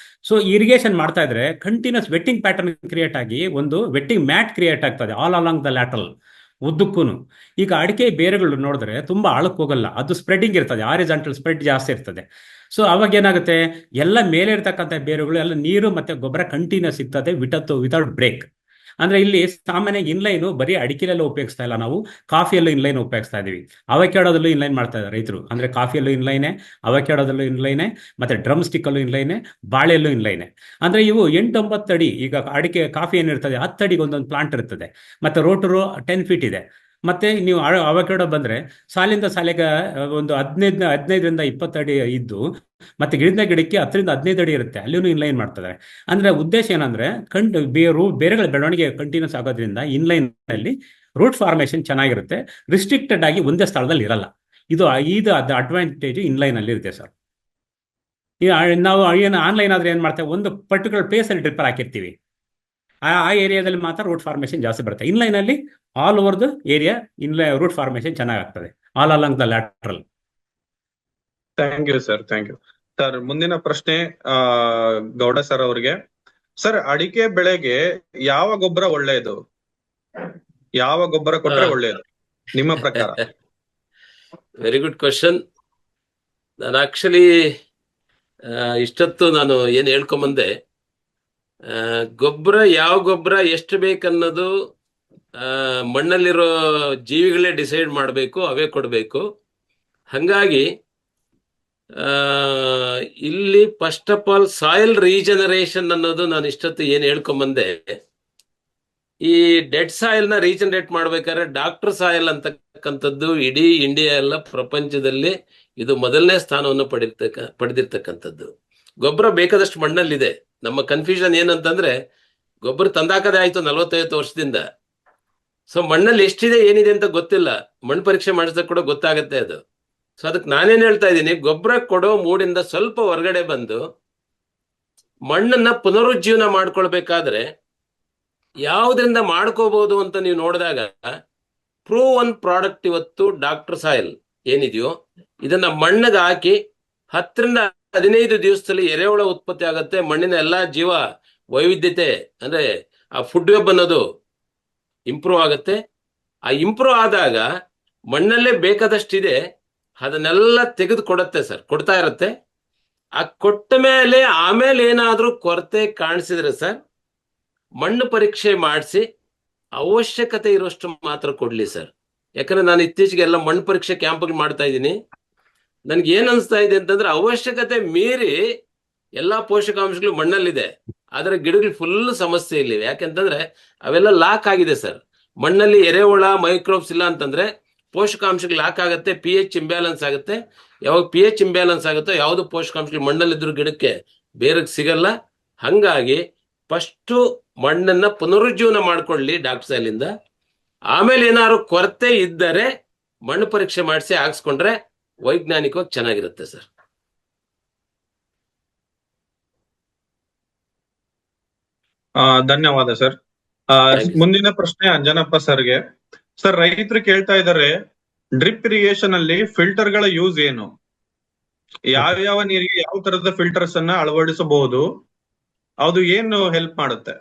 ಸೊ ಇರಿಗೇಷನ್ ಮಾಡ್ತಾ ಇದ್ರೆ ಕಂಟಿನ್ಯೂಸ್ ವೆಟ್ಟಿಂಗ್ ಪ್ಯಾಟರ್ನ್ ಕ್ರಿಯೇಟ್ ಆಗಿ ಒಂದು ವೆಟ್ಟಿಂಗ್ ಮ್ಯಾಟ್ ಕ್ರಿಯೇಟ್ ಆಗ್ತದೆ ಆಲ್ ಅಲಾಂಗ್ ದ ಲ್ಯಾಟರಲ್ ಉದ್ದಕ್ಕೂ. ಈಗ ಅಡಿಕೆ ಬೇರುಗಳು ನೋಡಿದ್ರೆ ತುಂಬಾ ಆಳಕ್ಕೆ ಹೋಗಲ್ಲ, ಅದು ಸ್ಪ್ರೆಡಿಂಗ್ ಇರ್ತದೆ, ಹಾರಿಜಾಂಟಲ್ ಸ್ಪ್ರೆಡ್ ಜಾಸ್ತಿ ಇರ್ತದೆ. ಸೊ ಅವಾಗ ಏನಾಗುತ್ತೆ, ಎಲ್ಲ ಮೇಲೆ ಇರ್ತಕ್ಕಂಥ ಬೇರುಗಳು ಎಲ್ಲ ನೀರು ಮತ್ತೆ ಗೊಬ್ಬರ ಕಂಟಿನ್ಯೂಸ್ ಸಿಗ್ತದೆ ವಿತೌಟ್ ಬ್ರೇಕ್. ಅಂದ್ರೆ ಇಲ್ಲಿ ಸಾಮಾನ್ಯ ಇನ್ಲೈನು ಬರೀ ಅಡಿಕೆಯಲ್ಲೂ ಉಪಯೋಗಿಸ್ತಾ ಇಲ್ಲ, ನಾವು ಕಾಫಿಯಲ್ಲೂ ಇನ್ಲೈನ್ ಉಪಯೋಗಿಸ್ತಾ ಇದೀವಿ, ಅವಕ್ಯಾಡೋದಲ್ಲೂ ಇನ್ಲೈನ್ ಮಾಡ್ತಾ ಇದ್ದಾರೆ ರೈತರು. ಅಂದ್ರೆ ಕಾಫಿಯಲ್ಲೂ ಇನ್ಲೈನೆ, ಅವಕ್ಯಾಡೋದಲ್ಲೂ ಇನ್ಲೈನೆ, ಮತ್ತೆ ಡ್ರಮ್ ಸ್ಟಿಕ್ ಅಲ್ಲೂ ಇನ್ಲೈನೆ, ಬಾಳೆಯಲ್ಲೂ ಇನ್ಲೈನೆ. ಅಂದ್ರೆ ಇವು 8-9 ಅಡಿ. ಈಗ ಅಡಿಕೆ ಕಾಫಿ ಏನಿರ್ತದೆ 10 ಅಡಿಗೆ ಒಂದೊಂದು ಪ್ಲಾಂಟ್ ಇರ್ತದೆ, ಮತ್ತೆ ರೋಟರು 10 ಫೀಟ್ ಇದೆ. ಮತ್ತೆ ನೀವು ಅವಕ್ಯಾಡೋ ಬಂದ್ರೆ ಸಾಲಿಂದ ಸಾಲಿಗೆ ಒಂದು 15ರಿಂದ 20 ಅಡಿ ಇದ್ದು, ಮತ್ತೆ ಗಿಡದಿಂದ ಗಿಡಕ್ಕೆ 10ರಿಂದ 15 ಅಡಿ ಇರುತ್ತೆ, ಅಲ್ಲಿನೂ ಇನ್ಲೈನ್ ಮಾಡ್ತಾರೆ. ಅಂದ್ರೆ ಉದ್ದೇಶ ಏನಂದ್ರೆ ಬೇರೆಗಳ ಬೆಳವಣಿಗೆ ಕಂಟಿನ್ಯೂಸ್ ಆಗೋದ್ರಿಂದ ಇನ್ಲೈನ್ ಅಲ್ಲಿ ರೂಟ್ ಫಾರ್ಮೇಶನ್ ಚೆನ್ನಾಗಿರುತ್ತೆ, ರಿಸ್ಟ್ರಿಕ್ಟೆಡ್ ಆಗಿ ಒಂದೇ ಸ್ಥಳದಲ್ಲಿ ಇರಲ್ಲ. ಇದು ಅದು ಅಡ್ವಾಂಟೇಜ್ ಇನ್ಲೈನ್ ಅಲ್ಲಿ ಇರುತ್ತೆ ಸರ್. ನಾವು ಏನು ಆನ್ಲೈನ್ ಆದ್ರೆ ಏನ್ ಮಾಡ್ತೇವೆ, ಒಂದು ಪರ್ಟಿಕ್ಯುಲರ್ ಪ್ಲೇಸ್ ಅಲ್ಲಿ ಡ್ರಿಪ್ಪರ್ ಹಾಕಿರ್ತೀವಿ, ಆ ಏರಿಯಾದಲ್ಲಿ ಮಾತ್ರ ರೂಟ್ ಫಾರ್ಮೇಶನ್ ಜಾಸ್ತಿ ಬರುತ್ತೆ. ಇನ್ಲೈನ್ ಅಲ್ಲಿ all over the area root formation ಚೆನ್ನಾಗಾಗ್ತದೆ, all along the lateral. Thank you sir, thank you sir. ಮುಂದಿನ ಪ್ರಶ್ನೆ ಗೌಡ ಸರ್ ಅವರಿಗೆ. ಸರ್, ಅಡಿಕೆ ಬೆಳೆಗೆ ಯಾವ ಗೊಬ್ಬರ ಒಳ್ಳೆಯದು, ಯಾವ ಗೊಬ್ಬರ ಕೊಟ್ರೆ ಒಳ್ಳೆಯದು ನಿಮ್ಮ ಪ್ರಕಾರ? Very good question. ನಾನು ಆಕ್ಚುಲಿ ಇಷ್ಟೊತ್ತು ನಾನು ಏನ್ ಹೇಳ್ಕೊಂಬಂದೆ, ಯಾವ ಗೊಬ್ಬರ ಎಷ್ಟು ಬೇಕನ್ನೋದು ಮಣ್ಣಲ್ಲಿರೋ ಜೀವಿಗಳೇ ಡಿಸೈಡ್ ಮಾಡಬೇಕು, ಅವೇ ಕೊಡಬೇಕು. ಹಂಗಾಗಿ ಇಲ್ಲಿ first of all soil regeneration ಅನ್ನೋದು ನಾನು ಇಷ್ಟೊತ್ತು ಏನು ಹೇಳ್ಕೊಂಬಂದೆ, ಈ ಡೆಡ್ ಸಾಯಿಲ್ ನ ರೀಜನರೇಟ್ ಮಾಡ್ಬೇಕಾದ್ರೆ ಡಾಕ್ಟರ್ ಸಾಯಿಲ್ ಅಂತಕ್ಕಂಥದ್ದು ಇಡೀ ಇಂಡಿಯಾ ಎಲ್ಲ ಪ್ರಪಂಚದಲ್ಲಿ ಇದು ಮೊದಲನೇ ಸ್ಥಾನವನ್ನು ಪಡೆದಿರ್ತಕ್ಕಂಥದ್ದು. ಗೊಬ್ಬರ ಬೇಕಾದಷ್ಟು ಮಣ್ಣಲ್ಲಿದೆ. ನಮ್ಮ ಕನ್ಫ್ಯೂಷನ್ ಏನಂತಂದ್ರೆ ಗೊಬ್ಬರ ತಂದಾಕದೇ ಆಯ್ತು 40-50 ವರ್ಷದಿಂದ. ಸೊ ಮಣ್ಣಲ್ಲಿ ಎಷ್ಟಿದೆ ಏನಿದೆ ಅಂತ ಗೊತ್ತಿಲ್ಲ. ಮಣ್ಣು ಪರೀಕ್ಷೆ ಮಾಡಿಸಿದಾಗ ಕೂಡ ಗೊತ್ತಾಗತ್ತೆ ಅದು. ಸೊ ಅದಕ್ಕೆ ನಾನೇನ್ ಹೇಳ್ತಾ ಇದ್ದೀನಿ, ಗೊಬ್ಬರ ಕೊಡೋ ಮೂಡಿಂದ ಸ್ವಲ್ಪ ಹೊರಗಡೆ ಬಂದು ಮಣ್ಣನ್ನ ಪುನರುಜ್ಜೀವನ ಮಾಡ್ಕೊಳ್ಬೇಕಾದ್ರೆ ಯಾವುದರಿಂದ ಮಾಡ್ಕೋಬಹುದು ಅಂತ ನೀವು ನೋಡಿದಾಗ ಪ್ರೂವ್ ಒನ್ ಪ್ರಾಡಕ್ಟ್ ಇವತ್ತು ಡಾಕ್ಟರ್ ಸಾಯಿಲ್ ಏನಿದೆಯೋ ಇದನ್ನ ಮಣ್ಣಿಗೆ ಹಾಕಿ 10-15 ದಿವಸದಲ್ಲಿ ಎರೆಹುಳ ಉತ್ಪತ್ತಿ ಆಗುತ್ತೆ. ಮಣ್ಣಿನ ಎಲ್ಲಾ ಜೀವ ವೈವಿಧ್ಯತೆ ಅಂದ್ರೆ ಆ ಫುಡ್ ವೆಬ್ ಅನ್ನೋದು ಇಂಪ್ರೂವ್ ಆಗುತ್ತೆ. ಆ ಇಂಪ್ರೂವ್ ಆದಾಗ ಮಣ್ಣಲ್ಲೇ ಬೇಕಾದಷ್ಟಿದೆ ಅದನ್ನೆಲ್ಲ ತೆಗೆದು ಕೊಡುತ್ತೆ ಸರ್, ಕೊಡ್ತಾ ಇರುತ್ತೆ. ಆ ಕೊಟ್ಟ ಮೇಲೆ ಆಮೇಲೆ ಏನಾದ್ರೂ ಕೊರತೆ ಕಾಣಿಸಿದ್ರೆ ಸರ್ ಮಣ್ಣು ಪರೀಕ್ಷೆ ಮಾಡಿಸಿ ಅವಶ್ಯಕತೆ ಇರೋಷ್ಟು ಮಾತ್ರ ಕೊಡ್ಲಿ ಸರ್. ಯಾಕಂದ್ರೆ ನಾನು ಇತ್ತೀಚೆಗೆ ಎಲ್ಲ ಮಣ್ಣು ಪರೀಕ್ಷೆ ಕ್ಯಾಂಪ್ಗಳು ಮಾಡ್ತಾ ಇದ್ದೀನಿ. ನನ್ಗೆ ಏನ್ ಅನ್ಸ್ತಾ ಇದೆ ಅಂತಂದ್ರೆ ಅವಶ್ಯಕತೆ ಮೀರಿ ಎಲ್ಲಾ ಪೋಷಕಾಂಶಗಳು ಮಣ್ಣಲ್ಲಿದೆ, ಆದ್ರೆ ಗಿಡಗಳು ಫುಲ್ ಸಮಸ್ಯೆ ಇಲ್ಲಿವೆ. ಯಾಕೆಂತಂದ್ರೆ ಅವೆಲ್ಲ ಲಾಕ್ ಆಗಿದೆ ಸರ್. ಮಣ್ಣಲ್ಲಿ ಎರೆಹುಳ ಮೈಕ್ರೋಬ್ಸ್ ಇಲ್ಲ ಅಂತಂದ್ರೆ ಪೋಷಕಾಂಶಗಳು ಲಾಕ್ ಆಗುತ್ತೆ, ಪಿ ಎಚ್ ಇಂಬ್ಯಾಲೆನ್ಸ್ ಆಗುತ್ತೆ. ಯಾವಾಗ ಪಿ ಎಚ್ ಇಂಬ್ಯಾಲೆನ್ಸ್ ಆಗುತ್ತೋ ಯಾವ್ದು ಪೋಷಕಾಂಶಗಳು ಮಣ್ಣಲ್ಲಿದ್ರು ಗಿಡಕ್ಕೆ ಬೇರೆ ಸಿಗಲ್ಲ. ಹಂಗಾಗಿ ಫಸ್ಟ್ ಮಣ್ಣನ್ನ ಪುನರುಜ್ಜೀವನ ಮಾಡ್ಕೊಳ್ಳಿ ಡಾಕ್ಟರ್ ಸಾಯಿಲಿಂದ. ಆಮೇಲೆ ಏನಾದ್ರು ಕೊರತೆ ಇದ್ದರೆ ಮಣ್ಣು ಪರೀಕ್ಷೆ ಮಾಡಿಸಿ ಹಾಕ್ಸ್ಕೊಂಡ್ರೆ ವೈಜ್ಞಾನಿಕವಾಗಿ ಚೆನ್ನಾಗಿರುತ್ತೆ ಸರ್. ಧನ್ಯವಾದ ಸರ್. Thank you. ಮುಂದಿನ ಪ್ರಶ್ನೆ ಅಂಜನಪ್ಪ ಸರ್ಗೆ. ಸರ್, ರೈತರು ಕೇಳ್ತಾ ಇದ್ದಾರೆ, ಡ್ರಿಪ್ ಇರಿಗೇಷನ್ ಅಲ್ಲಿ ಫಿಲ್ಟರ್ ಗಳ ಯೂಸ್ ಏನು? ಯಾವ ನೀರಿಗೆ ಯಾವ ತರದ ಫಿಲ್ಟರ್ಸ್ ಅನ್ನ ಅಳವಡಿಸಬಹುದು? ಅದು ಏನು ಹೆಲ್ಪ್ ಮಾಡುತ್ತೆ?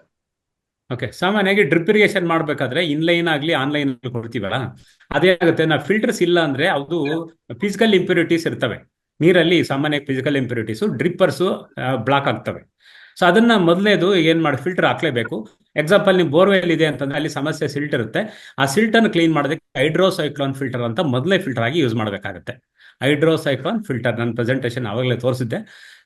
ಓಕೆ, ಸಾಮಾನ್ಯವಾಗಿ ಡ್ರಿಪ್ ಇರಿಗೇಷನ್ ಮಾಡ್ಬೇಕಾದ್ರೆ ಇನ್ಲೈನ್ ಆಗ್ಲಿ ಆನ್ಲೈನ್ ಕೊಡ್ತೀವಲ್ಲ, ಅದೇನಾಗುತ್ತೆ, ನಾವು ಫಿಲ್ಟರ್ಸ್ ಇಲ್ಲ ಅಂದ್ರೆ ಅದು ಫಿಸಿಕಲ್ ಇಂಪ್ಯೂರಿಟೀಸ್ ಇರ್ತವೆ ನೀರಲ್ಲಿ. ಸಾಮಾನ್ಯ ಫಿಸಿಕಲ್ ಇಂಪ್ಯೂರಿಟೀಸ್ ಡ್ರಿಪ್ಪರ್ಸ್ ಬ್ಲಾಕ್ ಆಗ್ತವೆ. ಸೊ ಅದನ್ನ ಮೊದಲೇದು ಏನ್ ಮಾಡಿ ಫಿಲ್ಟರ್ ಹಾಕ್ಲೇಬೇಕು. ಎಕ್ಸಾಂಪಲ್, ನೀವು ಬೋರ್ವೆಲ್ ಇದೆ ಅಂತಂದ್ರೆ ಅಲ್ಲಿ ಸಮಸ್ಯೆ ಸಿಲ್ಟ್ ಇರುತ್ತೆ. ಆ ಸಿಲ್ಟನ್ನು ಕ್ಲೀನ್ ಮಾಡೋದಕ್ಕೆ ಹೈಡ್ರೋಸೈಕ್ಲೋನ್ ಫಿಲ್ಟರ್ ಅಂತ ಮೊದಲೇ ಫಿಲ್ಟರ್ ಆಗಿ ಯೂಸ್ ಮಾಡಬೇಕಾಗುತ್ತೆ. ಹೈಡ್ರೋಸೈಕ್ಲೋನ್ ಫಿಲ್ಟರ್ ನನ್ನ ಪ್ರೆಸೆಂಟೇಷನ್ ಆವಾಗಲೇ ತೋರಿಸಿದ್ದೆ.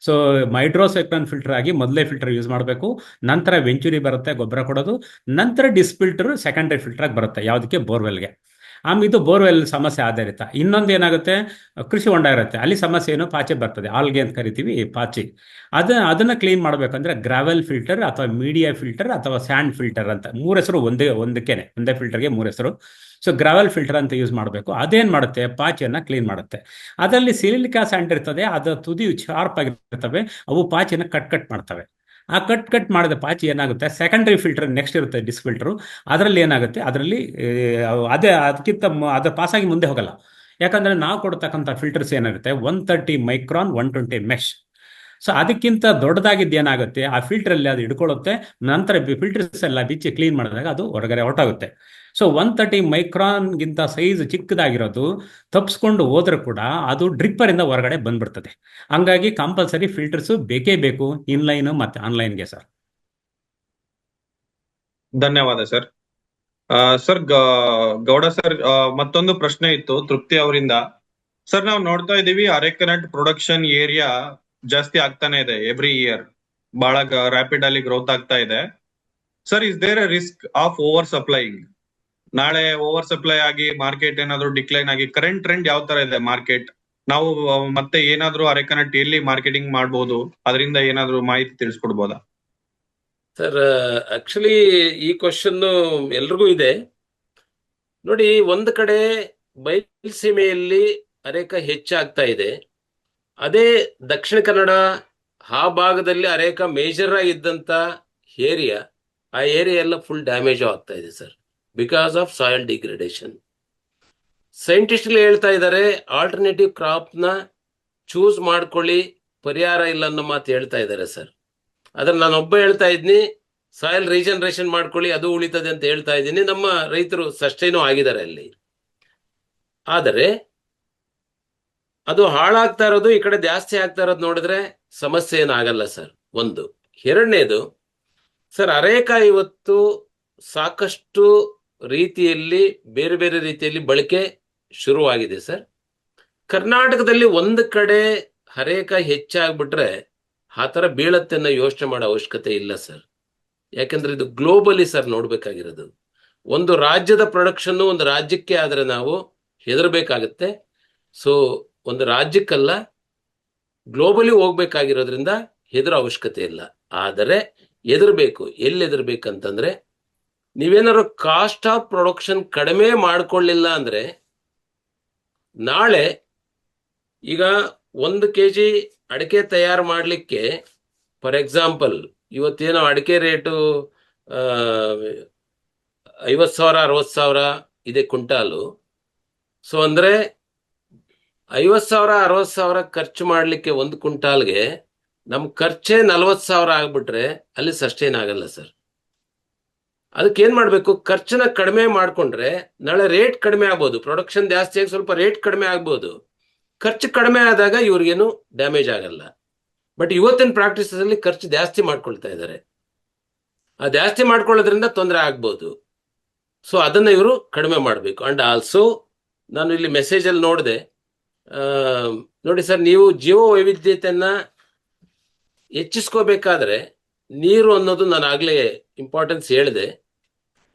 ಸೊ ಹೈಡ್ರೋಸೈಕ್ಲೋನ್ ಫಿಲ್ಟರ್ ಆಗಿ ಮೊದಲೇ ಫಿಲ್ಟರ್ ಯೂಸ್ ಮಾಡಬೇಕು. ನಂತರ ವೆಂಚುರಿ ಬರುತ್ತೆ ಗೊಬ್ಬರ ಕೊಡೋದು. ನಂತರ ಡಿಸ್ಫಿಲ್ಟರ್ ಸೆಕೆಂಡರಿ ಫಿಲ್ಟರ್ ಆಗಿ ಬರುತ್ತೆ ಯಾವುದಕ್ಕೆ, ಬೋರ್ವೆಲ್ಗೆ. ಆಮೇಲೆ ಇದು ಬೋರ್ವೆಲ್ ಸಮಸ್ಯೆ ಆಧಾರಿತ. ಇನ್ನೊಂದು ಏನಾಗುತ್ತೆ, ಕೃಷಿ ಹೊಂಡ ಇರುತ್ತೆ, ಅಲ್ಲಿ ಸಮಸ್ಯೆ ಏನು, ಪಾಚೆ ಬರ್ತದೆ, ಆಲ್ಗೆ ಅಂತ ಕರಿತೀವಿ, ಪಾಚಿ. ಅದನ್ನ ಕ್ಲೀನ್ ಮಾಡಬೇಕಂದ್ರೆ ಗ್ರಾವೆಲ್ ಫಿಲ್ಟರ್ ಅಥವಾ ಮೀಡಿಯಾ ಫಿಲ್ಟರ್ ಅಥವಾ ಸ್ಯಾಂಡ್ ಫಿಲ್ಟರ್ ಅಂತ 3 ಹೆಸರು ಒಂದೇ ಫಿಲ್ಟರ್ಗೆ 3 ಹೆಸರು. ಸೊ ಗ್ರಾವೆಲ್ ಫಿಲ್ಟರ್ ಅಂತ ಯೂಸ್ ಮಾಡಬೇಕು. ಅದೇನ್ ಮಾಡುತ್ತೆ, ಪಾಚಿಯನ್ನ ಕ್ಲೀನ್ ಮಾಡುತ್ತೆ. ಅದರಲ್ಲಿ ಸಿಲಿಕಾ ಸ್ಯಾಂಡ್ ಇರ್ತದೆ, ಅದರ ತುದಿ ಶಾರ್ಪ್ ಆಗಿರ್ತವೆ, ಅವು ಪಾಚಿಯನ್ನ ಕಟ್ ಮಾಡ್ತವೆ. ಆ ಕಟ್ ಮಾಡಿದ ಪಾಚಿ ಏನಾಗುತ್ತೆ, ಸೆಕೆಂಡರಿ ಫಿಲ್ಟರ್ ನೆಕ್ಸ್ಟ್ ಇರುತ್ತೆ ಡಿಸ್ ಫಿಲ್ಟರ್. ಅದರಲ್ಲಿ ಏನಾಗುತ್ತೆ, ಅದರಲ್ಲಿ ಅದಕ್ಕಿಂತ ಅದ್ರ ಪಾಸಾಗಿ ಮುಂದೆ ಹೋಗಲ್ಲ. ಯಾಕಂದ್ರೆ ನಾವು ಕೊಡ್ತಕ್ಕಂಥ ಫಿಲ್ಟರ್ಸ್ ಏನಾಗುತ್ತೆ 130 ಮೈಕ್ರಾನ್ 120 ಮೆಶ್. ಸೊ ಅದಕ್ಕಿಂತ ದೊಡ್ಡದಾಗಿದ್ದೇನಾಗುತ್ತೆ, ಆ ಫಿಲ್ಟರ್ ಅಲ್ಲಿ ಅದು ಹಿಡ್ಕೊಳ್ಳುತ್ತೆ. ನಂತರ ಫಿಲ್ಟರ್ಸ್ ಎಲ್ಲ ಬಿಚ್ಚಿ ಕ್ಲೀನ್ ಮಾಡಿದಾಗ ಅದು ಹೊರಗಡೆ ಹೊರಟಾಗುತ್ತೆ. ಸೊ 130 ಮೈಕ್ರಾನ್ಗಿಂತ ಸೈಜ್ ಚಿಕ್ಕದಾಗಿರೋದು ತಪ್ಪಿಸ್ಕೊಂಡು ಹೋದ್ರೆ ಕೂಡ ಅದು ಡ್ರಿಪ್ಪರ್ ಇಂದ ಹೊರಗಡೆ ಬಂದ್ಬಿಡ್ತದೆ. ಹಂಗಾಗಿ ಕಂಪಲ್ಸರಿ ಫಿಲ್ಟರ್ಸ್ ಬೇಕೇ ಬೇಕು, ಇನ್ಲೈನ್ ಮತ್ತೆ ಆನ್ಲೈನ್ಗೆ ಸರ್. ಧನ್ಯವಾದ ಸರ್. ಸರ್, ಗೌಡ ಸರ್, ಮತ್ತೊಂದು ಪ್ರಶ್ನೆ ಇತ್ತು ತೃಪ್ತಿ ಅವರಿಂದ. ಸರ್, ನಾವು ನೋಡ್ತಾ ಇದೀವಿ ಅರೆಕನಟ್ ಪ್ರೊಡಕ್ಷನ್ ಏರಿಯಾ ಜಾಸ್ತಿ ಆಗ್ತಾನೆ ಇದೆ ಎವ್ರಿ ಇಯರ್. ಬಹಳ ರ್ಯಾಪಿಡ್ ಅಲ್ಲಿ ಗ್ರೋತ್ ಆಗ್ತಾ ಇದೆ. Sir, is there a risk of over supplying? ನಾಳೆ ಓವರ್ ಸಪ್ಲೈ ಆಗಿ ಮಾರ್ಕೆಟ್ ಏನಾದ್ರು ಡಿಕ್ಲೈನ್ ಆಗಿ, ಕರೆಂಟ್ ಟ್ರೆಂಡ್ ಯಾವ ತರ ಇದೆ ಮಾರ್ಕೆಟ್? ನಾವು ಮತ್ತೆ ಏನಾದ್ರು ಅರೆಕನಟ್ ಎಲ್ಲಿ ಮಾರ್ಕೆಟಿಂಗ್ ಮಾಡಬಹುದು? ಅದರಿಂದ ಏನಾದ್ರು ಮಾಹಿತಿ ತಿಳಿಸ್ಕೊಡ್ಬೋದಾ? ಸರ್, ಆಕ್ಚುಲಿ ಈ ಕ್ವಶನ್ ಎಲ್ರಿಗೂ ಇದೆ. ನೋಡಿ, ಒಂದು ಕಡೆ ಬಯಲುಸೀಮೆಯಲ್ಲಿ ಅರೇಕ ಹೆಚ್ಚಾಗ್ತಾ ಇದೆ. ಅದೇ ದಕ್ಷಿಣ ಕನ್ನಡ ಆ ಭಾಗದಲ್ಲಿ ಅರೇಕ ಮೇಜರ್ ಆಗಿದ್ದಂತ ಏರಿಯಾ, ಆ ಏರಿಯಾ ಎಲ್ಲ ಫುಲ್ ಡ್ಯಾಮೇಜ್ ಆಗ್ತಾ ಇದೆ sir, because of soil degradation. ಸೈಂಟಿಸ್ಟ್ಗಳು ಹೇಳ್ತಾ ಇದ್ದಾರೆ ಆಲ್ಟರ್ನೇಟಿವ್ ಕ್ರಾಪ್ ನ ಚೂಸ್ ಮಾಡ್ಕೊಳ್ಳಿ, ಪರಿಹಾರ ಇಲ್ಲ ಅನ್ನೋ ಮಾತು ಹೇಳ್ತಾ ಇದ್ದಾರೆ ಸರ್. ಆದ್ರೆ ನಾನೊಬ್ಬ ಹೇಳ್ತಾ ಇದ್ದೀನಿ, ಸಾಯಿಲ್ ರೀಜನರೇಷನ್ ಮಾಡ್ಕೊಳ್ಳಿ, ಅದು ಉಳಿತದೆ ಅಂತ ಹೇಳ್ತಾ ಇದ್ದೀನಿ. ನಮ್ಮ ರೈತರು ಸಸ್ಟೈನೂ ಆಗಿದ್ದಾರೆ ಅಲ್ಲಿ. ಆದರೆ ಅದು ಹಾಳಾಗ್ತಾ ಇರೋದು ಈ ಕಡೆ ಜಾಸ್ತಿ ಆಗ್ತಾ ಇರೋದು ನೋಡಿದ್ರೆ ಸಮಸ್ಯೆ ಏನಾಗಲ್ಲ ಸರ್. ಒಂದು. ಎರಡನೇದು ಸರ್, ಅರೇಕ ಇವತ್ತು ಸಾಕಷ್ಟು ರೀತಿಯಲ್ಲಿ ಬೇರೆ ಬೇರೆ ರೀತಿಯಲ್ಲಿ ಬಳಕೆ ಶುರುವಾಗಿದೆ ಸರ್. ಕರ್ನಾಟಕದಲ್ಲಿ ಒಂದು ಕಡೆ ಅರೇಕ ಹೆಚ್ಚಾಗ್ಬಿಟ್ರೆ ಆ ಥರ ಬೀಳತ್ತೆ ಅನ್ನೋ ಯೋಚನೆ ಮಾಡೋ ಅವಶ್ಯಕತೆ ಇಲ್ಲ ಸರ್. ಯಾಕಂದ್ರೆ ಇದು ಗ್ಲೋಬಲಿ ಸರ್ ನೋಡ್ಬೇಕಾಗಿರೋದು. ಒಂದು ರಾಜ್ಯದ ಪ್ರೊಡಕ್ಷನ್ ಒಂದು ರಾಜ್ಯಕ್ಕೆ ಆದ್ರೆ ನಾವು ಹೆದರ್ಬೇಕಾಗತ್ತೆ. ಸೊ ಒಂದು ರಾಜ್ಯಕ್ಕಲ್ಲ, ಗ್ಲೋಬಲಿ ಹೋಗ್ಬೇಕಾಗಿರೋದ್ರಿಂದ ಹೆದರೋ ಅವಶ್ಯಕತೆ ಇಲ್ಲ. ಆದರೆ ಹೆದರ್ಬೇಕು. ಎಲ್ಲಿ ಹೆದರ್ಬೇಕಂತಂದ್ರೆ, ನೀವೇನಾದ್ರು ಕಾಸ್ಟ್ ಆಫ್ ಪ್ರೊಡಕ್ಷನ್ ಕಡಿಮೆ ಮಾಡ್ಕೊಳ್ಳಿಲ್ಲ ಅಂದ್ರೆ ನಾಳೆ ಈಗ 1 kg ಅಡಿಕೆ ತಯಾರು ಮಾಡಲಿಕ್ಕೆ ಫಾರ್ ಎಕ್ಸಾಂಪಲ್ ಇವತ್ತೇನೋ ಅಡಿಕೆ ರೇಟು 50,000 60,000 ಇದೆ ಕ್ವಿಂಟಾಲು. ಸೊ ಅಂದ್ರೆ 50,000 60,000 ಖರ್ಚು ಮಾಡ್ಲಿಕ್ಕೆ 1 ಕ್ವಿಂಟಾಲ್ಗೆ ನಮ್ ಖರ್ಚೇ 40,000 ಆಗ್ಬಿಟ್ರೆ ಅಲ್ಲಿ ಸಸ್ಟೈನ್ ಆಗಲ್ಲ ಸರ್. ಅದಕ್ಕೆ ಏನ್ ಮಾಡ್ಬೇಕು, ಖರ್ಚನ್ನ ಕಡಿಮೆ ಮಾಡ್ಕೊಂಡ್ರೆ ನಾಳೆ ರೇಟ್ ಕಡಿಮೆ ಆಗ್ಬೋದು. ಪ್ರೊಡಕ್ಷನ್ ಜಾಸ್ತಿ ಆಗಿ ಸ್ವಲ್ಪ ರೇಟ್ ಕಡಿಮೆ ಆಗ್ಬೋದು. ಖರ್ಚು ಕಡಿಮೆ ಆದಾಗ ಇವ್ರಿಗೇನು ಡ್ಯಾಮೇಜ್ ಆಗಲ್ಲ. ಬಟ್ ಇವತ್ತಿನ ಪ್ರಾಕ್ಟೀಸ್ ಅಲ್ಲಿ ಖರ್ಚು ಜಾಸ್ತಿ ಮಾಡ್ಕೊಳ್ತಾ ಇದ್ದಾರೆ. ಆ ಜಾಸ್ತಿ ಮಾಡ್ಕೊಳ್ಳೋದ್ರಿಂದ ತೊಂದರೆ ಆಗ್ಬೋದು. ಸೊ ಅದನ್ನ ಇವರು ಕಡಿಮೆ ಮಾಡಬೇಕು. ಅಂಡ್ ಆಲ್ಸೋ ನಾನು ಇಲ್ಲಿ ಮೆಸೇಜ್ ಅಲ್ಲಿ ನೋಡಿದೆ, ನೋಡಿ ಸರ್, ನೀವು ಜೀವ ವೈವಿಧ್ಯತೆಯನ್ನ ಹೆಚ್ಚಿಸ್ಕೋಬೇಕಾದ್ರೆ ನೀರು ಅನ್ನೋದು ನಾನು ಆಗ್ಲೇ ಇಂಪಾರ್ಟೆನ್ಸ್ ಹೇಳಿದೆ.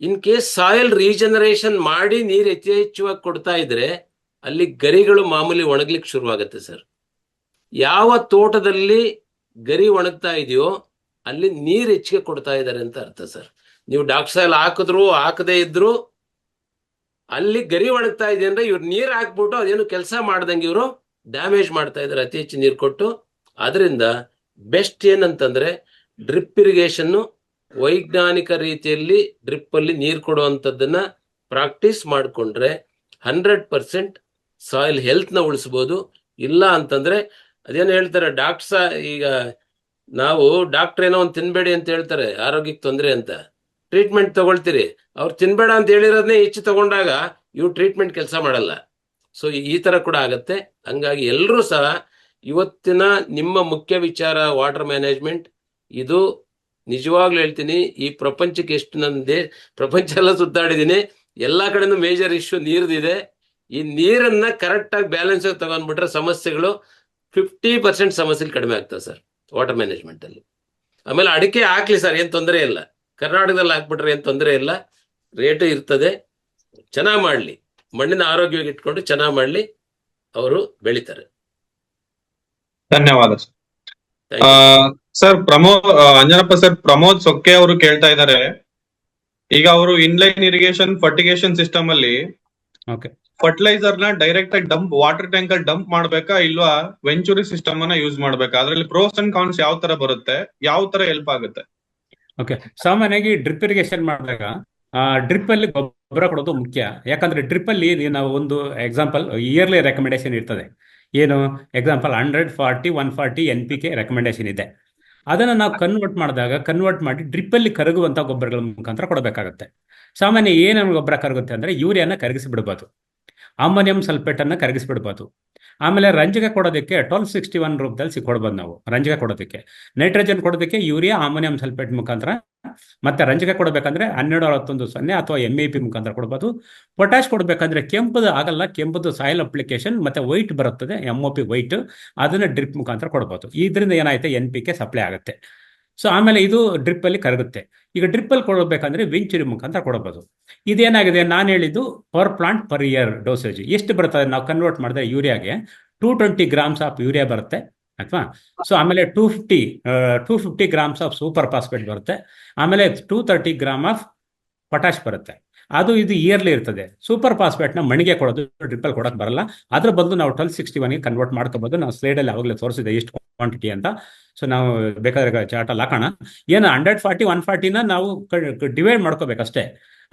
ಇನ್ ಕೇಸ್ ಸಾಯಿಲ್ ರೀಜನರೇಷನ್ ಮಾಡಿ ನೀರು ಯಥೇಚ್ಛವಾಗಿ ಕೊಡ್ತಾ ಇದ್ರೆ ಅಲ್ಲಿ ಗರಿಗಳು ಮಾಮೂಲಿ ಒಣಗ್ಲಿಕ್ಕೆ ಶುರುವಾಗುತ್ತೆ ಸರ್. ಯಾವ ತೋಟದಲ್ಲಿ ಗರಿ ಒಣಗ್ತಾ ಇದೆಯೋ ಅಲ್ಲಿ ನೀರು ಹೆಚ್ಚಿಗೆ ಕೊಡ್ತಾ ಇದ್ದಾರೆ ಅಂತ ಅರ್ಥ ಸರ್. ನೀವು ಡಾಕ್ಸಾಯಿಲ್ ಹಾಕಿದ್ರು ಹಾಕದೇ ಇದ್ರು ಅಲ್ಲಿ ಗರಿ ಒಣಗ್ತಾ ಇದೆ ಅಂದ್ರೆ ಇವ್ರು ನೀರು ಹಾಕ್ಬಿಟ್ಟು ಅದೇನು ಕೆಲಸ ಮಾಡ್ದಂಗೆ ಇವರು ಡ್ಯಾಮೇಜ್ ಮಾಡ್ತಾ ಇದ್ದಾರೆ ಅತಿ ಹೆಚ್ಚು ನೀರು ಕೊಟ್ಟು. ಅದರಿಂದ ಬೆಸ್ಟ್ ಏನಂತಂದ್ರೆ ಡ್ರಿಪ್ ಇರಿಗೇಷನ್, ವೈಜ್ಞಾನಿಕ ರೀತಿಯಲ್ಲಿ ಡ್ರಿಪ್ ಅಲ್ಲಿ ನೀರು ಕೊಡುವಂಥದ್ದನ್ನ ಪ್ರಾಕ್ಟೀಸ್ ಮಾಡಿಕೊಂಡ್ರೆ 100% ಸಾಯಿಲ್ ಹೆಲ್ತ್ ನ ಉಳಿಸ್ಬೋದು. ಇಲ್ಲ ಅಂತಂದ್ರೆ ಅದೇನು ಹೇಳ್ತಾರೆ ಈಗ ನಾವು ಡಾಕ್ಟರ್ ಏನೋ ಒಂದು ತಿನ್ಬೇಡಿ ಅಂತ ಹೇಳ್ತಾರೆ, ಆರೋಗ್ಯಕ್ಕೆ ತೊಂದರೆ ಅಂತ. ಟ್ರೀಟ್ಮೆಂಟ್ ತಗೊಳ್ತೀರಿ, ಅವ್ರು ತಿನ್ಬೇಡ ಅಂತ ಹೇಳಿರೋದನ್ನೇ ಹೆಚ್ಚು ತಗೊಂಡಾಗ ಇವು ಟ್ರೀಟ್ಮೆಂಟ್ ಕೆಲಸ ಮಾಡಲ್ಲ. ಸೊ ಈ ತರ ಕೂಡ ಆಗತ್ತೆ. ಹಂಗಾಗಿ ಎಲ್ಲರೂ ಸಹ ಇವತ್ತಿನ ನಿಮ್ಮ ಮುಖ್ಯ ವಿಚಾರ ವಾಟರ್ ಮ್ಯಾನೇಜ್ಮೆಂಟ್. ಇದು ನಿಜವಾಗ್ಲೂ ಹೇಳ್ತೀನಿ, ಈ ಪ್ರಪಂಚಕ್ಕೆ ಎಷ್ಟು ಪ್ರಪಂಚ ಎಲ್ಲ ಸುತ್ತಾಡಿದೀನಿ, ಎಲ್ಲಾ ಕಡೆನೂ ಮೇಜರ್ ಇಶ್ಯೂ ನೀರ್ದಿದೆ. ಈ ನೀರನ್ನ ಕರೆಕ್ಟ್ ಆಗಿ ಬ್ಯಾಲೆನ್ಸ್ ಆಗಿ ತಗೊಂಡ್ಬಿಟ್ರೆ ಸಮಸ್ಯೆಗಳು 50% ಸಮಸ್ಯೆಗಳು ಕಡಿಮೆ ಆಗ್ತವೆ ಸರ್ ವಾಟರ್ ಮ್ಯಾನೇಜ್ಮೆಂಟ್ ಅಲ್ಲಿ. ಆಮೇಲೆ ಅಡಿಕೆ ಹಾಕ್ಲಿ ಸರ್, ಏನ್ ತೊಂದರೆ ಇಲ್ಲ. ಕರ್ನಾಟಕದಲ್ಲಿ ಹಾಕ್ಬಿಟ್ರೆ ಏನ್ ತೊಂದರೆ ಇಲ್ಲ, ರೇಟು ಇರ್ತದೆ. ಚೆನ್ನಾಗಿ ಮಾಡ್ಲಿ, ಮಣ್ಣಿನ ಆರೋಗ್ಯವಾಗಿ ಇಟ್ಕೊಂಡು ಚೆನ್ನಾಗಿ ಮಾಡ್ಲಿ, ಅವರು ಬೆಳಿತಾರೆ. ಧನ್ಯವಾದ sir. Sir Anjanappa sir, Pramod ಸೊಕ್ಕೆ ಅವರು ಕೇಳ್ತಾ ಇದ್ದಾರೆ, ಈಗ ಅವರು ಇನ್ಲೈನ್ ಇರಿಗೇಷನ್ ಫರ್ಟಿಗೇಷನ್ ಸಿಸ್ಟಮ್ ಅಲ್ಲಿ ಫರ್ಟಿಲೈಸರ್ ನ ಡೈರೆಕ್ಟ್ ಆಗಿ ವಾಟರ್ ಟ್ಯಾಂಕ್ ಅಲ್ಲಿ ಡಂಪ್ ಮಾಡ್ಬೇಕಾ ಇಲ್ವಾ ವೆಂಚುರಿ ಸಿಸ್ಟಮ್ ಅನ್ನ ಯೂಸ್ ಮಾಡ್ಬೇಕಾ? ಅದ್ರಲ್ಲಿ ಪ್ರೋಸ್ ಅಂಡ್ ಕಾನ್ಸ್ ಯಾವ ತರ ಬರುತ್ತೆ, ಯಾವ ತರ ಹೆಲ್ಪ್ ಆಗುತ್ತೆ? ಓಕೆ, ಸಾಮಾನ್ಯವಾಗಿ ಡ್ರಿಪ್ ಇರಿಗೇಷನ್ ಮಾಡಿದಾಗ ಡ್ರಿಪ್ ಅಲ್ಲಿ ಗೊಬ್ಬರ ಕೊಡೋದು ಮುಖ್ಯ. ಯಾಕಂದ್ರೆ ಡ್ರಿಪ್ ಅಲ್ಲಿ ನಾವು ಒಂದು ಎಕ್ಸಾಂಪಲ್ ಇಯರ್ಲಿ ರೆಕಮೆಂಡೇಶನ್ ಇರ್ತದೆ. ಏನು ಎಕ್ಸಾಂಪಲ್ 100, 40, 140 NPK ರೆಕಮೆಂಡೇಶನ್ ಇದೆ. ಅದನ್ನ ನಾವು ಕನ್ವರ್ಟ್ ಮಾಡಿ ಡ್ರಿಪ್ ಅಲ್ಲಿ ಕರಗುವಂತ ಗೊಬ್ಬರಗಳ ಮುಖಾಂತರ ಕೊಡಬೇಕಾಗುತ್ತೆ. ಸಾಮಾನ್ಯ ಏನೇನು ಗೊಬ್ಬರ ಕರಗುತ್ತೆ ಅಂದ್ರೆ ಯೂರಿಯಾನ ಕರಗಿಸಿ ಬಿಡ್ಬೋದು, ಅಮೋನಿಯಂ ಸಲ್ಫೇಟ್ ಅನ್ನ ಕರಗಿಸಿ ಬಿಡ್ಬೋದು. ಆಮೇಲೆ ರಂಜಕ ಕೊಡೋದಕ್ಕೆ 1261 ರೂಪದಲ್ಲಿ ಕೊಡ್ಬೋದು ನಾವು. ರಂಜಕ ಕೊಡೋದಕ್ಕೆ, ನೈಟ್ರೋಜನ್ ಕೊಡೋದಕ್ಕೆ ಯೂರಿಯಾ ಅಮೋನಿಯಂ ಸಲ್ಫೇಟ್ ಮುಖಾಂತರ, ಮತ್ತೆ ರಂಜಕ ಕೊಡಬೇಕಂದ್ರೆ 1261 ಅಥವಾ MAP ಮುಖಾಂತರ ಕೊಡ್ಬೋದು. ಪೊಟ್ಯಾಶ್ ಕೊಡ್ಬೇಕಂದ್ರೆ ಕೆಂಪುದು ಆಗಲ್ಲ, ಕೆಂಪುದು ಸಾಯಿಲ್ ಅಪ್ಲಿಕೇಶನ್ ಮತ್ತೆ ವೈಟ್ ಬರುತ್ತದೆ, MOP ವೈಟ್, ಅದನ್ನ ಡ್ರಿಪ್ ಮುಖಾಂತರ ಕೊಡ್ಬೋದು. ಇದರಿಂದ ಏನಾಯ್ತು, NPK ಸಪ್ಲೈ ಆಗುತ್ತೆ. ಸೊ ಆಮೇಲೆ ಇದು ಡ್ರಿಪ್ ಅಲ್ಲಿ ಕರಗುತ್ತೆ. ಈಗ ಡ್ರಿಪ್ ಅಲ್ಲಿ ಕೊಡಬೇಕಂದ್ರೆ ವೆಂಚುರಿ ಮುಖಾಂತರ ಕೊಡಬಹುದು. ಇದೇನಾಗಿದೆ, ನಾನು ಹೇಳಿದ್ದು per plant per year dosage ಎಷ್ಟು ಬರ್ತದೆ. ನಾವು ಕನ್ವರ್ಟ್ ಮಾಡಿದ್ರೆ ಯೂರಿಯಾಗೆ 220 ಗ್ರಾಮ್ಸ್ ಆಫ್ ಯೂರಿಯಾ ಬರುತ್ತೆ, ಅಥವಾ ಸೊ ಆಮೇಲೆ 250 ಗ್ರಾಮ್ಸ್ ಆಫ್ ಸೂಪರ್ ಫಾಸ್ಫೇಟ್ ಬರುತ್ತೆ. ಆಮೇಲೆ 230 ಗ್ರಾಮ್ ಆಫ್ ಪೊಟ್ಯಾಶ್ ಬರುತ್ತೆ. ಅದು ಇದು ಇಯರ್ಲಿ ಇರ್ತದೆ. ಸೂಪರ್ ಫಾಸ್ಫೇಟ್ನ ಮಣಿಗೆ ಕೊಡೋದು ಡ್ರಿಪ್ಪಲ್ ಕೊಡೋಕೆ ಬರಲ್ಲ. ಅದ್ರ ಬದಲು ನಾವು 1261 ಕನ್ವರ್ಟ್ ಮಾಡ್ಕೋಬಹುದು. ನಾವು ಸ್ಲೈಡಲ್ಲಿ ಆವಾಗಲೇ ತೋರಿಸಿದೆ ಎಷ್ಟು ಕ್ವಾಂಟಿಟಿ ಅಂತ. ಸೊ ನಾವು ಬೇಕಾದ್ರೆ ಚಾರ್ಟಲ್ಲಿ ಹಾಕೋಣ. ಏನು 140, 140ನ ನಾವು ಡಿವೈಡ್ ಮಾಡ್ಕೋಬೇಕಷ್ಟೇ.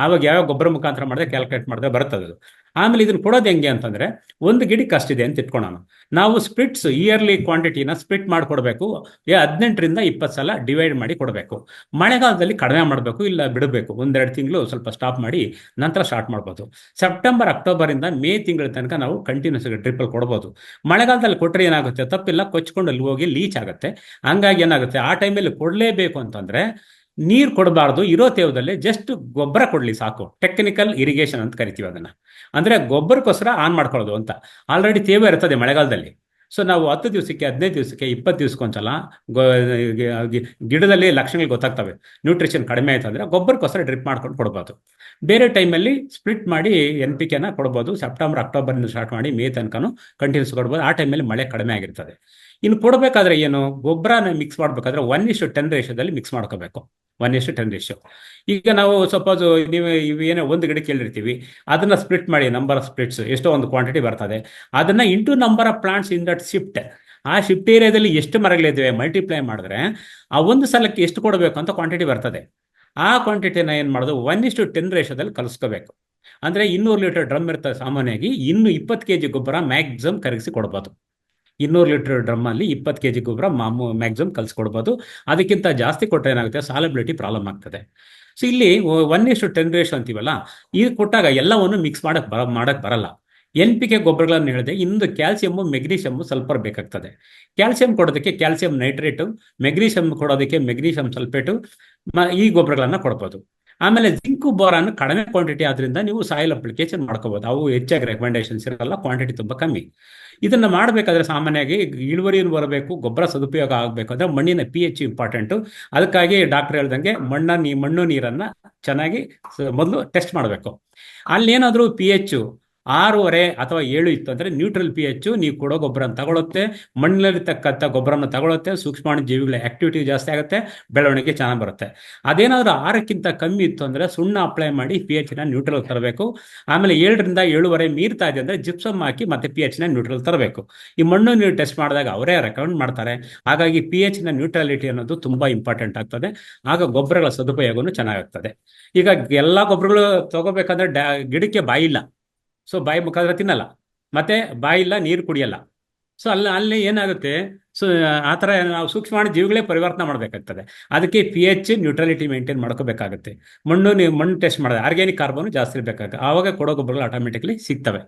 ಆವಾಗ ಯಾವ ಗೊಬ್ಬರ ಮುಖಾಂತರ ಮಾಡಿದ್ರೆ ಕ್ಯಾಲ್ಕುಲೇಟ್ ಮಾಡಿದ್ರೆ ಬರ್ತದೆ ಅದು. ಆಮೇಲೆ ಇದನ್ನ ಕೊಡೋದು ಹೆಂಗೆ ಅಂತಂದ್ರೆ, ಒಂದು ಗಿಡಕ್ಕೆ ಅಷ್ಟಿದೆ ಅಂತ ಇಟ್ಕೊಳ್ಳೋಣ. ನಾವು ಸ್ಪ್ಲಿಟ್ಸ್ ಇಯರ್ಲಿ ಕ್ವಾಂಟಿಟಿನ ಸ್ಪ್ಲಿಟ್ ಮಾಡಿಕೊಡ್ಬೇಕು. 18ರಿಂದ 20 ಸಲ ಡಿವೈಡ್ ಮಾಡಿ ಕೊಡಬೇಕು. ಮಳೆಗಾಲದಲ್ಲಿ ಕಡಿಮೆ ಮಾಡಬೇಕು, ಇಲ್ಲ ಬಿಡಬೇಕು. 1-2 ತಿಂಗಳು ಸ್ವಲ್ಪ ಸ್ಟಾಪ್ ಮಾಡಿ ನಂತರ ಸ್ಟಾರ್ಟ್ ಮಾಡ್ಬೋದು. ಸೆಪ್ಟೆಂಬರ್, ಅಕ್ಟೋಬರಿಂದ ಮೇ ತಿಂಗಳ ತನಕ ನಾವು ಕಂಟಿನ್ಯೂಸ್ ಡ್ರಿಪ್ಪಲ್ಲಿ ಕೊಡ್ಬೋದು. ಮಳೆಗಾಲದಲ್ಲಿ ಕೊಟ್ಟರೆ ಏನಾಗುತ್ತೆ, ತಪ್ಪಿಲ್ಲ, ಕೊಚ್ಕೊಂಡು ಅಲ್ಲಿ ಹೋಗಿ ಲೀಚ್ ಆಗುತ್ತೆ. ಹಂಗಾಗಿ ಏನಾಗುತ್ತೆ, ಆ ಟೈಮಲ್ಲಿ ಕೊಡಲೇಬೇಕು ಅಂತಂದ್ರೆ ನೀರು ಕೊಡಬಾರ್ದು. ಇರೋ ತೇವದಲ್ಲಿ ಜಸ್ಟ್ ಗೊಬ್ಬರ ಕೊಡ್ಲಿ ಸಾಕು. ಟೆಕ್ನಿಕಲ್ ಇರಿಗೇಷನ್ ಅಂತ ಕರಿತೀವಿ ಅದನ್ನ. ಅಂದ್ರೆ ಗೊಬ್ಬರಕ್ಕೋಸ್ಕರ ಆನ್ ಮಾಡ್ಕೊಳ್ಳೋದು ಅಂತ. ಆಲ್ರೆಡಿ ತೇವ ಇರ್ತದೆ ಮಳೆಗಾಲದಲ್ಲಿ. ಸೊ ನಾವು 10 ದಿವಸಕ್ಕೆ, 15 ದಿವಸಕ್ಕೆ, 20 ದಿವಸಕ್ಕೊಂದ್ಸಲ ಗಿಡದಲ್ಲಿ ಲಕ್ಷಣಗಳು ಗೊತ್ತಾಗ್ತವೆ. ನ್ಯೂಟ್ರಿಷನ್ ಕಡಿಮೆ ಆಯ್ತು ಅಂದರೆ ಗೊಬ್ಬರಕ್ಕೋಸ್ಕರ ಡ್ರಿಪ್ ಮಾಡ್ಕೊಂಡು ಕೊಡ್ಬೋದು. ಬೇರೆ ಟೈಮಲ್ಲಿ ಸ್ಪ್ಲಿಟ್ ಮಾಡಿ NPK ಕೊಡ್ಬೋದು. ಸೆಪ್ಟೆಂಬರ್ ಅಕ್ಟೋಬರಿಂದ ಸ್ಟಾರ್ಟ್ ಮಾಡಿ ಮೇ ತನಕನೂ ಕಂಟಿನ್ಯೂಸ್ ಕೊಡ್ಬೋದು. ಆ ಟೈಮಲ್ಲಿ ಮಳೆ ಕಡಿಮೆ ಆಗಿರ್ತದೆ. ಇನ್ನು ಕೊಡಬೇಕಾದ್ರೆ ಏನು, ಗೊಬ್ಬರನ ಮಿಕ್ಸ್ ಮಾಡಬೇಕಾದ್ರೆ 1:10 ರೇಷಿಯೋದಲ್ಲಿ ಮಿಕ್ಸ್ ಮಾಡ್ಕೋಬೇಕು. 1:10 ರೇಷಿಯೋ. ಈಗ ನಾವು ಸಪೋಸ್ ನೀವು ಏನೋ ಒಂದು ಗಿಡ ಕೇಳಿರ್ತೀವಿ, ಅದನ್ನ ಸ್ಪ್ಲಿಟ್ ಮಾಡಿ, ನಂಬರ್ ಆಫ್ ಸ್ಪ್ಲಿಟ್ಸ್ ಎಷ್ಟೋ ಒಂದು ಕ್ವಾಂಟಿಟಿ ಬರ್ತದೆ, ಅದನ್ನ into number of plants in that shift, ಆ ಶಿಫ್ಟ್ ಏರಿಯಾದಲ್ಲಿ ಎಷ್ಟು ಮರಗಳಿದ್ದಾವೆ ಮಲ್ಟಿಪ್ಲೈ ಮಾಡಿದ್ರೆ ಆ ಒಂದು ಸಲಕ್ಕೆ ಎಷ್ಟು ಕೊಡಬೇಕು ಅಂತ ಕ್ವಾಂಟಿಟಿ ಬರ್ತದೆ. ಆ ಕ್ವಾಂಟಿಟಿನ ಏನು ಮಾಡೋದು, 1:10 ರೇಷಿಯೋದಲ್ಲಿ ಕಲಿಸ್ಕೋಬೇಕು. ಅಂದರೆ 200 ಲೀಟರ್ ಡ್ರಮ್ ಇರ್ತದೆ ಸಾಮಾನ್ಯವಾಗಿ, ಇನ್ನು 20 kg ಗೊಬ್ಬರ ಮ್ಯಾಕ್ಸಿಮಮ್ ಕರಗಿಸಿ ಕೊಡ್ಬೋದು. 200 ಲೀಟರ್ ಡ್ರಮ್ಮಲ್ಲಿ 20 kg ಗೊಬ್ಬರ ಮ್ಯಾಕ್ಸಿಮಮ್ ಕಲಿಸ್ಕೊಡ್ಬೋದು. ಅದಕ್ಕಿಂತ ಜಾಸ್ತಿ ಕೊಟ್ಟರೆ ಏನಾಗುತ್ತೆ, ಸಾಲಬಿಲಿಟಿ ಪ್ರಾಬ್ಲಮ್ ಆಗ್ತದೆ. ಸೊ ಇಲ್ಲಿ 1:10 ರೇಷಿಯೋ ಅಂತೀವಲ್ಲ, ಇದು ಕೊಟ್ಟಾಗ ಎಲ್ಲವನ್ನು ಮಿಕ್ಸ್ ಮಾಡಕ್ಕೆ ಬರಲ್ಲ. NPK ಗೊಬ್ಬರಗಳನ್ನು ಹೇಳಿದೆ, ಇನ್ನೊಂದು ಕ್ಯಾಲ್ಸಿಯಮ್ಮು, ಮೆಗ್ನೀಷಿಯಮ್ಮು, ಸಲ್ಫರ್ ಬೇಕಾಗ್ತದೆ. ಕ್ಯಾಲ್ಸಿಯಂ ಕೊಡೋದಕ್ಕೆ ಕ್ಯಾಲ್ಸಿಯಂ ನೈಟ್ರೇಟು, ಮೆಗ್ನೀಷಿಯಂ ಕೊಡೋದಕ್ಕೆ ಮೆಗ್ನೀಷಿಯಂ ಸಲ್ಫೇಟು, ಈ ಗೊಬ್ಬರಗಳನ್ನು ಕೊಡ್ಬೋದು. ಆಮೇಲೆ ಜಿಂಕು ಬೋರಾನ್ ಕಡಿಮೆ ಕ್ವಾಂಟಿಟಿ ಆದ್ರಿಂದ ನೀವು ಸಾಯಿಲ್ ಅಪ್ಲಿಕೇಶನ್ ಮಾಡ್ಕೋಬಹುದು. ಅವು ಹೆಚ್ಚಾಗಿ ರೆಕಮೆಂಡೇಶನ್ಸ್ ಇರಲ್ಲ, ಕ್ವಾಂಟಿಟಿ ತುಂಬ ಕಮ್ಮಿ. ಇದನ್ನ ಮಾಡಬೇಕಾದ್ರೆ ಸಾಮಾನ್ಯವಾಗಿ ಇಳುವರಿಯನ್ನು ಬರಬೇಕು, ಗೊಬ್ಬರ ಸದುಪಯೋಗ ಆಗಬೇಕಾದ್ರೆ ಮಣ್ಣಿನ pH ಇಂಪಾರ್ಟೆಂಟು. ಅದಕ್ಕಾಗಿ ಡಾಕ್ಟರ್ ಹೇಳ್ದಂಗೆ ಮಣ್ಣು ನೀರನ್ನು ಚೆನ್ನಾಗಿ ಮೊದಲು ಟೆಸ್ಟ್ ಮಾಡಬೇಕು. ಅಲ್ಲೇನಾದರೂ pH 6.5 ಅಥವಾ 7 ಇತ್ತು ಅಂದರೆ ನ್ಯೂಟ್ರಲ್ pH ನೀವು ಕೊಡೋ ಗೊಬ್ಬರನ ತಗೊಳುತ್ತೆ, ಮಣ್ಣಿನಲ್ಲಿ ತಕ್ಕಂಥ ಗೊಬ್ಬರನ ತಗೊಳುತ್ತೆ, ಸೂಕ್ಷ್ಮಾಣು ಜೀವಿಗಳ ಆಕ್ಟಿವಿಟಿ ಜಾಸ್ತಿ ಆಗುತ್ತೆ, ಬೆಳವಣಿಗೆ ಚೆನ್ನಾಗಿ ಬರುತ್ತೆ. ಅದೇನಾದರೂ 6ಕ್ಕಿಂತ ಕಮ್ಮಿ ಇತ್ತು ಅಂದರೆ ಸುಣ್ಣ ಅಪ್ಲೈ ಮಾಡಿ pHನ ನ್ಯೂಟ್ರಲ್ ತರಬೇಕು. ಆಮೇಲೆ 7ರಿಂದ 7.5 ಮೀರ್ತಾ ಇದೆ ಅಂದರೆ ಜಿಪ್ಸಮ್ ಹಾಕಿ ಮತ್ತೆ pHನ ನ್ಯೂಟ್ರಲ್ ತರಬೇಕು. ಈ ಮಣ್ಣು ನೀರು ಟೆಸ್ಟ್ ಮಾಡಿದಾಗ ಅವರೇ ರೆಕಮೆಂಡ್ ಮಾಡ್ತಾರೆ. ಹಾಗಾಗಿ pHನ ನ್ಯೂಟ್ರಾಲಿಟಿ ಅನ್ನೋದು ತುಂಬ ಇಂಪಾರ್ಟೆಂಟ್ ಆಗ್ತದೆ. ಆಗ ಗೊಬ್ಬರಗಳ ಸದುಪಯೋಗನೂ ಚೆನ್ನಾಗಾಗ್ತದೆ. ಈಗ ಎಲ್ಲ ಗೊಬ್ಬರಗಳು ತಗೋಬೇಕಂದ್ರೆ ಗಿಡಕ್ಕೆ ಬಾಯಿ ಇಲ್ಲ, ಸೊ ಬಾಯಿ ಮುಖಾಂತರ ತಿನ್ನಲ್ಲ, ಮತ್ತೆ ಬಾಯಿಲ್ಲ, ನೀರು ಕುಡಿಯಲ್ಲ. ಸೊ ಅಲ್ಲಿ ಏನಾಗುತ್ತೆ, ಸೊ ಆ ಥರ ನಾವು ಸೂಕ್ಷ್ಮಾಣು ಜೀವಿಗಳೇ ಪರಿವರ್ತನೆ ಮಾಡಬೇಕಾಗ್ತದೆ. ಅದಕ್ಕೆ pH ನ್ಯೂಟ್ರಾಲಿಟಿ ಮೇಂಟೈನ್ ಮಾಡ್ಕೋಬೇಕಾಗುತ್ತೆ. ಮಣ್ಣು ಟೆಸ್ಟ್ ಮಾಡಿದ್ರೆ ಆರ್ಗ್ಯಾನಿಕ್ ಕಾರ್ಬನ್ ಜಾಸ್ತಿ ಇರಬೇಕಾಗುತ್ತೆ, ಆವಾಗ ಕೊಡೋ ಗೊಬ್ಬರಗಳು ಆಟೋಮೆಟಿಕ್ಲಿ ಸಿಗ್ತವೆ.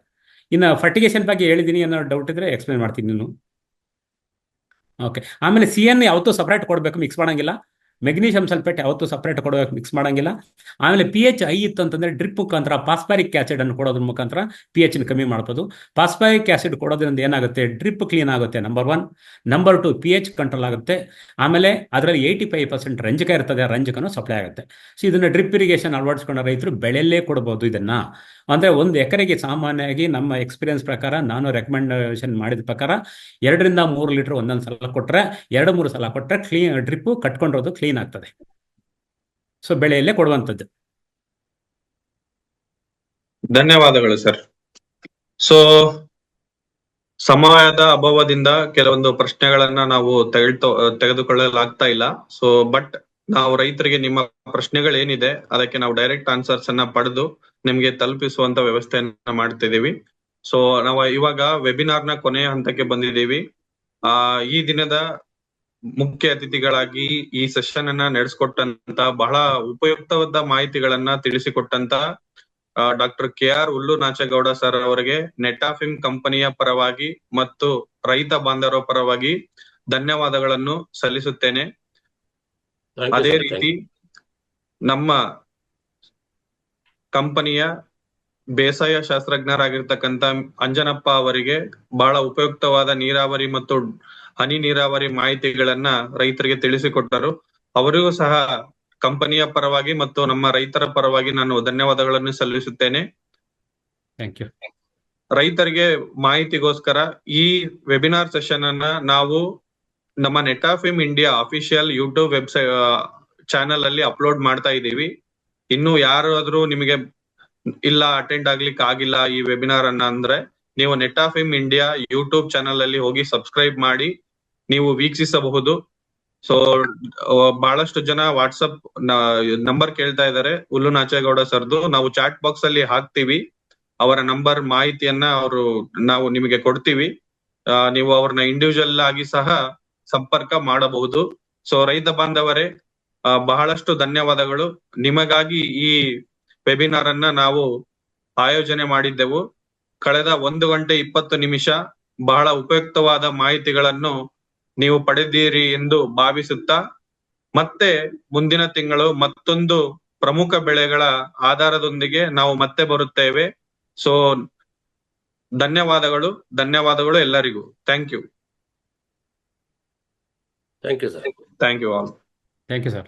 ಇನ್ನು ಫರ್ಟಿಗೇಷನ್ ಬಗ್ಗೆ ಹೇಳಿದ್ದೀನಿ, ಏನೋ ಡೌಟ್ ಇದ್ರೆ ಎಕ್ಸ್ಪ್ಲೇನ್ ಮಾಡ್ತೀನಿ ನೀನು. ಓಕೆ. ಆಮೇಲೆ CN ಯಾವತ್ತೂ ಸಪ್ರೇಟ್ ಕೊಡಬೇಕು, ಮಿಕ್ಸ್ ಮಾಡೋಂಗಿಲ್ಲ. ಮೆಗ್ನೀಷಿಯಂ ಸಲ್ಫೇಟ್ ಯಾವತ್ತೂ ಸಪ್ರೇಟ್ ಕೊಡಬೇಕು, ಮಿಕ್ಸ್ ಮಾಡೋಂಗಿಲ್ಲ. ಆಮೇಲೆ pH ಹೈ ಇತ್ತು ಅಂತಂದರೆ ಡ್ರಿಪ್ ಮುಖಾಂತರ ಫಾಸ್ಫರಿಕ್ ಆಸಿಡ್ ಅನ್ನು ಕೊಡೋದ್ರ ಮುಖಾಂತರ pHನ ಕಮ್ಮಿ ಮಾಡ್ಬೋದು. ಫಾಸ್ಫರಿಕ್ ಆಸಿಡ್ ಕೊಡೋದ್ರಿಂದ ಏನಾಗುತ್ತೆ, ಡ್ರಿಪ್ ಕ್ಲೀನ್ ಆಗುತ್ತೆ, ನಂಬರ್ 1. ನಂಬರ್ 2 pH ಕಂಟ್ರೋಲ್ ಆಗುತ್ತೆ. ಆಮೇಲೆ ಅದರಲ್ಲಿ 85% ರಂಜಕ ಇರ್ತದೆ, ರಂಜಕನೂ ಸಪ್ಲೈ ಆಗುತ್ತೆ. ಸೊ ಇದನ್ನು ಡ್ರಿಪ್ ಇರಿಗೇಷನ್ ಅಳವಡಿಸ್ಕೊಂಡ ರೈತರು ಬೆಳೆಯಲ್ಲೇ ಕೊಡ್ಬೋದು ಇದನ್ನು. ಅಂದರೆ 1 ಎಕರೆಗೆ ಸಾಮಾನ್ಯವಾಗಿ ನಮ್ಮ ಎಕ್ಸ್ಪೀರಿಯನ್ಸ್ ಪ್ರಕಾರ, ನಾನು ರೆಕಮೆಂಡೇಶನ್ ಮಾಡಿದ ಪ್ರಕಾರ 2ರಿಂದ 3 ಲೀಟರ್ ಒಂದೊಂದು ಸಲ ಕೊಟ್ಟರೆ, 2-3 ಸಲ ಕೊಟ್ಟರೆ ಡ್ರಿಪ್ಪು ಕಟ್ಕೊಂಡಿರೋದು ಕ್ಲೀನ್ ಆಗ್ತದೆ. ಸೊ ಬೆಳೆಯಲ್ಲೇ ಕೊಡುವಂಥದ್ದು. ಧನ್ಯವಾದಗಳು ಸರ್. ಸೊ ಸಮಯದ ಅಭಾವದಿಂದ ಕೆಲವೊಂದು ಪ್ರಶ್ನೆಗಳನ್ನ ನಾವು ತೆಗೆದುಕೊಳ್ಳಲಾಗ್ತಾ ಇಲ್ಲ. ಸೊ ಬಟ್ ನಾವು ರೈತರಿಗೆ ನಿಮ್ಮ ಪ್ರಶ್ನೆಗಳೇನಿದೆ ಅದಕ್ಕೆ ನಾವು ಡೈರೆಕ್ಟ್ ಆನ್ಸರ್ಸ್ ಅನ್ನ ಪಡೆದು ನಿಮ್ಗೆ ತಲುಪಿಸುವಂತ ವ್ಯವಸ್ಥೆಯನ್ನ ಮಾಡ್ತಿದ್ದೀವಿ. ಸೊ ನಾವು ಇವಾಗ ವೆಬಿನಾರ್ ನ ಕೊನೆಯ ಹಂತಕ್ಕೆ ಬಂದಿದ್ದೀವಿ. ಈ ದಿನದ ಮುಖ್ಯ ಅತಿಥಿಗಳಾಗಿ ಈ ಸೆಷನ್ ಅನ್ನ ನಡೆಸಿಕೊಟ್ಟಂತ, ಬಹಳ ಉಪಯುಕ್ತವಾದ ಮಾಹಿತಿಗಳನ್ನ ತಿಳಿಸಿಕೊಟ್ಟಂತ ಡಾಕ್ಟರ್ KR ಹುಲ್ಲು ನಾಚೇಗೌಡ ಸರ್ ಅವರಿಗೆ ನೆಟಾಫಿಮ್ ಕಂಪನಿಯ ಪರವಾಗಿ ಮತ್ತು ರೈತ ಬಾಂಧವರ ಪರವಾಗಿ ಧನ್ಯವಾದಗಳನ್ನು ಸಲ್ಲಿಸುತ್ತೇನೆ. ಅದೇ ರೀತಿ ನಮ್ಮ ಕಂಪನಿಯ ಬೇಸಾಯ ಶಾಸ್ತ್ರಜ್ಞರಾಗಿರ್ತಕ್ಕಂಥ ಅಂಜನಪ್ಪ ಅವರಿಗೆ ಬಹಳ ಉಪಯುಕ್ತವಾದ ನೀರಾವರಿ ಮತ್ತು ಹನಿ ನೀರಾವರಿ ಮಾಹಿತಿಗಳನ್ನ ರೈತರಿಗೆ ತಿಳಿಸಿಕೊಟ್ಟರು. ಅವರಿಗೂ ಸಹ ಕಂಪನಿಯ ಪರವಾಗಿ ಮತ್ತು ನಮ್ಮ ರೈತರ ಪರವಾಗಿ ನಾನು ಧನ್ಯವಾದಗಳನ್ನು ಸಲ್ಲಿಸುತ್ತೇನೆ. Thank you. ರೈತರಿಗೆ ಮಾಹಿತಿಗೋಸ್ಕರ ಈ ವೆಬಿನಾರ್ ಸೆಷನ್ ಅನ್ನ ನಾವು ನಮ್ಮ Netafim India official YouTube website channel ಅಲ್ಲಿ ಅಪ್ಲೋಡ್ ಮಾಡ್ತಾ ಇದ್ದೀವಿ. ಇನ್ನು ಯಾರಾದ್ರೂ ನಿಮಗೆ ಇಲ್ಲ ಅಟೆಂಡ್ ಆಗ್ಲಿಕ್ಕೆ ಆಗಿಲ್ಲ ಈ ವೆಬಿನಾರ್ ಅನ್ನ ಅಂದ್ರೆ, ನೀವು ನೆಟಾಫಿಮ್ ಇಂಡಿಯಾ ಯೂಟ್ಯೂಬ್ ಚಾನೆಲ್ ಅಲ್ಲಿ ಹೋಗಿ ಸಬ್ಸ್ಕ್ರೈಬ್ ಮಾಡಿ ನೀವು ವೀಕ್ಷಿಸಬಹುದು. ಸೊ ಬಹಳಷ್ಟು ಜನ ವಾಟ್ಸಪ್ ನಂಬರ್ ಕೇಳ್ತಾ ಇದ್ದಾರೆ ಹುಲ್ಲು ನಾಚೇಗೌಡ ಸರ್ದು. ನಾವು ಚಾಟ್ ಬಾಕ್ಸ್ ಅಲ್ಲಿ ಹಾಕ್ತಿವಿ ಅವರ ನಂಬರ್, ಮಾಹಿತಿಯನ್ನ ನಾವು ನಿಮಗೆ ಕೊಡ್ತೀವಿ. ನೀವು ಅವ್ರನ್ನ ಇಂಡಿವಿಜುವಲ್ ಆಗಿ ಸಹ ಸಂಪರ್ಕ ಮಾಡಬಹುದು. ಸೊ ರೈತ ಬಾಂಧವರೇ, ಬಹಳಷ್ಟು ಧನ್ಯವಾದಗಳು. ನಿಮಗಾಗಿ ಈ ವೆಬಿನಾರ್ ಅನ್ನ ನಾವು ಆಯೋಜನೆ ಮಾಡಿದ್ದೆವು. ಕಳೆದ 1 ಗಂಟೆ 20 ನಿಮಿಷ ಬಹಳ ಉಪಯುಕ್ತವಾದ ಮಾಹಿತಿಗಳನ್ನು ನೀವು ಪಡೆದಿರಿ ಎಂದು ಭಾವಿಸುತ್ತಾ, ಮತ್ತೆ ಮುಂದಿನ ತಿಂಗಳು ಮತ್ತೊಂದು ಪ್ರಮುಖ ಬೆಳೆಗಳ ಆಧಾರದೊಂದಿಗೆ ನಾವು ಮತ್ತೆ ಬರುತ್ತೇವೆ. ಸೊ ಧನ್ಯವಾದಗಳು ಎಲ್ಲರಿಗೂ. Thank you. Thank you sir. Thank you all. Thank you sir.